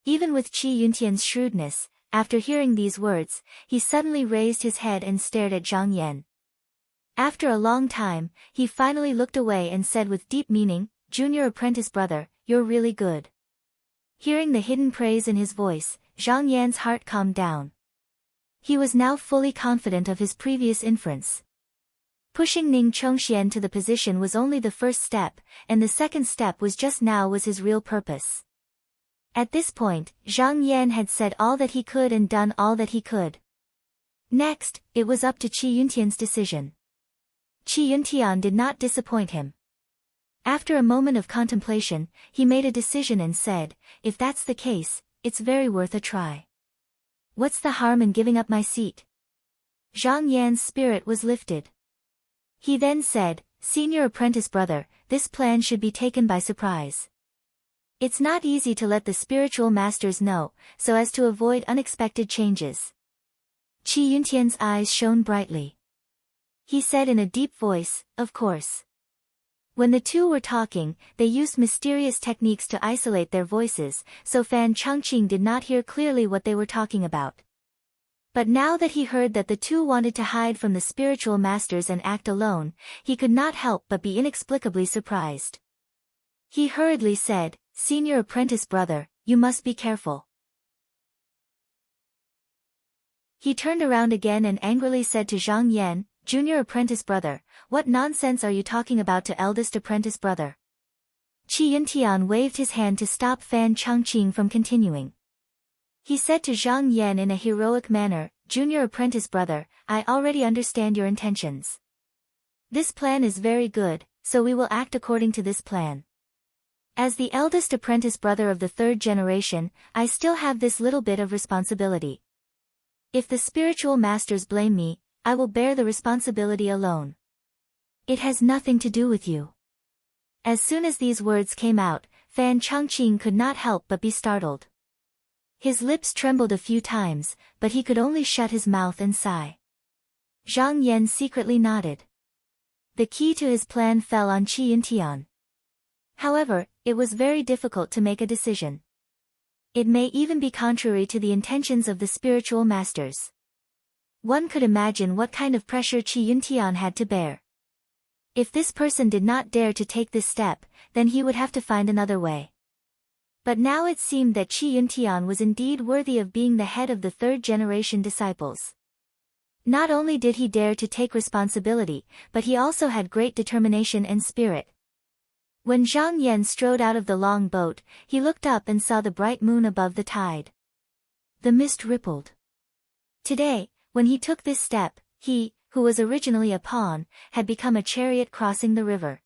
Even with Qi Yuntian's shrewdness, after hearing these words, he suddenly raised his head and stared at Zhang Yan. After a long time, he finally looked away and said with deep meaning, "Junior apprentice brother, you're really good." Hearing the hidden praise in his voice, Zhang Yan's heart calmed down. He was now fully confident of his previous inference. Pushing Ning Chongxian to the position was only the first step, and the second step was just now was his real purpose. At this point, Zhang Yan had said all that he could and done all that he could. Next, it was up to Qi Yuntian's decision. Qi Yuntian did not disappoint him. After a moment of contemplation, he made a decision and said, "If that's the case, it's very worth a try. What's the harm in giving up my seat?" Zhang Yan's spirit was lifted. He then said, "Senior apprentice brother, this plan should be taken by surprise. It's not easy to let the spiritual masters know, so as to avoid unexpected changes." Qi Yuntian's eyes shone brightly. He said in a deep voice, "Of course." When the two were talking, they used mysterious techniques to isolate their voices, so Fan Changqing did not hear clearly what they were talking about. But now that he heard that the two wanted to hide from the spiritual masters and act alone, he could not help but be inexplicably surprised. He hurriedly said, "Senior apprentice brother, you must be careful." He turned around again and angrily said to Zhang Yan, "Junior apprentice brother, what nonsense are you talking about to eldest apprentice brother?" Qi Yuntian waved his hand to stop Fan Changqing from continuing. He said to Zhang Yan in a heroic manner, "Junior apprentice brother, I already understand your intentions. This plan is very good, so we will act according to this plan. As the eldest apprentice brother of the third generation, I still have this little bit of responsibility. If the spiritual masters blame me, I will bear the responsibility alone. It has nothing to do with you." As soon as these words came out, Fan Changqing could not help but be startled. His lips trembled a few times, but he could only shut his mouth and sigh. Zhang Yan secretly nodded. The key to his plan fell on Qi Yuntian. However, it was very difficult to make a decision. It may even be contrary to the intentions of the spiritual masters. One could imagine what kind of pressure Qi Yuntian had to bear. If this person did not dare to take this step, then he would have to find another way. But now it seemed that Qi Yuntian was indeed worthy of being the head of the third-generation disciples. Not only did he dare to take responsibility, but he also had great determination and spirit. When Zhang Yan strode out of the long boat, he looked up and saw the bright moon above the tide. The mist rippled. Today, when he took this step, he, who was originally a pawn, had become a chariot crossing the river.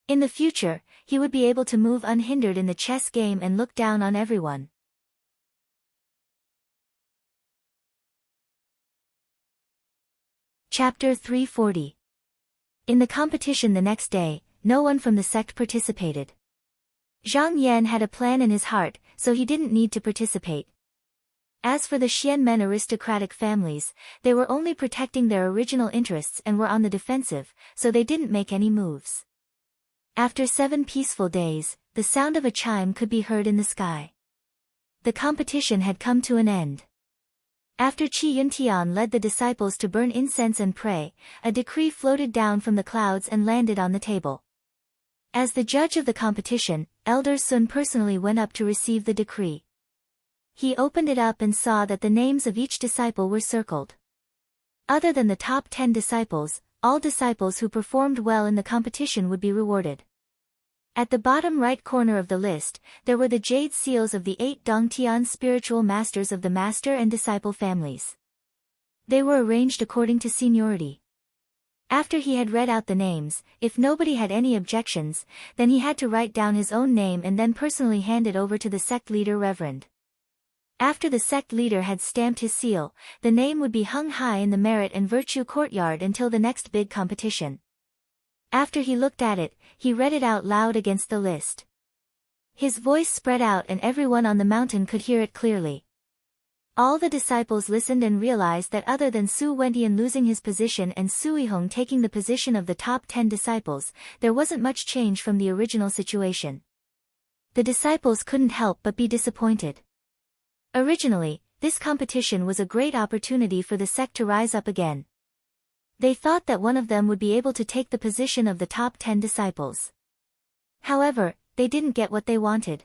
In the future, he would be able to move unhindered in the chess game and look down on everyone. Chapter 340. In the competition the next day, no one from the sect participated. Zhang Yan had a plan in his heart, so he didn't need to participate. As for the Xianmen aristocratic families, they were only protecting their original interests and were on the defensive, so they didn't make any moves. After 7 peaceful days, the sound of a chime could be heard in the sky. The competition had come to an end. After Qi Yuntian led the disciples to burn incense and pray, a decree floated down from the clouds and landed on the table. As the judge of the competition, Elder Sun personally went up to receive the decree. He opened it up and saw that the names of each disciple were circled. Other than the top 10 disciples, all disciples who performed well in the competition would be rewarded. At the bottom right corner of the list, there were the jade seals of the 8 Dongtian spiritual masters of the master and disciple families. They were arranged according to seniority. After he had read out the names, if nobody had any objections, then he had to write down his own name and then personally hand it over to the sect leader Reverend. After the sect leader had stamped his seal, the name would be hung high in the merit and virtue courtyard until the next big competition. After he looked at it, he read it out loud against the list. His voice spread out and everyone on the mountain could hear it clearly. All the disciples listened and realized that other than Su Wentian losing his position and Su Yihong taking the position of the top 10 disciples, there wasn't much change from the original situation. The disciples couldn't help but be disappointed. Originally, this competition was a great opportunity for the sect to rise up again. They thought that one of them would be able to take the position of the top 10 disciples. However, they didn't get what they wanted.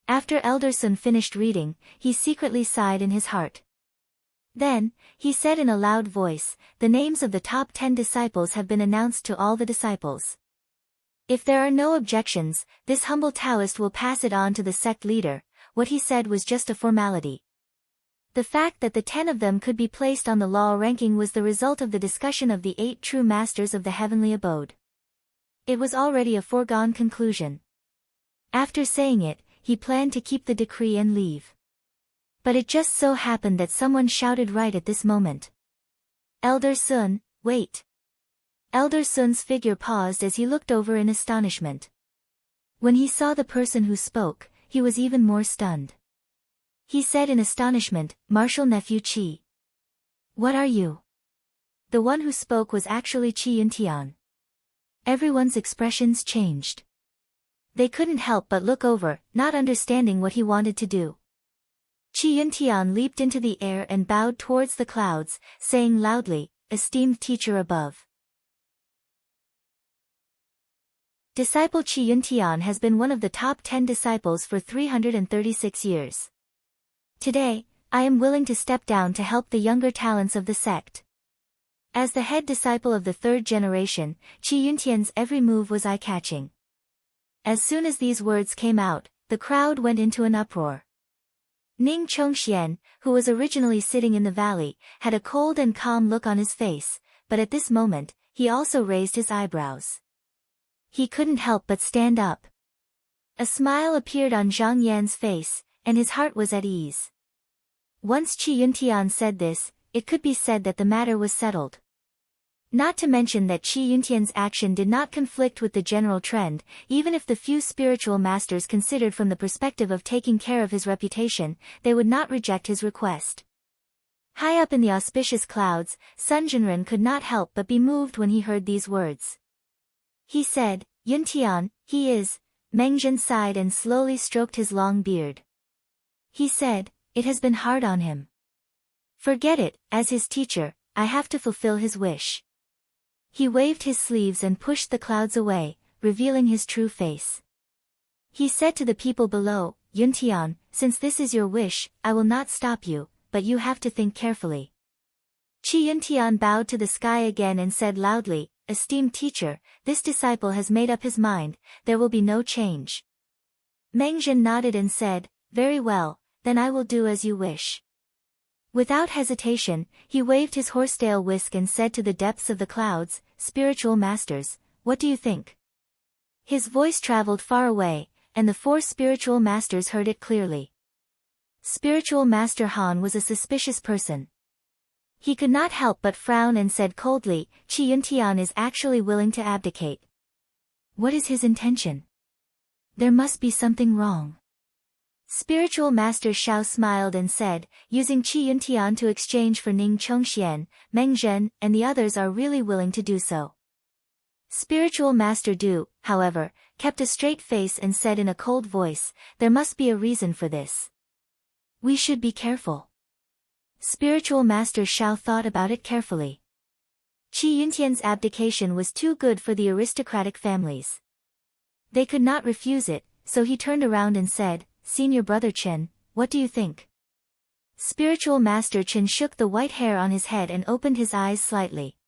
After Elder Sun finished reading, he secretly sighed in his heart. Then, he said in a loud voice, "The names of the top 10 disciples have been announced to all the disciples. If there are no objections, this humble Taoist will pass it on to the sect leader." What he said was just a formality. The fact that the 10 of them could be placed on the law ranking was the result of the discussion of the 8 true masters of the heavenly abode. It was already a foregone conclusion. After saying it, he planned to keep the decree and leave. But it just so happened that someone shouted right at this moment. "Elder Sun, wait." Elder Sun's figure paused as he looked over in astonishment. When he saw the person who spoke, he was even more stunned. He said in astonishment, "Martial nephew Qi. What are you?" The one who spoke was actually Qi Yuntian. Everyone's expressions changed. They couldn't help but look over, not understanding what he wanted to do. Qi Yuntian leaped into the air and bowed towards the clouds, saying loudly, "Esteemed teacher above." Disciple Qi Yuntian has been one of the top 10 disciples for 336 years. Today, I am willing to step down to help the younger talents of the sect. As the head disciple of the third generation, Qi Yuntian's every move was eye-catching. As soon as these words came out, the crowd went into an uproar. Ning Chongxian, who was originally sitting in the valley, had a cold and calm look on his face, but at this moment, he also raised his eyebrows. He couldn't help but stand up. A smile appeared on Zhang Yan's face, and his heart was at ease. Once Qi Yuntian said this, it could be said that the matter was settled. Not to mention that Qi Yuntian's action did not conflict with the general trend, even if the few spiritual masters considered from the perspective of taking care of his reputation, they would not reject his request. High up in the auspicious clouds, Sun Jinren could not help but be moved when he heard these words. He said, "Yuntian, he is." Mengzhen sighed and slowly stroked his long beard. He said, "It has been hard on him. Forget it, as his teacher, I have to fulfill his wish." He waved his sleeves and pushed the clouds away, revealing his true face. He said to the people below, "Yuntian, since this is your wish, I will not stop you, but you have to think carefully." Qi Yuntian bowed to the sky again and said loudly, "Esteemed teacher, this disciple has made up his mind, there will be no change." Mengzhen nodded and said, "Very well, then I will do as you wish." Without hesitation, he waved his horsetail whisk and said to the depths of the clouds, "Spiritual masters, what do you think?" His voice traveled far away, and the 4 spiritual masters heard it clearly. Spiritual Master Han was a suspicious person. He could not help but frown and said coldly, "Qi Yuntian is actually willing to abdicate. What is his intention? There must be something wrong." Spiritual Master Shao smiled and said, "Using Qi Yuntian to exchange for Ning Chongxian, Mengzhen, and the others are really willing to do so." Spiritual Master Du, however, kept a straight face and said in a cold voice, "There must be a reason for this. We should be careful." Spiritual Master Shao thought about it carefully. Qi Yuntian's abdication was too good for the aristocratic families. They could not refuse it, so he turned around and said, "Senior brother Chen, what do you think?" Spiritual Master Chen shook the white hair on his head and opened his eyes slightly.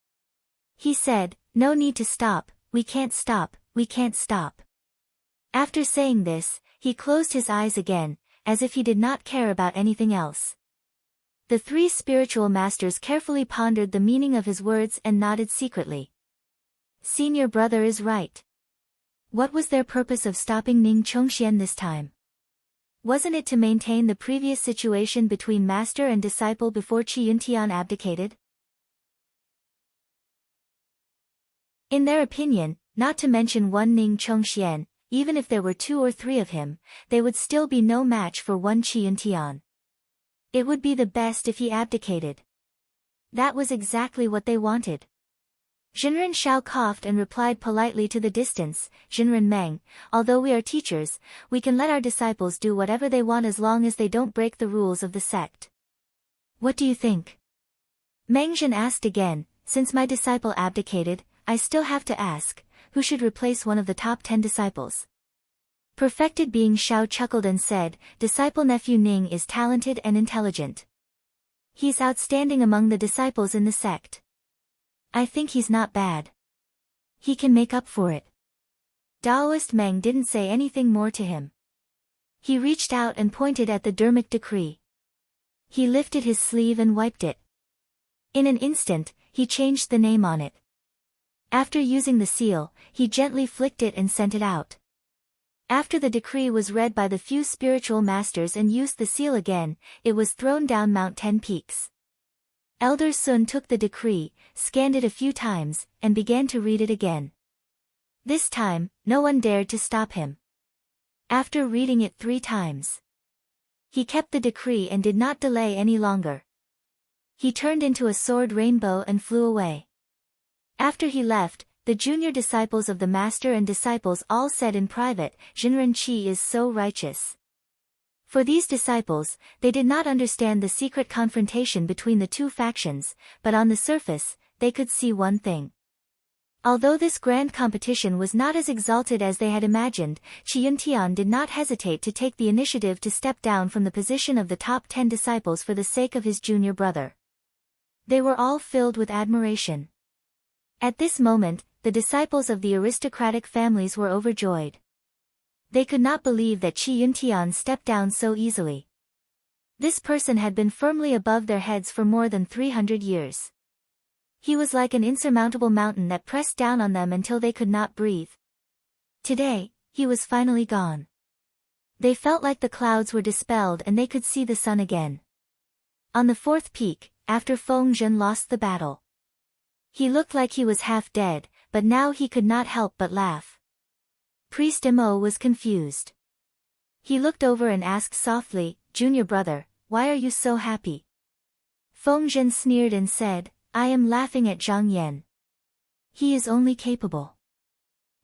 He said, "No need to stop, we can't stop, we can't stop." After saying this, he closed his eyes again, as if he did not care about anything else. The 3 spiritual masters carefully pondered the meaning of his words and nodded secretly. Senior brother is right. What was their purpose of stopping Ning Chongxian this time? Wasn't it to maintain the previous situation between master and disciple before Qi Yuntian abdicated? In their opinion, not to mention one Ning Chongxian, even if there were 2 or 3 of him, they would still be no match for one Qi Yuntian. It would be the best if he abdicated. That was exactly what they wanted. Jinren Shao coughed and replied politely to the distance, "Jinren Meng, although we are teachers, we can let our disciples do whatever they want as long as they don't break the rules of the sect." "What do you think?" Mengzhen asked again. "Since my disciple abdicated, I still have to ask, who should replace one of the top 10 disciples?" Perfected being Shao chuckled and said, "Disciple nephew Ning is talented and intelligent. He's outstanding among the disciples in the sect. I think he's not bad. He can make up for it. Taoist Meng didn't say anything more to him. He reached out and pointed at the Dharmic decree. He lifted his sleeve and wiped it. In an instant, he changed the name on it. After using the seal, he gently flicked it and sent it out. After the decree was read by the few spiritual masters and used the seal again, it was thrown down Mount 10 Peaks. Elder Sun took the decree, scanned it a few times, and began to read it again. This time, no one dared to stop him. After reading it 3 times, he kept the decree and did not delay any longer. He turned into a sword rainbow and flew away. After he left, the junior disciples of the master and disciples all said in private, Jinren Qi is so righteous. For these disciples, they did not understand the secret confrontation between the two factions, but on the surface, they could see one thing. Although this grand competition was not as exalted as they had imagined, Qi Yuntian did not hesitate to take the initiative to step down from the position of the top 10 disciples for the sake of his junior brother. They were all filled with admiration. At this moment, the disciples of the aristocratic families were overjoyed. They could not believe that Qi Yuntian stepped down so easily. This person had been firmly above their heads for more than 300 years. He was like an insurmountable mountain that pressed down on them until they could not breathe. Today, he was finally gone. They felt like the clouds were dispelled and they could see the sun again. On the 4th peak, after Feng Zhen lost the battle, he looked like he was half dead, but now he could not help but laugh. Priest Mo was confused. He looked over and asked softly, "Junior brother, why are you so happy?" Feng Zhen sneered and said, "I am laughing at Zhang Yan. He is only capable.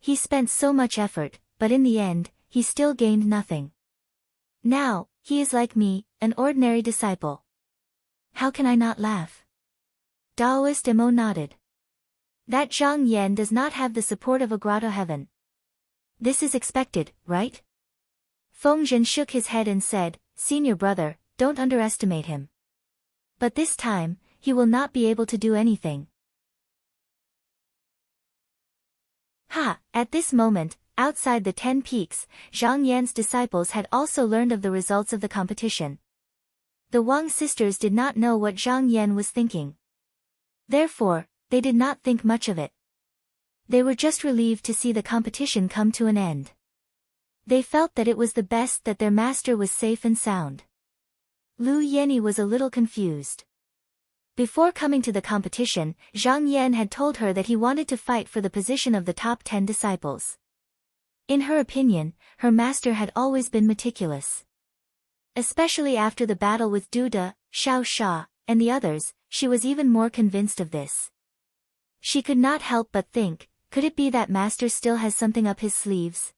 He spent so much effort, but in the end, he still gained nothing. Now, he is like me, an ordinary disciple. How can I not laugh?" Taoist Mo nodded. That Zhang Yan does not have the support of a grotto heaven. This is expected, right? Feng Zhen shook his head and said, "Senior brother, don't underestimate him. But this time, he will not be able to do anything." At this moment, outside the 10 Peaks, Zhang Yan's disciples had also learned of the results of the competition. The Wang sisters did not know what Zhang Yan was thinking. Therefore, they did not think much of it. They were just relieved to see the competition come to an end. They felt that it was the best that their master was safe and sound. Lu Yenny was a little confused. Before coming to the competition, Zhang Yan had told her that he wanted to fight for the position of the top 10 disciples. In her opinion, her master had always been meticulous. Especially after the battle with Duda, Xiao Sha, and the others, she was even more convinced of this. She could not help but think, could it be that master still has something up his sleeves?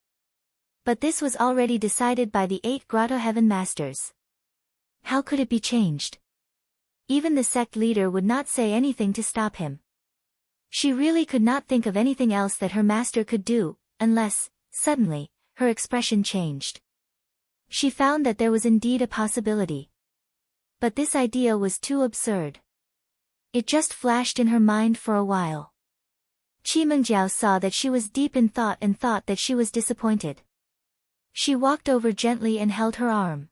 But this was already decided by the 8 Grotto Heaven Masters. How could it be changed? Even the sect leader would not say anything to stop him. She really could not think of anything else that her master could do, unless, suddenly, her expression changed. She found that there was indeed a possibility. But this idea was too absurd. It just flashed in her mind for a while. Qi Mengjiao saw that she was deep in thought and thought that she was disappointed. She walked over gently and held her arm.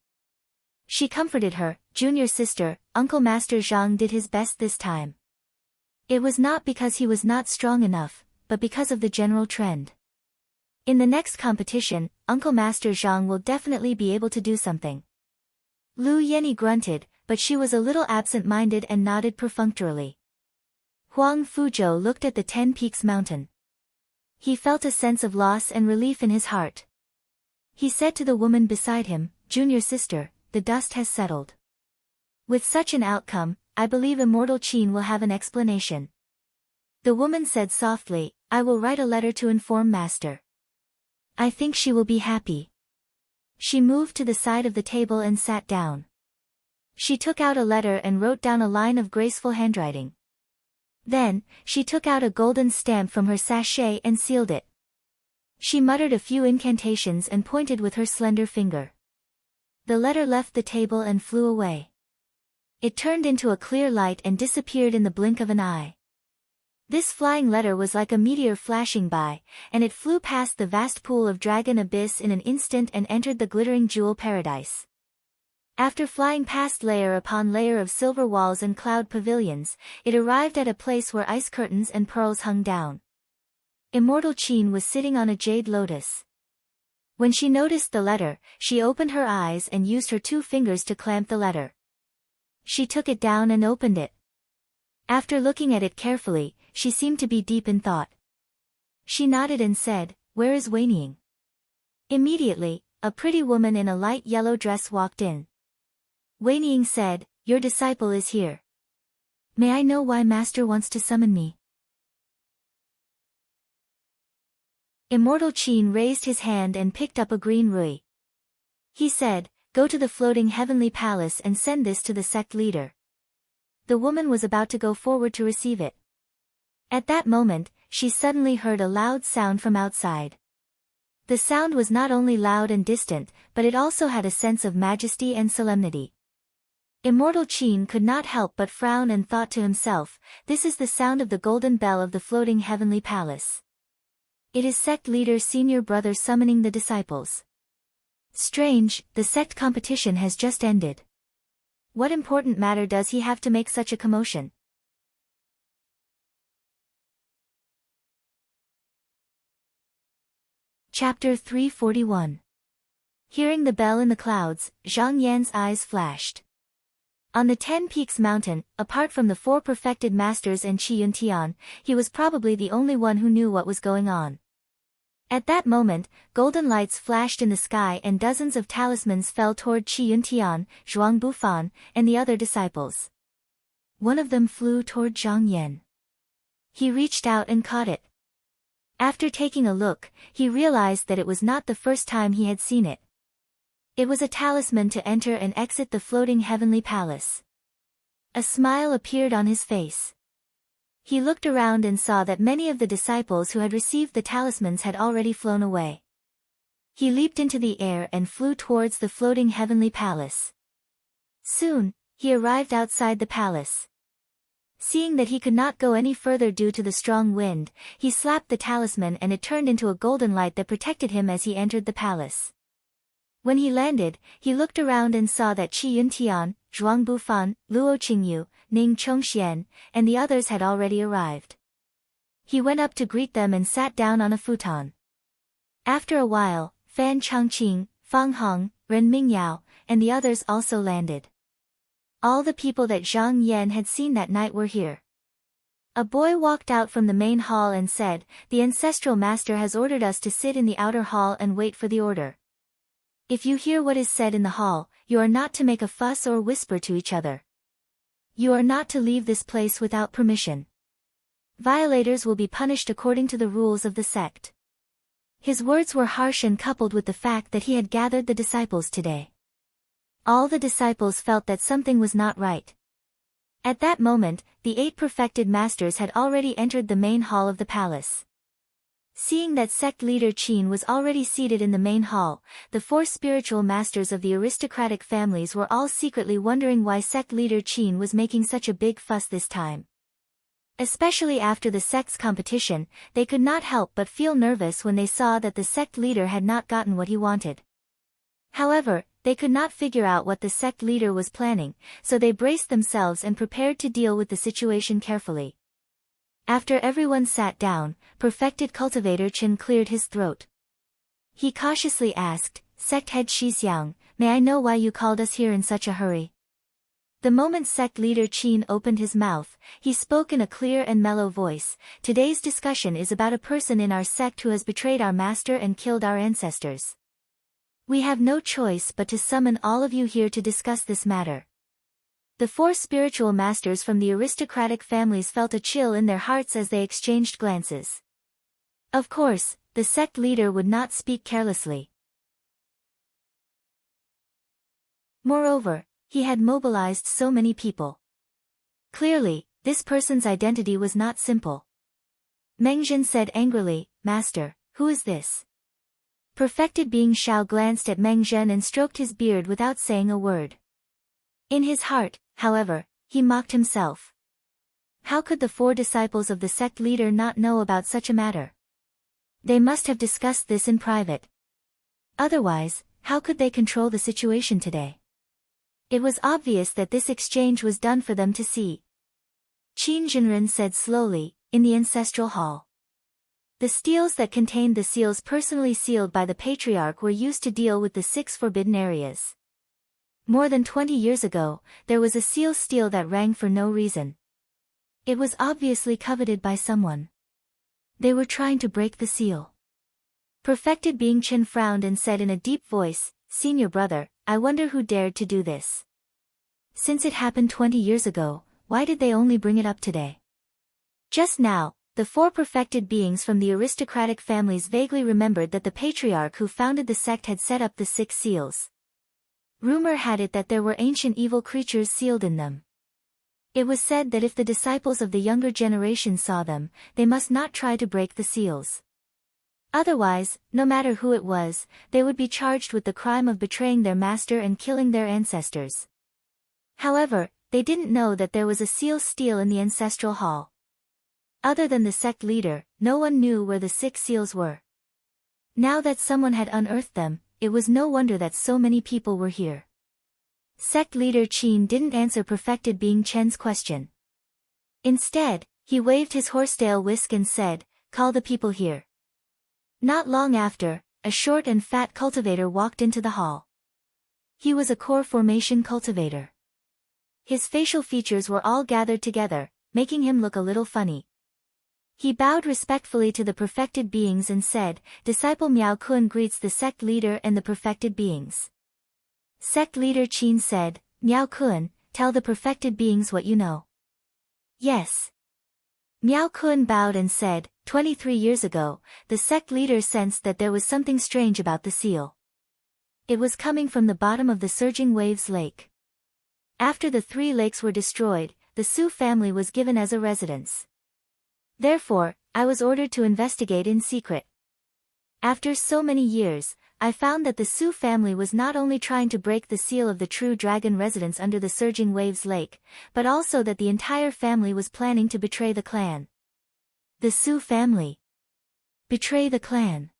She comforted her, "Junior sister, Uncle Master Zhang did his best this time. It was not because he was not strong enough, but because of the general trend. In the next competition, Uncle Master Zhang will definitely be able to do something." Lu Yenny grunted, but she was a little absent-minded and nodded perfunctorily. Huang Fuzhou looked at the 10 Peaks mountain. He felt a sense of loss and relief in his heart. He said to the woman beside him, "Junior sister, the dust has settled. With such an outcome, I believe Immortal Qin will have an explanation." The woman said softly, "I will write a letter to inform Master. I think she will be happy." She moved to the side of the table and sat down. She took out a letter and wrote down a line of graceful handwriting. Then, she took out a golden stamp from her sachet and sealed it. She muttered a few incantations and pointed with her slender finger. The letter left the table and flew away. It turned into a clear light and disappeared in the blink of an eye. This flying letter was like a meteor flashing by, and it flew past the vast pool of dragon abyss in an instant and entered the glittering jewel paradise. After flying past layer upon layer of silver walls and cloud pavilions, it arrived at a place where ice curtains and pearls hung down. Immortal Qin was sitting on a jade lotus. When she noticed the letter, she opened her eyes and used her 2 fingers to clamp the letter. She took it down and opened it. After looking at it carefully, she seemed to be deep in thought. She nodded and said, "Where is Wei? Immediately, a pretty woman in a light yellow dress walked in. Wei said, "Your disciple is here. May I know why Master wants to summon me?" Immortal Qin raised his hand and picked up a green rui. He said, "Go to the floating heavenly palace and send this to the sect leader." The woman was about to go forward to receive it. At that moment, she suddenly heard a loud sound from outside. The sound was not only loud and distant, but it also had a sense of majesty and solemnity. Immortal Qin could not help but frown and thought to himself, "This is the sound of the golden bell of the floating heavenly palace. It is sect leader senior brother summoning the disciples. Strange, the sect competition has just ended. What important matter does he have to make such a commotion?" Chapter 341. Hearing the bell in the clouds, Zhang Yan's eyes flashed. On the 10 Peaks mountain, apart from the 4 perfected masters and Qi Yuntian, he was probably the only one who knew what was going on. At that moment, golden lights flashed in the sky and dozens of talismans fell toward Qi Yuntian, Zhuang Bufan, and the other disciples. One of them flew toward Zhang Yan. He reached out and caught it. After taking a look, he realized that it was not the first time he had seen it. It was a talisman to enter and exit the floating heavenly palace. A smile appeared on his face. He looked around and saw that many of the disciples who had received the talismans had already flown away. He leaped into the air and flew towards the floating heavenly palace. Soon, he arrived outside the palace. Seeing that he could not go any further due to the strong wind, he slapped the talisman and it turned into a golden light that protected him as he entered the palace. When he landed, he looked around and saw that Qi Yuntian, Zhuang Bufan, Luo Qingyu, Ning Chongxian, and the others had already arrived. He went up to greet them and sat down on a futon. After a while, Fan Changqing, Fang Hong, Ren Mingyao, and the others also landed. All the people that Zhang Yan had seen that night were here. A boy walked out from the main hall and said, "The ancestral master has ordered us to sit in the outer hall and wait for the order. If you hear what is said in the hall, you are not to make a fuss or whisper to each other. You are not to leave this place without permission. Violators will be punished according to the rules of the sect." His words were harsh and coupled with the fact that he had gathered the disciples today. All the disciples felt that something was not right. At that moment, the 8 perfected masters had already entered the main hall of the palace. Seeing that sect leader Qin was already seated in the main hall, the 4 spiritual masters of the aristocratic families were all secretly wondering why sect leader Qin was making such a big fuss this time. Especially after the sect's competition, they could not help but feel nervous when they saw that the sect leader had not gotten what he wanted. However, they could not figure out what the sect leader was planning, so they braced themselves and prepared to deal with the situation carefully. After everyone sat down, perfected cultivator Chen cleared his throat. He cautiously asked, "Sect head Shixiang, may I know why you called us here in such a hurry?" The moment sect leader Qin opened his mouth, he spoke in a clear and mellow voice, "Today's discussion is about a person in our sect who has betrayed our master and killed our ancestors. We have no choice but to summon all of you here to discuss this matter." The 4 spiritual masters from the aristocratic families felt a chill in their hearts as they exchanged glances. Of course, the sect leader would not speak carelessly. Moreover, he had mobilized so many people. Clearly, this person's identity was not simple. Mengzhen said angrily, "Master, who is this?" Perfected being Shao glanced at Mengzhen and stroked his beard without saying a word. In his heart, However, he mocked himself. How could the 4 disciples of the sect leader not know about such a matter? They must have discussed this in private. Otherwise, how could they control the situation today? It was obvious that this exchange was done for them to see. Qin Jinren said slowly, in the ancestral hall. The steels that contained the seals personally sealed by the patriarch were used to deal with the 6 forbidden areas. More than 20 years ago, there was a seal steel that rang for no reason. It was obviously coveted by someone. They were trying to break the seal. Perfected being Chen frowned and said in a deep voice, "Senior brother, I wonder who dared to do this. Since it happened 20 years ago, why did they only bring it up today?" Just now, the 4 perfected beings from the aristocratic families vaguely remembered that the patriarch who founded the sect had set up the 6 seals. Rumor had it that there were ancient evil creatures sealed in them. It was said that if the disciples of the younger generation saw them, they must not try to break the seals. Otherwise, no matter who it was, they would be charged with the crime of betraying their master and killing their ancestors. However, they didn't know that there was a seal steel in the ancestral hall. Other than the sect leader, no one knew where the 6 seals were. Now that someone had unearthed them, it was no wonder that so many people were here. Sect leader Qin didn't answer perfected being Chen's question. Instead, he waved his horsetail whisk and said, "Call the people here." Not long after, a short and fat cultivator walked into the hall. He was a core formation cultivator. His facial features were all gathered together, making him look a little funny. He bowed respectfully to the perfected beings and said, "Disciple Miao Kun greets the sect leader and the perfected beings." Sect leader Qin said, "Miao Kun, tell the perfected beings what you know." "Yes." Miao Kun bowed and said, 23 years ago, the sect leader sensed that there was something strange about the seal. It was coming from the bottom of the surging waves lake. After the 3 lakes were destroyed, the Su family was given as a residence. Therefore, I was ordered to investigate in secret. After so many years, I found that the Su family was not only trying to break the seal of the true dragon residence under the surging waves lake, but also that the entire family was planning to betray the clan. The Su family. Betray the clan.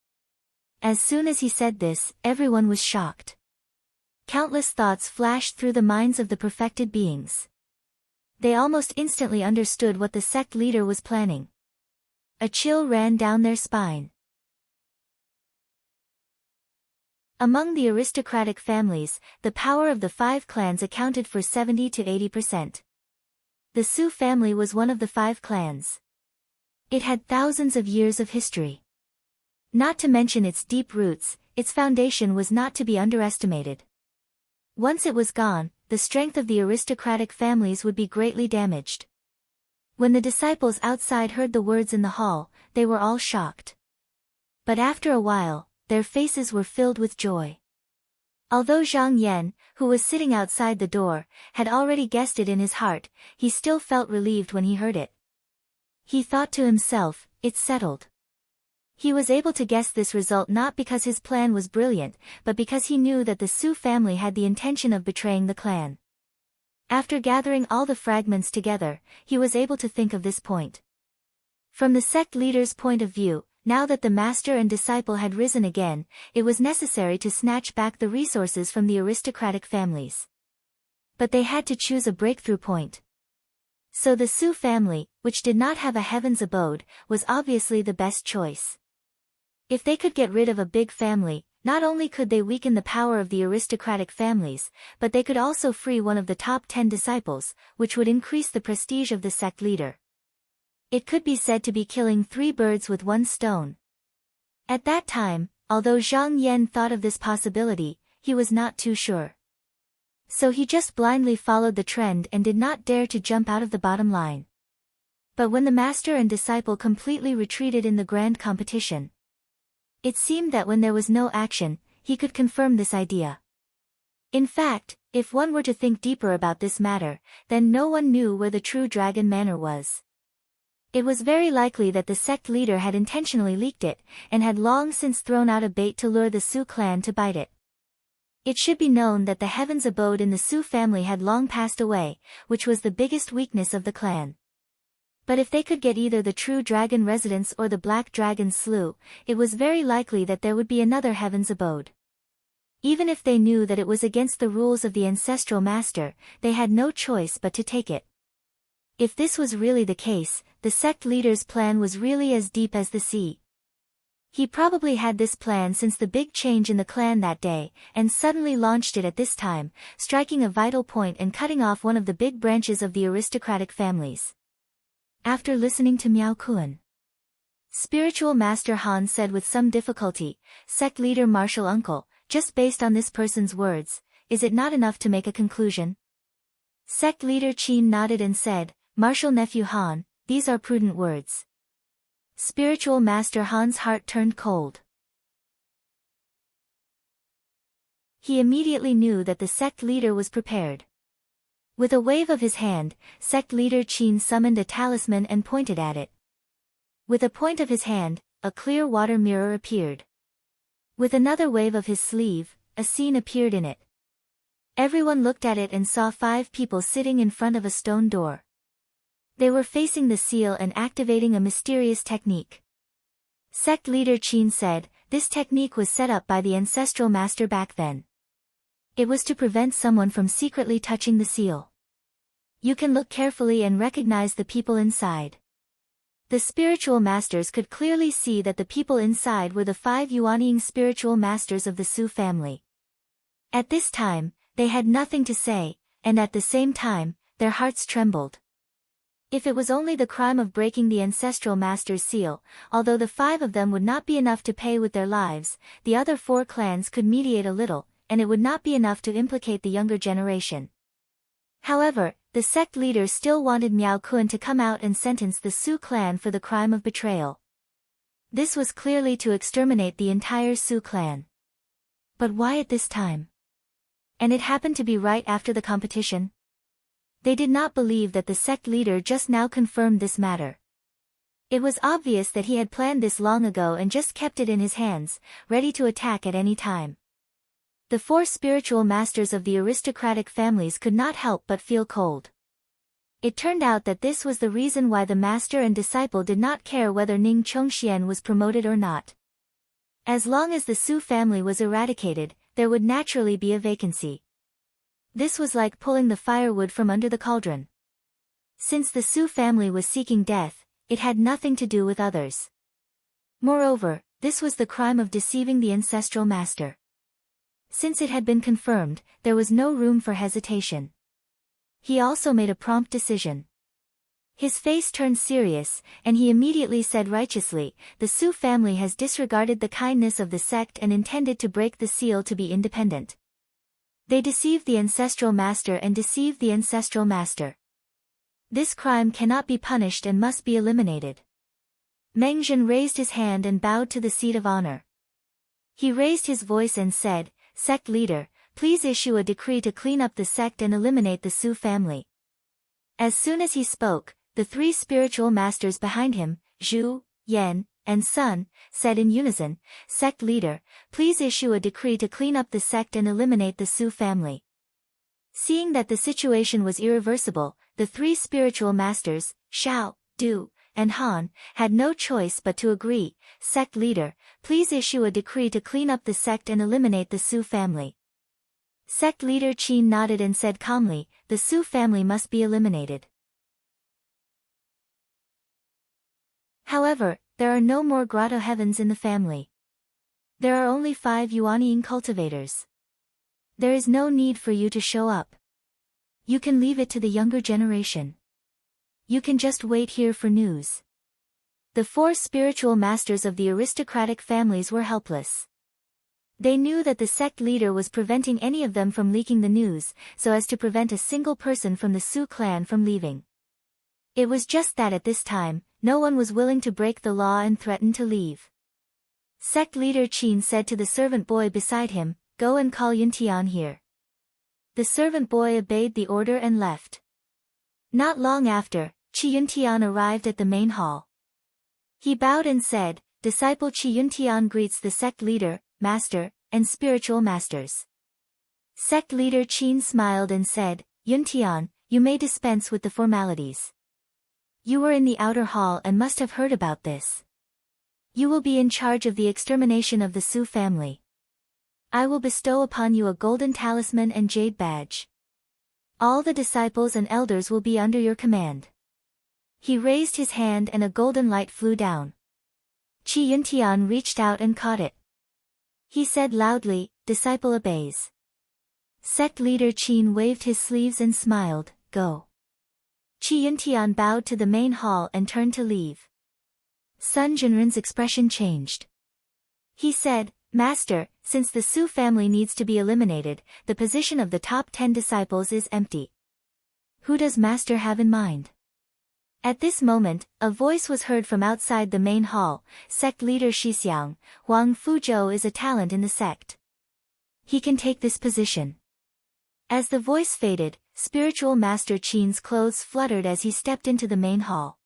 As soon as he said this, everyone was shocked. Countless thoughts flashed through the minds of the perfected beings. They almost instantly understood what the sect leader was planning. A chill ran down their spine. Among the aristocratic families, the power of the 5 clans accounted for 70 to 80%. The Su family was one of the 5 clans. It had thousands of years of history. Not to mention its deep roots, its foundation was not to be underestimated. Once it was gone, the strength of the aristocratic families would be greatly damaged. When the disciples outside heard the words in the hall, they were all shocked. But after a while, their faces were filled with joy. Although Zhang Yan, who was sitting outside the door, had already guessed it in his heart, he still felt relieved when he heard it. He thought to himself, "It's settled." He was able to guess this result not because his plan was brilliant, but because he knew that the Su family had the intention of betraying the clan. After gathering all the fragments together, he was able to think of this point. From the sect leader's point of view, now that the master and disciple had risen again, it was necessary to snatch back the resources from the aristocratic families. But they had to choose a breakthrough point. So the Su family, which did not have a heaven's abode, was obviously the best choice. If they could get rid of a big family, not only could they weaken the power of the aristocratic families, but they could also free one of the top 10 disciples, which would increase the prestige of the sect leader. It could be said to be killing 3 birds with 1 stone. At that time, although Zhang Yan thought of this possibility, he was not too sure. So he just blindly followed the trend and did not dare to jump out of the bottom line. But when the master and disciple completely retreated in the grand competition, it seemed that when there was no action, he could confirm this idea. In fact, if one were to think deeper about this matter, then no one knew where the true dragon manor was. It was very likely that the sect leader had intentionally leaked it, and had long since thrown out a bait to lure the Su clan to bite it. It should be known that the heaven's abode in the Su family had long passed away, which was the biggest weakness of the clan. But if they could get either the true dragon residence or the black dragon slough, it was very likely that there would be another heaven's abode. Even if they knew that it was against the rules of the ancestral master, they had no choice but to take it. If this was really the case, the sect leader's plan was really as deep as the sea. He probably had this plan since the big change in the clan that day, and suddenly launched it at this time, striking a vital point and cutting off one of the big branches of the aristocratic families. After listening to Miao Kun, Spiritual Master Han said with some difficulty, "Sect leader martial uncle, just based on this person's words, is it not enough to make a conclusion?" Sect leader Qin nodded and said, "Martial nephew Han, these are prudent words." Spiritual Master Han's heart turned cold. He immediately knew that the sect leader was prepared. With a wave of his hand, sect leader Qin summoned a talisman and pointed at it. With a point of his hand, a clear water mirror appeared. With another wave of his sleeve, a scene appeared in it. Everyone looked at it and saw 5 people sitting in front of a stone door. They were facing the seal and activating a mysterious technique. Sect leader Qin said, this technique was set up by the ancestral master back then. It was to prevent someone from secretly touching the seal. You can look carefully and recognize the people inside. The spiritual masters could clearly see that the people inside were the 5 Yuanying spiritual masters of the Su family. At this time, they had nothing to say, and at the same time, their hearts trembled. If it was only the crime of breaking the ancestral master's seal, although the 5 of them would not be enough to pay with their lives, the other 4 clans could mediate a little, and it would not be enough to implicate the younger generation. However, the sect leader still wanted Miao Kun to come out and sentence the Su clan for the crime of betrayal. This was clearly to exterminate the entire Su clan. But why at this time? And it happened to be right after the competition? They did not believe that the sect leader just now confirmed this matter. It was obvious that he had planned this long ago and just kept it in his hands, ready to attack at any time. The 4 spiritual masters of the aristocratic families could not help but feel cold. It turned out that this was the reason why the master and disciple did not care whether Ning Chongxian was promoted or not. As long as the Su family was eradicated, there would naturally be a vacancy. This was like pulling the firewood from under the cauldron. Since the Su family was seeking death, it had nothing to do with others. Moreover, this was the crime of deceiving the ancestral master. Since it had been confirmed, there was no room for hesitation. He also made a prompt decision. His face turned serious, and he immediately said righteously, the Su family has disregarded the kindness of the sect and intended to break the seal to be independent. They deceived the ancestral master and deceived the ancestral master. This crime cannot be punished and must be eliminated. Meng Zhen raised his hand and bowed to the seat of honor. He raised his voice and said, Sect leader, please issue a decree to clean up the sect and eliminate the Su family. As soon as he spoke, the 3 spiritual masters behind him, Zhu, Yan, and Sun, said in unison, Sect leader, please issue a decree to clean up the sect and eliminate the Su family. Seeing that the situation was irreversible, the 3 spiritual masters, Xiao, Du, and Han, had no choice but to agree, Sect leader, please issue a decree to clean up the sect and eliminate the Su family. Sect leader Qin nodded and said calmly, the Su family must be eliminated. However, there are no more grotto heavens in the family. There are only 5 Yuanying cultivators. There is no need for you to show up. You can leave it to the younger generation. You can just wait here for news. The 4 spiritual masters of the aristocratic families were helpless. They knew that the sect leader was preventing any of them from leaking the news, so as to prevent a single person from the Su clan from leaving. It was just that at this time, no one was willing to break the law and threaten to leave. Sect leader Qin said to the servant boy beside him, go and call Yuntian here. The servant boy obeyed the order and left. Not long after, Qi Yuntian arrived at the main hall. He bowed and said, Disciple Qi Yuntian greets the sect leader, master, and spiritual masters. Sect leader Qin smiled and said, Yuntian, you may dispense with the formalities. You were in the outer hall and must have heard about this. You will be in charge of the extermination of the Su family. I will bestow upon you a golden talisman and jade badge. All the disciples and elders will be under your command. He raised his hand and a golden light flew down. Qi Yuntian reached out and caught it. He said loudly, disciple obeys. Sect leader Qin waved his sleeves and smiled, go. Qi Yuntian bowed to the main hall and turned to leave. Sun Jinren's expression changed. He said, Master, since the Su family needs to be eliminated, the position of the top 10 disciples is empty. Who does Master have in mind? At this moment, a voice was heard from outside the main hall, sect leader Shixiang, Huang Fuzhou is a talent in the sect. He can take this position. As the voice faded, spiritual master Qin's clothes fluttered as he stepped into the main hall.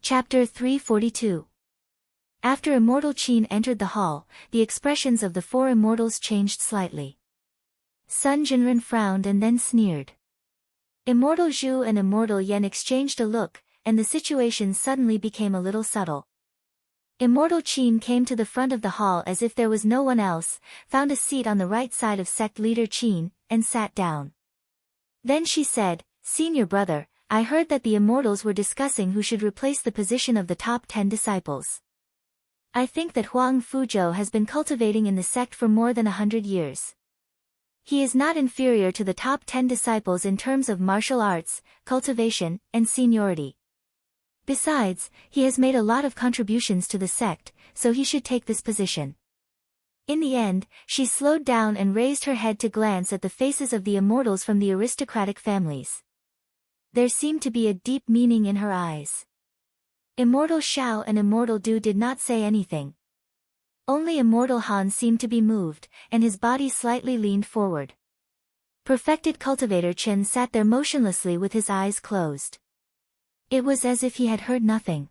Chapter 342. After Immortal Qin entered the hall, the expressions of the four immortals changed slightly. Sun Jinren frowned and then sneered. Immortal Zhu and Immortal Yan exchanged a look, and the situation suddenly became a little subtle. Immortal Qin came to the front of the hall as if there was no one else, found a seat on the right side of sect leader Qin, and sat down. Then she said, Senior brother, I heard that the immortals were discussing who should replace the position of the top 10 disciples. I think that Huang Fuzhou has been cultivating in the sect for more than 100 years. He is not inferior to the top 10 disciples in terms of martial arts, cultivation, and seniority. Besides, he has made a lot of contributions to the sect, so he should take this position. In the end, she slowed down and raised her head to glance at the faces of the immortals from the aristocratic families. There seemed to be a deep meaning in her eyes. Immortal Xiao and Immortal Du did not say anything. Only Immortal Han seemed to be moved, and his body slightly leaned forward. Perfected cultivator Chen sat there motionlessly with his eyes closed. It was as if he had heard nothing.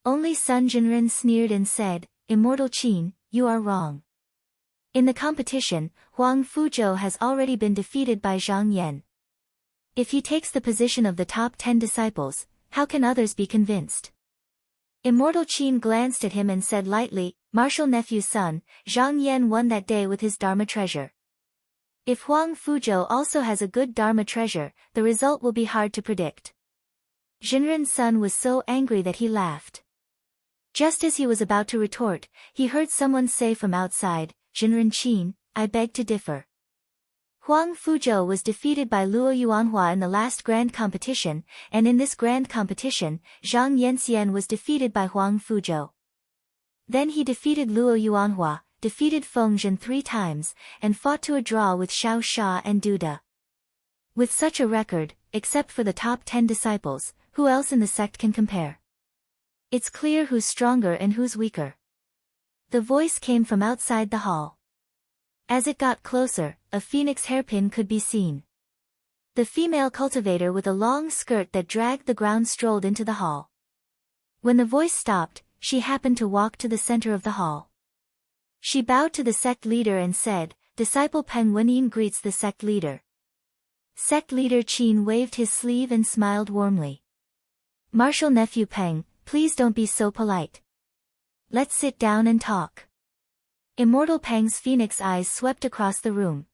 Only Sun Jinren sneered and said, Immortal Qin, you are wrong. In the competition, Huang Fuzhou has already been defeated by Zhang Yan. If he takes the position of the top 10 disciples, how can others be convinced? Immortal Qin glanced at him and said lightly, Martial nephew's son, Zhang Yan won that day with his Dharma treasure. If Huang Fuzhou also has a good Dharma treasure, the result will be hard to predict. Jinren's son was so angry that he laughed. Just as he was about to retort, he heard someone say from outside, Jinren Qin, I beg to differ. Huang Fuzhou was defeated by Luo Yuanhua in the last grand competition, and in this grand competition, Zhang Yanxian was defeated by Huang Fuzhou. Then he defeated Luo Yuanhua, defeated Feng Zhen 3 times, and fought to a draw with Xiao Sha and Duda. With such a record, except for the top 10 disciples, who else in the sect can compare? It's clear who's stronger and who's weaker. The voice came from outside the hall. As it got closer, a phoenix hairpin could be seen. The female cultivator with a long skirt that dragged the ground strolled into the hall. When the voice stopped, she happened to walk to the center of the hall. She bowed to the sect leader and said, Disciple Peng Wenyin greets the sect leader. Sect leader Qin waved his sleeve and smiled warmly. Martial nephew Peng, please don't be so polite. Let's sit down and talk. Immortal Peng's phoenix eyes swept across the room.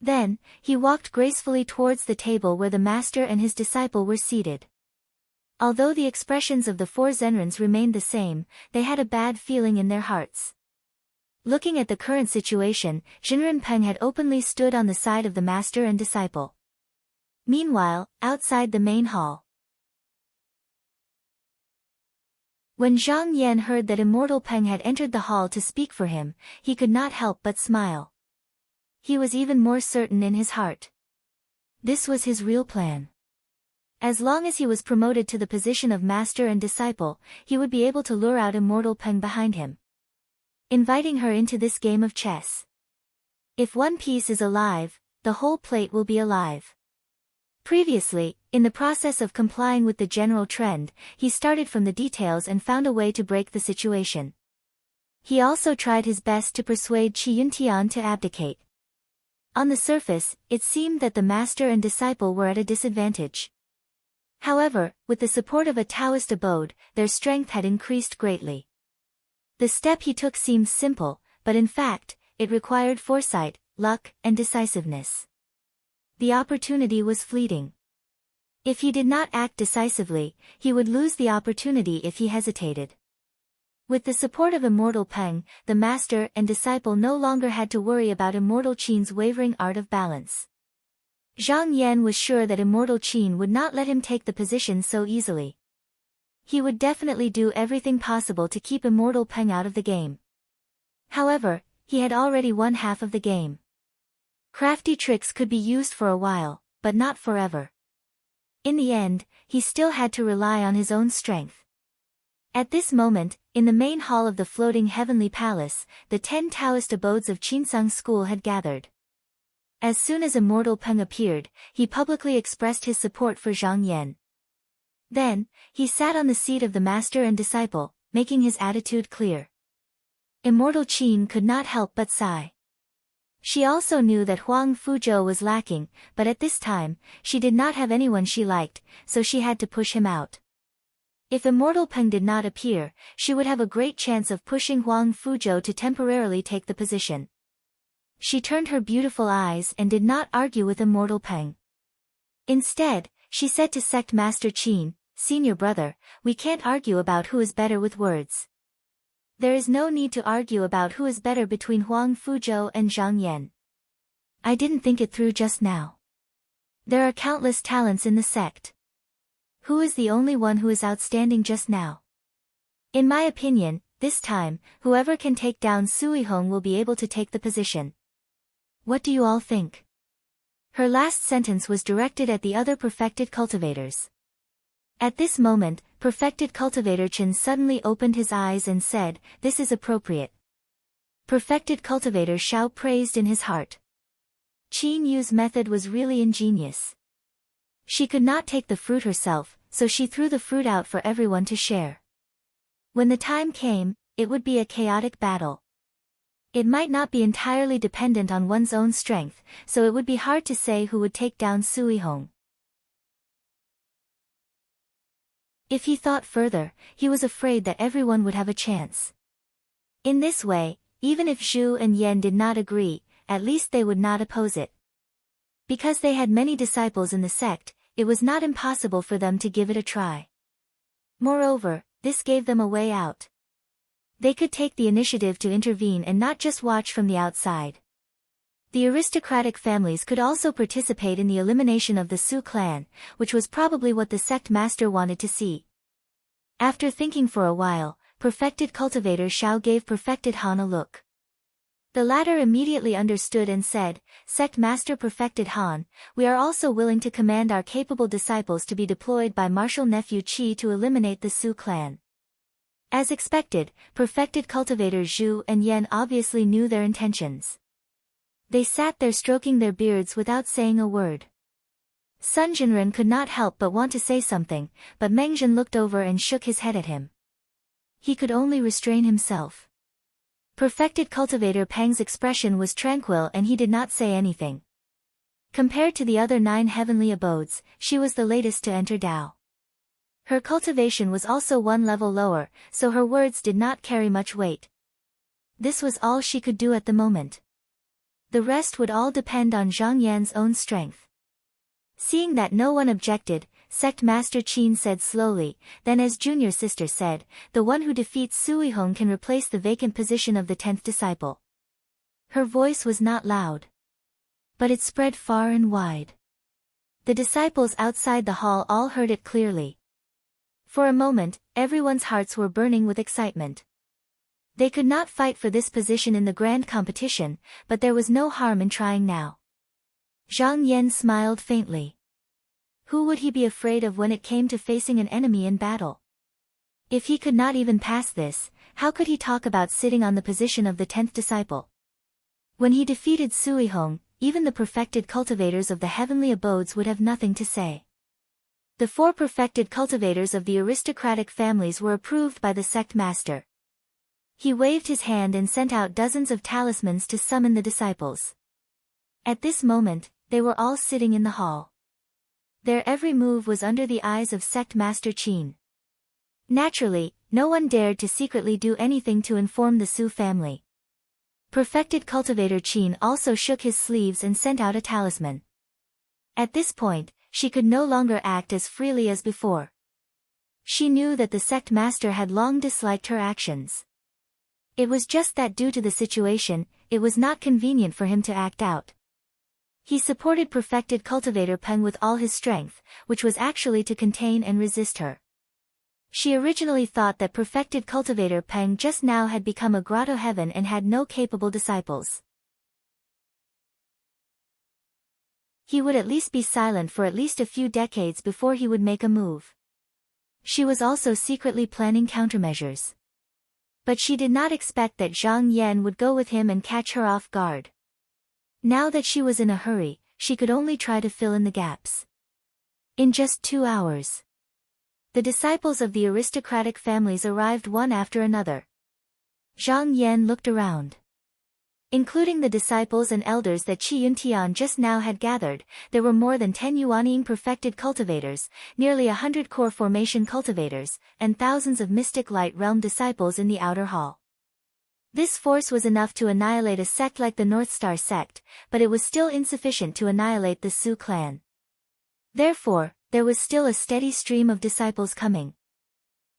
Then, he walked gracefully towards the table where the master and his disciple were seated. Although the expressions of the 4 Zenrens remained the same, they had a bad feeling in their hearts. Looking at the current situation, Jinren Peng had openly stood on the side of the master and disciple. Meanwhile, outside the main hall. When Zhang Yan heard that Immortal Peng had entered the hall to speak for him, he could not help but smile. He was even more certain in his heart. This was his real plan. As long as he was promoted to the position of master and disciple, he would be able to lure out Immortal Peng behind him, inviting her into this game of chess. If one piece is alive, the whole plate will be alive. Previously, in the process of complying with the general trend, he started from the details and found a way to break the situation. He also tried his best to persuade Qi Yuntian to abdicate. On the surface, it seemed that the master and disciple were at a disadvantage. However, with the support of a Taoist abode, their strength had increased greatly. The step he took seemed simple, but in fact, it required foresight, luck, and decisiveness. The opportunity was fleeting. If he did not act decisively, he would lose the opportunity if he hesitated. With the support of Immortal Peng, the master and disciple no longer had to worry about Immortal Qin's wavering art of balance. Zhang Yan was sure that Immortal Qin would not let him take the position so easily. He would definitely do everything possible to keep Immortal Peng out of the game. However, he had already won half of the game. Crafty tricks could be used for a while, but not forever. In the end, he still had to rely on his own strength. At this moment, in the main hall of the floating heavenly palace, the 10 Taoist abodes of Qinsang school had gathered. As soon as Immortal Peng appeared, he publicly expressed his support for Zhang Yan. Then, he sat on the seat of the master and disciple, making his attitude clear. Immortal Qin could not help but sigh. She also knew that Huang Fuzhou was lacking, but at this time, she did not have anyone she liked, so she had to push him out. If Immortal Peng did not appear, she would have a great chance of pushing Huang Fuzhou to temporarily take the position. She turned her beautiful eyes and did not argue with Immortal Peng. Instead, she said to Sect Master Qin, "Senior brother, we can't argue about who is better with words. There is no need to argue about who is better between Huang Fuzhou and Zhang Yan. I didn't think it through just now. There are countless talents in the sect. Who is the only one who is outstanding just now? In my opinion, this time, whoever can take down Sui Hong will be able to take the position. What do you all think?" Her last sentence was directed at the other perfected cultivators. At this moment, perfected cultivator Chen suddenly opened his eyes and said, "This is appropriate." Perfected cultivator Xiao praised in his heart. Qin Yu's method was really ingenious. She could not take the fruit herself, so she threw the fruit out for everyone to share. When the time came, it would be a chaotic battle. It might not be entirely dependent on one's own strength, so it would be hard to say who would take down Sui Hong. If he thought further, he was afraid that everyone would have a chance. In this way, even if Zhu and Yan did not agree, at least they would not oppose it. Because they had many disciples in the sect, it was not impossible for them to give it a try. Moreover, this gave them a way out. They could take the initiative to intervene and not just watch from the outside. The aristocratic families could also participate in the elimination of the Su clan, which was probably what the sect master wanted to see. After thinking for a while, perfected cultivator Xiao gave perfected Han a look. The latter immediately understood and said, "Sect master perfected Han, we are also willing to command our capable disciples to be deployed by martial nephew Qi to eliminate the Su clan." As expected, perfected cultivators Zhu and Yan obviously knew their intentions. They sat there stroking their beards without saying a word. Sun Jinren could not help but want to say something, but Meng Zhen looked over and shook his head at him. He could only restrain himself. Perfected cultivator Peng's expression was tranquil and he did not say anything. Compared to the other 9 heavenly abodes, she was the latest to enter Dao. Her cultivation was also 1 level lower, so her words did not carry much weight. This was all she could do at the moment. The rest would all depend on Zhang Yan's own strength. Seeing that no one objected, Sect Master Qin said slowly, then as junior sister said, "The one who defeats Sui Hong can replace the vacant position of the 10th disciple." Her voice was not loud, but it spread far and wide. The disciples outside the hall all heard it clearly. For a moment, everyone's hearts were burning with excitement. They could not fight for this position in the grand competition, but there was no harm in trying now. Zhang Yan smiled faintly. Who would he be afraid of when it came to facing an enemy in battle? If he could not even pass this, how could he talk about sitting on the position of the 10th disciple? When he defeated Sui Hong, even the perfected cultivators of the heavenly abodes would have nothing to say. The 4 perfected cultivators of the aristocratic families were approved by the sect master. He waved his hand and sent out dozens of talismans to summon the disciples. At this moment, they were all sitting in the hall. Their every move was under the eyes of sect master Qin. Naturally, no one dared to secretly do anything to inform the Su family. Perfected cultivator Qin also shook his sleeves and sent out a talisman. At this point, she could no longer act as freely as before. She knew that the sect master had long disliked her actions. It was just that due to the situation, it was not convenient for him to act out. He supported perfected cultivator Peng with all his strength, which was actually to contain and resist her. She originally thought that perfected cultivator Peng just now had become a grotto heaven and had no capable disciples. He would at least be silent for at least a few decades before he would make a move. She was also secretly planning countermeasures. But she did not expect that Zhang Yan would go with him and catch her off guard. Now that she was in a hurry, she could only try to fill in the gaps. In just 2 hours, the disciples of the aristocratic families arrived one after another. Zhang Yan looked around. Including the disciples and elders that Qi Yuntian just now had gathered, there were more than 10 Yuanying perfected cultivators, nearly 100 core formation cultivators, and thousands of mystic light realm disciples in the outer hall. This force was enough to annihilate a sect like the North Star sect, but it was still insufficient to annihilate the Su clan. Therefore, there was still a steady stream of disciples coming.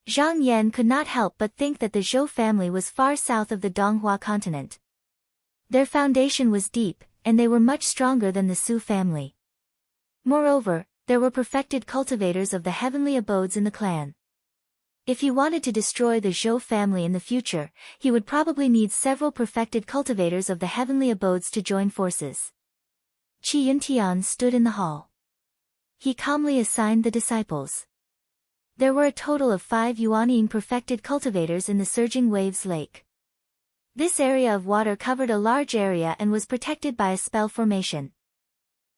Zhang Yan could not help but think that the Zhou family was far south of the Donghua continent. Their foundation was deep, and they were much stronger than the Su family. Moreover, there were perfected cultivators of the heavenly abodes in the clan. If he wanted to destroy the Zhou family in the future, he would probably need several perfected cultivators of the heavenly abodes to join forces. Qi Yuntian stood in the hall. He calmly assigned the disciples. There were a total of 5 Yuanying perfected cultivators in the surging waves lake. This area of water covered a large area and was protected by a spell formation.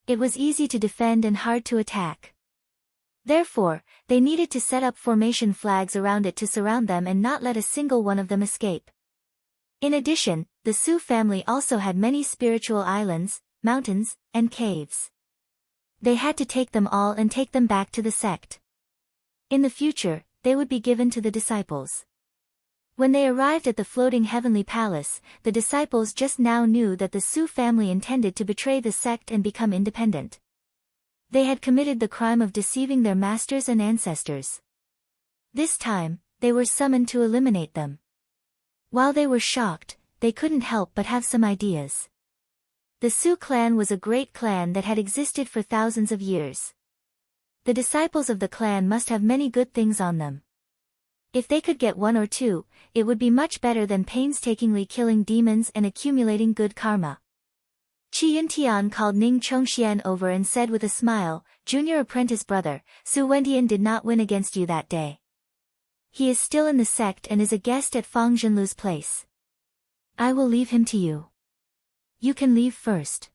It was easy to defend and hard to attack. Therefore, they needed to set up formation flags around it to surround them and not let a single one of them escape. In addition, the Su family also had many spiritual islands, mountains, and caves. They had to take them all and take them back to the sect. In the future, they would be given to the disciples. When they arrived at the floating heavenly palace, the disciples just now knew that the Su family intended to betray the sect and become independent. They had committed the crime of deceiving their masters and ancestors. This time, they were summoned to eliminate them. While they were shocked, they couldn't help but have some ideas. The Su clan was a great clan that had existed for thousands of years. The disciples of the clan must have many good things on them. If they could get 1 or 2, it would be much better than painstakingly killing demons and accumulating good karma. Qi Yuntian called Ning Chongxian over and said with a smile, "Junior apprentice brother, Su Wendian did not win against you that day. He is still in the sect and is a guest at Fang Zhenlu's place. I will leave him to you. You can leave first."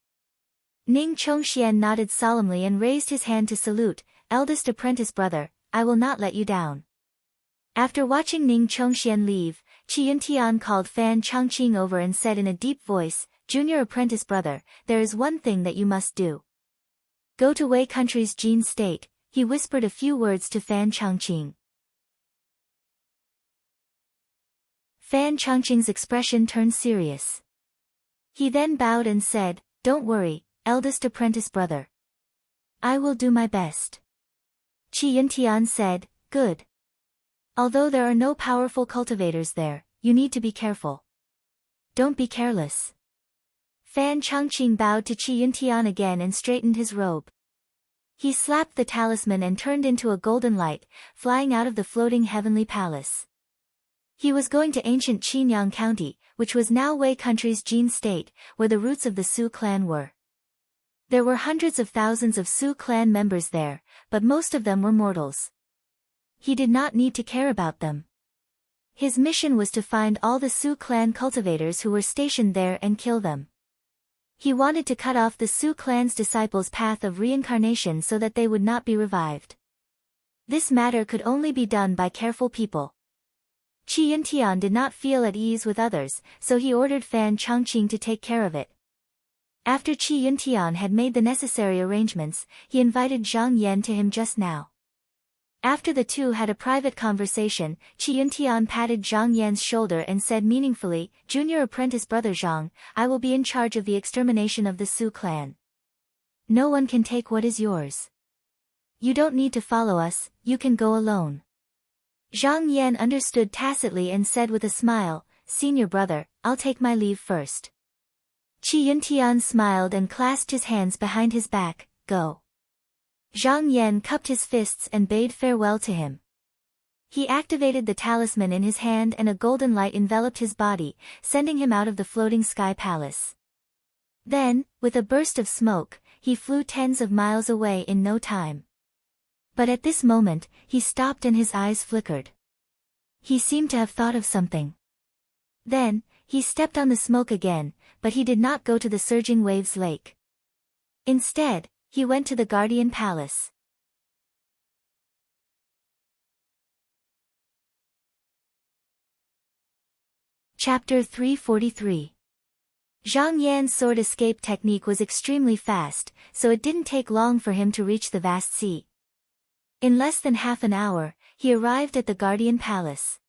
Ning Chongxian nodded solemnly and raised his hand to salute, "Eldest apprentice brother, I will not let you down." After watching Ning Chongxian leave, Qi Yuntian called Fan Changqing over and said in a deep voice, "Junior apprentice brother, there is one thing that you must do. Go to Wei country's Jin state." He whispered a few words to Fan Changqing. Fan Changqing's expression turned serious. He then bowed and said, "Don't worry, eldest apprentice brother. I will do my best." Qi Yuntian said, "Good. Although there are no powerful cultivators there, you need to be careful. Don't be careless." Fan Changqing bowed to Qi Yuntian again and straightened his robe. He slapped the talisman and turned into a golden light, flying out of the floating heavenly palace. He was going to ancient Qinyang County, which was now Wei country's Jin state, where the roots of the Su clan were. There were hundreds of thousands of Su clan members there, but most of them were mortals. He did not need to care about them. His mission was to find all the Su clan cultivators who were stationed there and kill them. He wanted to cut off the Su clan's disciples' path of reincarnation so that they would not be revived. This matter could only be done by careful people. Qi Yuntian did not feel at ease with others, so he ordered Fan Chongqing to take care of it. After Qi Yuntian had made the necessary arrangements, he invited Zhang Yan to him just now. After the two had a private conversation, Qi Yuntian patted Zhang Yan's shoulder and said meaningfully, "Junior apprentice brother Zhang, I will be in charge of the extermination of the Su clan. No one can take what is yours. You don't need to follow us, you can go alone." Zhang Yan understood tacitly and said with a smile, "Senior brother, I'll take my leave first." Qi Yuntian smiled and clasped his hands behind his back, "Go." Zhang Yan cupped his fists and bade farewell to him. He activated the talisman in his hand and a golden light enveloped his body, sending him out of the floating sky palace. Then, with a burst of smoke, he flew tens of miles away in no time. But at this moment, he stopped and his eyes flickered. He seemed to have thought of something. Then, he stepped on the smoke again, but he did not go to the surging waves lake. Instead, he went to the Guardian Palace. Chapter 343. Zhang Yan's sword escape technique was extremely fast, so it didn't take long for him to reach the vast sea. In less than half an hour, he arrived at the Guardian Palace.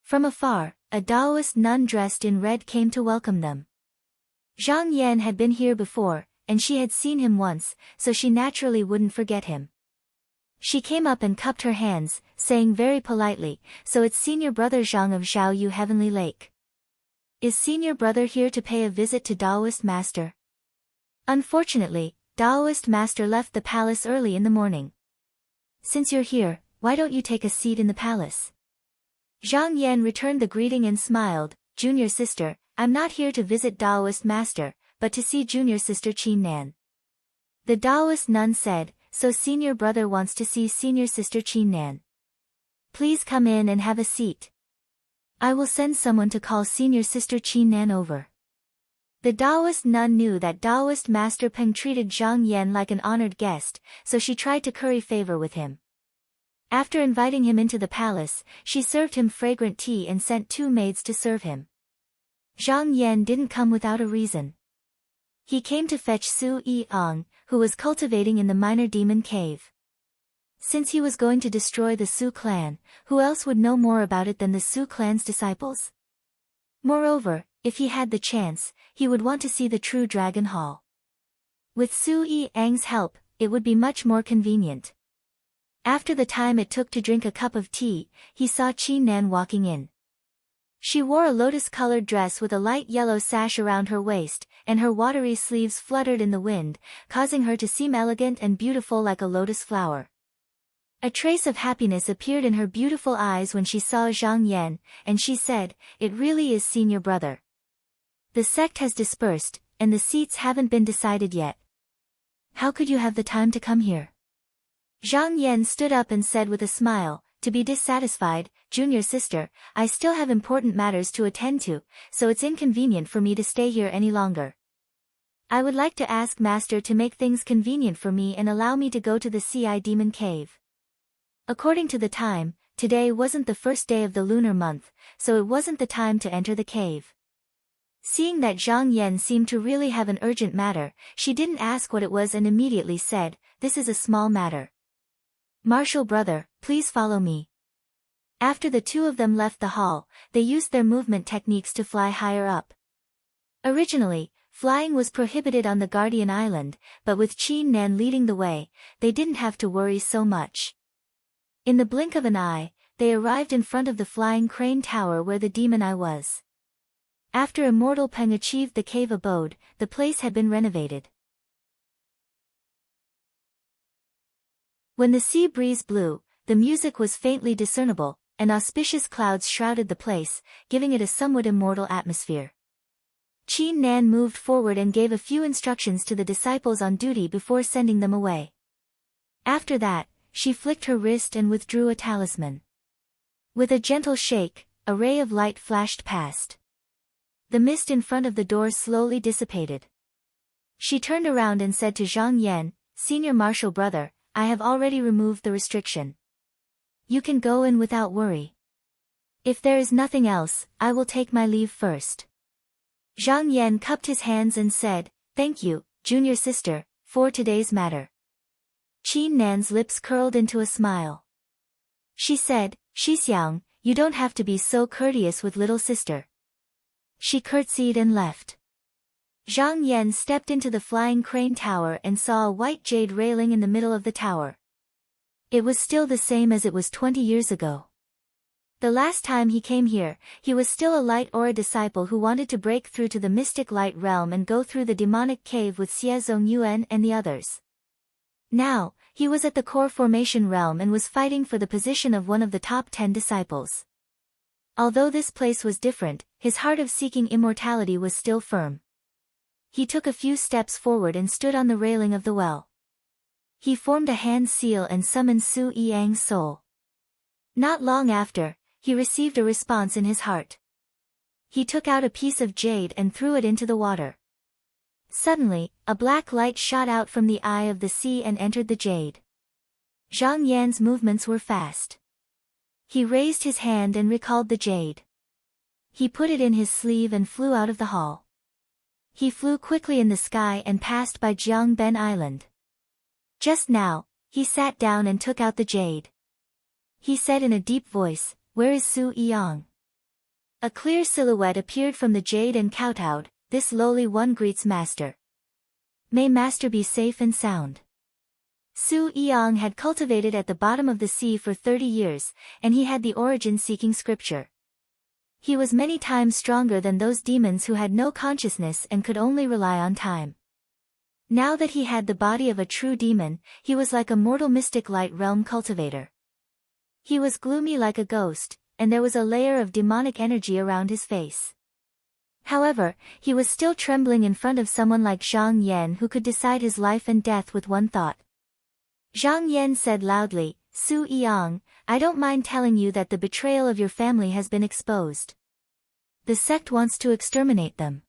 From afar, a Taoist nun dressed in red came to welcome them. Zhang Yan had been here before, and she had seen him once, so she naturally wouldn't forget him. She came up and cupped her hands, saying very politely, "So it's senior brother Zhang of Zhaoyu Heavenly Lake. Is senior brother here to pay a visit to Taoist master?" Unfortunately, Taoist master left the palace early in the morning. "Since you're here, why don't you take a seat in the palace?" Zhang Yan returned the greeting and smiled, "Junior sister, I'm not here to visit Taoist master, but to see junior sister Qin Nan." The Taoist nun said, "So senior brother wants to see senior sister Qin Nan. Please come in and have a seat. I will send someone to call senior sister Qin Nan over." The Taoist nun knew that Taoist master Peng treated Zhang Yan like an honored guest, so she tried to curry favor with him. After inviting him into the palace, she served him fragrant tea and sent 2 maids to serve him. Zhang Yan didn't come without a reason. He came to fetch Su Yi-ang, who was cultivating in the minor demon cave. Since he was going to destroy the Su clan, who else would know more about it than the Su clan's disciples? Moreover, if he had the chance, he would want to see the true Dragon Hall. With Su Yi-ang's help, it would be much more convenient. After the time it took to drink a cup of tea, he saw Qin Nan walking in. She wore a lotus-colored dress with a light yellow sash around her waist, and her watery sleeves fluttered in the wind, causing her to seem elegant and beautiful like a lotus flower. A trace of happiness appeared in her beautiful eyes when she saw Zhang Yan, and she said, "It really is senior brother. The sect has dispersed, and the seats haven't been decided yet. How could you have the time to come here?" Zhang Yan stood up and said with a smile, "To be dissatisfied, junior sister, I still have important matters to attend to, so it's inconvenient for me to stay here any longer. I would like to ask master to make things convenient for me and allow me to go to the Ci Demon Cave." According to the time, today wasn't the first day of the lunar month, so it wasn't the time to enter the cave. Seeing that Zhang Yan seemed to really have an urgent matter, she didn't ask what it was and immediately said, "This is a small matter. Martial brother, please follow me." After the two of them left the hall, they used their movement techniques to fly higher up. Originally, flying was prohibited on the Guardian Island, but with Qin Nan leading the way, they didn't have to worry so much. In the blink of an eye, they arrived in front of the flying crane tower where the demon eye was. After Immortal Peng achieved the cave abode, the place had been renovated. When the sea breeze blew, the music was faintly discernible, and auspicious clouds shrouded the place, giving it a somewhat immortal atmosphere. Qin Nan moved forward and gave a few instructions to the disciples on duty before sending them away. After that, she flicked her wrist and withdrew a talisman. With a gentle shake, a ray of light flashed past. The mist in front of the door slowly dissipated. She turned around and said to Zhang Yan, "Senior Marshal brother, I have already removed the restriction. You can go in without worry. If there is nothing else, I will take my leave first." Zhang Yan cupped his hands and said, "Thank you, junior sister, for today's matter." Qin Nan's lips curled into a smile. She said, "Shixiang, you don't have to be so courteous with little sister." She curtsied and left. Zhang Yan stepped into the flying crane tower and saw a white jade railing in the middle of the tower. It was still the same as it was 20 years ago. The last time he came here, he was still a light aura disciple who wanted to break through to the mystic light realm and go through the demonic cave with Xie Zongyuan and the others. Now, he was at the core formation realm and was fighting for the position of one of the top 10 disciples. Although this place was different, his heart of seeking immortality was still firm. He took a few steps forward and stood on the railing of the well. He formed a hand seal and summoned Su Yang's soul. Not long after, he received a response in his heart. He took out a piece of jade and threw it into the water. Suddenly, a black light shot out from the eye of the sea and entered the jade. Zhang Yan's movements were fast. He raised his hand and recalled the jade. He put it in his sleeve and flew out of the hall. He flew quickly in the sky and passed by Jiangben Island. Just now, he sat down and took out the jade. He said in a deep voice, "Where is Su Yang?" A clear silhouette appeared from the jade and kowtowed, "This lowly one greets Master. May Master be safe and sound." Su Yang had cultivated at the bottom of the sea for 30 years, and he had the origin-seeking scripture. He was many times stronger than those demons who had no consciousness and could only rely on time. Now that he had the body of a true demon, he was like a mortal mystic light realm cultivator. He was gloomy like a ghost, and there was a layer of demonic energy around his face. However, he was still trembling in front of someone like Zhang Yan who could decide his life and death with one thought. Zhang Yan said loudly, "Su Yang, I don't mind telling you that the betrayal of your family has been exposed. The sect wants to exterminate them."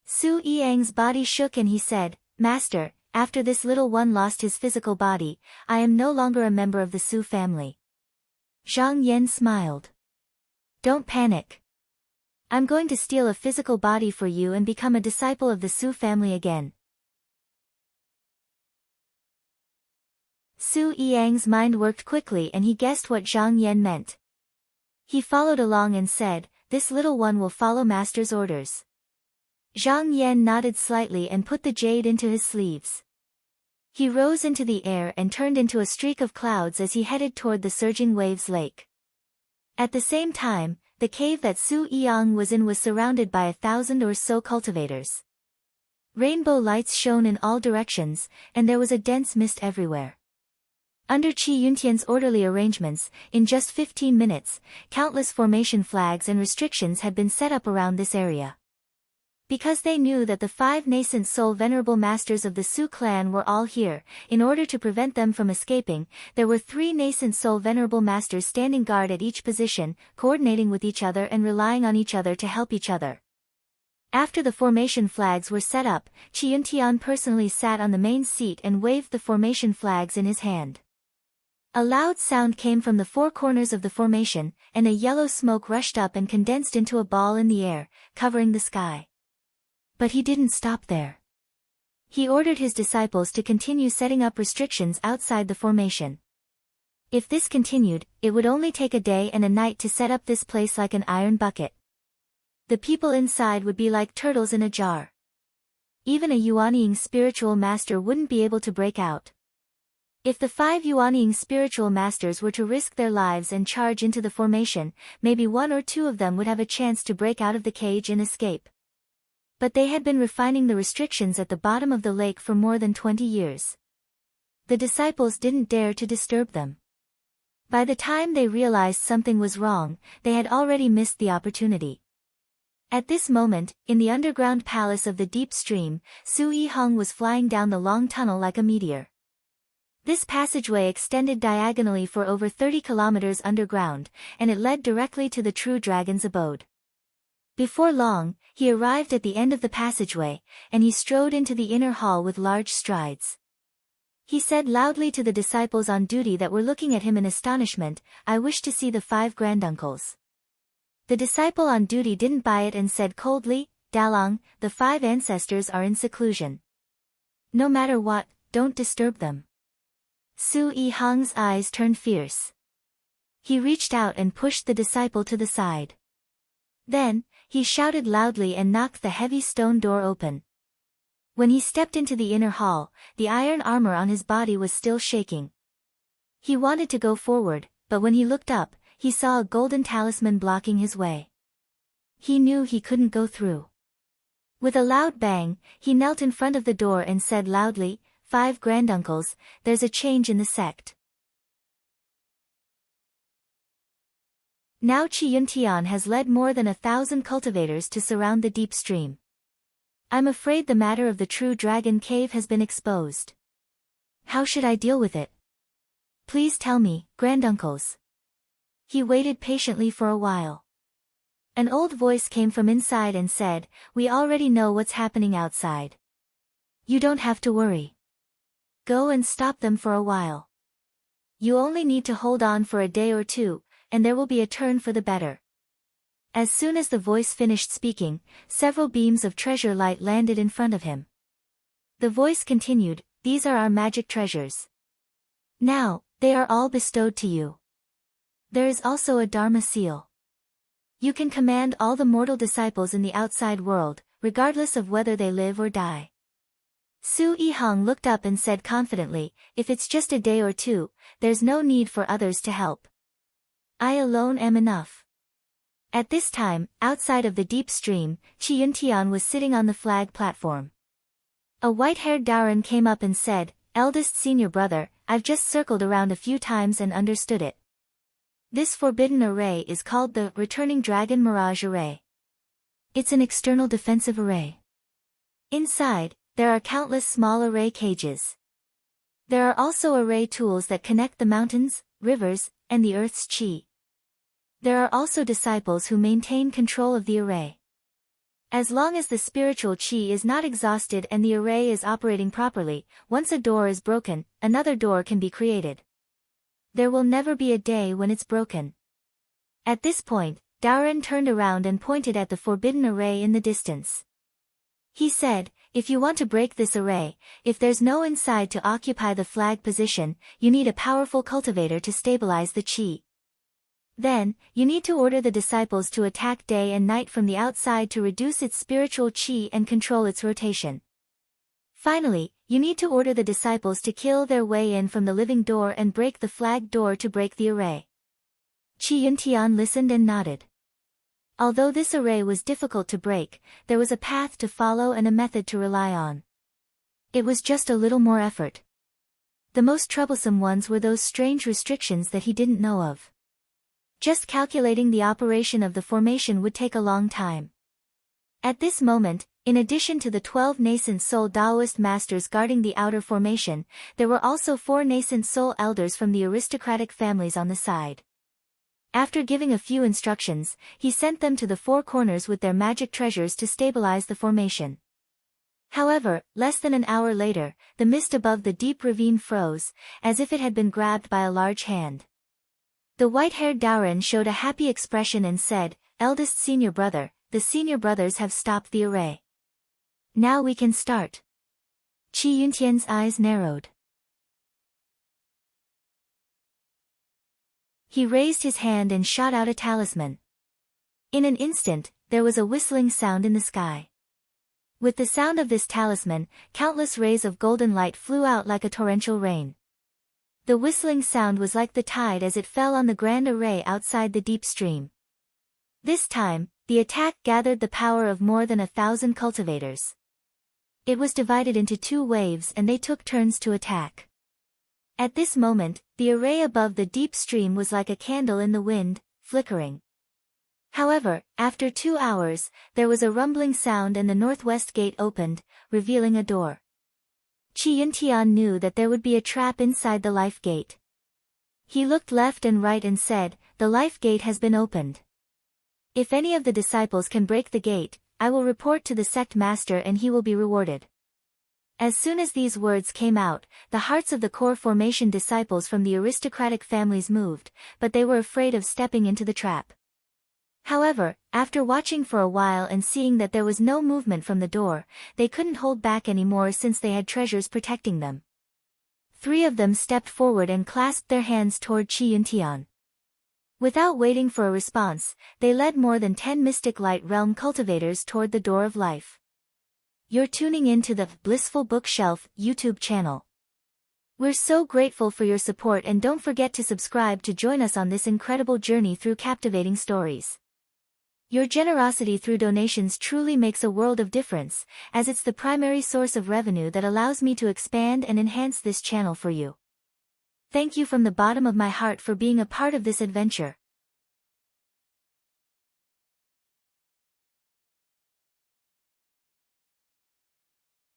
Su Yang's body shook and he said, "Master, after this little one lost his physical body, I am no longer a member of the Su family." Zhang Yan smiled. "Don't panic. I'm going to steal a physical body for you and become a disciple of the Su family again." Su Yang's mind worked quickly and he guessed what Zhang Yan meant. He followed along and said, "This little one will follow Master's orders." Zhang Yan nodded slightly and put the jade into his sleeves. He rose into the air and turned into a streak of clouds as he headed toward the surging waves lake. At the same time, the cave that Su Yang was in was surrounded by 1,000 or so cultivators. Rainbow lights shone in all directions, and there was a dense mist everywhere. Under Qi Yuntian's orderly arrangements, in just 15 minutes, countless formation flags and restrictions had been set up around this area. Because they knew that the 5 nascent soul venerable masters of the Su clan were all here, in order to prevent them from escaping, there were 3 nascent soul venerable masters standing guard at each position, coordinating with each other and relying on each other to help each other. After the formation flags were set up, Qi Yuntian personally sat on the main seat and waved the formation flags in his hand. A loud sound came from the 4 corners of the formation, and a yellow smoke rushed up and condensed into a ball in the air, covering the sky. But he didn't stop there. He ordered his disciples to continue setting up restrictions outside the formation. If this continued, it would only take a day and a night to set up this place like an iron bucket. The people inside would be like turtles in a jar. Even a Yuanying spiritual master wouldn't be able to break out. If the 5 Yuanying spiritual masters were to risk their lives and charge into the formation, maybe 1 or 2 of them would have a chance to break out of the cage and escape. But they had been refining the restrictions at the bottom of the lake for more than 20 years. The disciples didn't dare to disturb them. By the time they realized something was wrong, they had already missed the opportunity. At this moment, in the underground palace of the deep stream, Su Yiheng was flying down the long tunnel like a meteor. This passageway extended diagonally for over 30 kilometers underground, and it led directly to the true dragon's abode. Before long, he arrived at the end of the passageway, and he strode into the inner hall with large strides. He said loudly to the disciples on duty that were looking at him in astonishment, "I wish to see the 5 granduncles." The disciple on duty didn't buy it and said coldly, "Dalong, the 5 ancestors are in seclusion. No matter what, don't disturb them." Su Yihang's eyes turned fierce. He reached out and pushed the disciple to the side. Then, he shouted loudly and knocked the heavy stone door open. When he stepped into the inner hall, the iron armor on his body was still shaking. He wanted to go forward, but when he looked up, he saw a golden talisman blocking his way. He knew he couldn't go through. With a loud bang, he knelt in front of the door and said loudly, "5 granduncles, there's a change in the sect. Now Qi Yuntian has led more than 1,000 cultivators to surround the deep stream. I'm afraid the matter of the true dragon cave has been exposed. How should I deal with it? Please tell me, granduncles." He waited patiently for a while. An old voice came from inside and said, "We already know what's happening outside. You don't have to worry. Go and stop them for a while. You only need to hold on for a day or two, and there will be a turn for the better." As soon as the voice finished speaking, several beams of treasure light landed in front of him. The voice continued, "These are our magic treasures. Now, they are all bestowed to you. There is also a Dharma seal. You can command all the mortal disciples in the outside world, regardless of whether they live or die." Su Yihang looked up and said confidently, "If it's just a day or two, there's no need for others to help. I alone am enough." At this time, outside of the deep stream, Qi Yuntian was sitting on the flag platform. A white-haired Daoran came up and said, "Eldest senior brother, I've just circled around a few times and understood it. This forbidden array is called the Returning Dragon Mirage Array. It's an external defensive array. Inside, there are countless small array cages. There are also array tools that connect the mountains, rivers, and the earth's qi. There are also disciples who maintain control of the array. As long as the spiritual qi is not exhausted and the array is operating properly, once a door is broken, another door can be created. There will never be a day when it's broken." At this point, Daoran turned around and pointed at the forbidden array in the distance. He said, "If you want to break this array, if there's no inside to occupy the flag position, you need a powerful cultivator to stabilize the qi. Then, you need to order the disciples to attack day and night from the outside to reduce its spiritual qi and control its rotation. Finally, you need to order the disciples to kill their way in from the living door and break the flag door to break the array." Qi Yuntian listened and nodded. Although this array was difficult to break, there was a path to follow and a method to rely on. It was just a little more effort. The most troublesome ones were those strange restrictions that he didn't know of. Just calculating the operation of the formation would take a long time. At this moment, in addition to the 12 nascent soul Taoist masters guarding the outer formation, there were also 4 nascent soul elders from the aristocratic families on the side. After giving a few instructions, he sent them to the 4 corners with their magic treasures to stabilize the formation. However, less than an hour later, the mist above the deep ravine froze, as if it had been grabbed by a large hand. The white-haired Daoran showed a happy expression and said, "Eldest senior brother, the senior brothers have stopped the array. Now we can start." Qi Yuntian's eyes narrowed. He raised his hand and shot out a talisman. In an instant, there was a whistling sound in the sky. With the sound of this talisman, countless rays of golden light flew out like a torrential rain. The whistling sound was like the tide as it fell on the grand array outside the deep stream. This time, the attack gathered the power of more than 1,000 cultivators. It was divided into 2 waves and they took turns to attack. At this moment, the array above the deep stream was like a candle in the wind, flickering. However, after 2 hours, there was a rumbling sound and the northwest gate opened, revealing a door. Qi Yuntian knew that there would be a trap inside the life gate. He looked left and right and said, "The life gate has been opened." If any of the disciples can break the gate, I will report to the sect master and he will be rewarded. As soon as these words came out, the hearts of the core formation disciples from the aristocratic families moved, but they were afraid of stepping into the trap. However, after watching for a while and seeing that there was no movement from the door, they couldn't hold back anymore since they had treasures protecting them. 3 of them stepped forward and clasped their hands toward Chi Yuntian. Without waiting for a response, they led more than 10 Mystic Light Realm cultivators toward the door of life. You're tuning in to the Blissful Bookshelf YouTube channel. We're so grateful for your support and don't forget to subscribe to join us on this incredible journey through captivating stories. Your generosity through donations truly makes a world of difference, as it's the primary source of revenue that allows me to expand and enhance this channel for you. Thank you from the bottom of my heart for being a part of this adventure.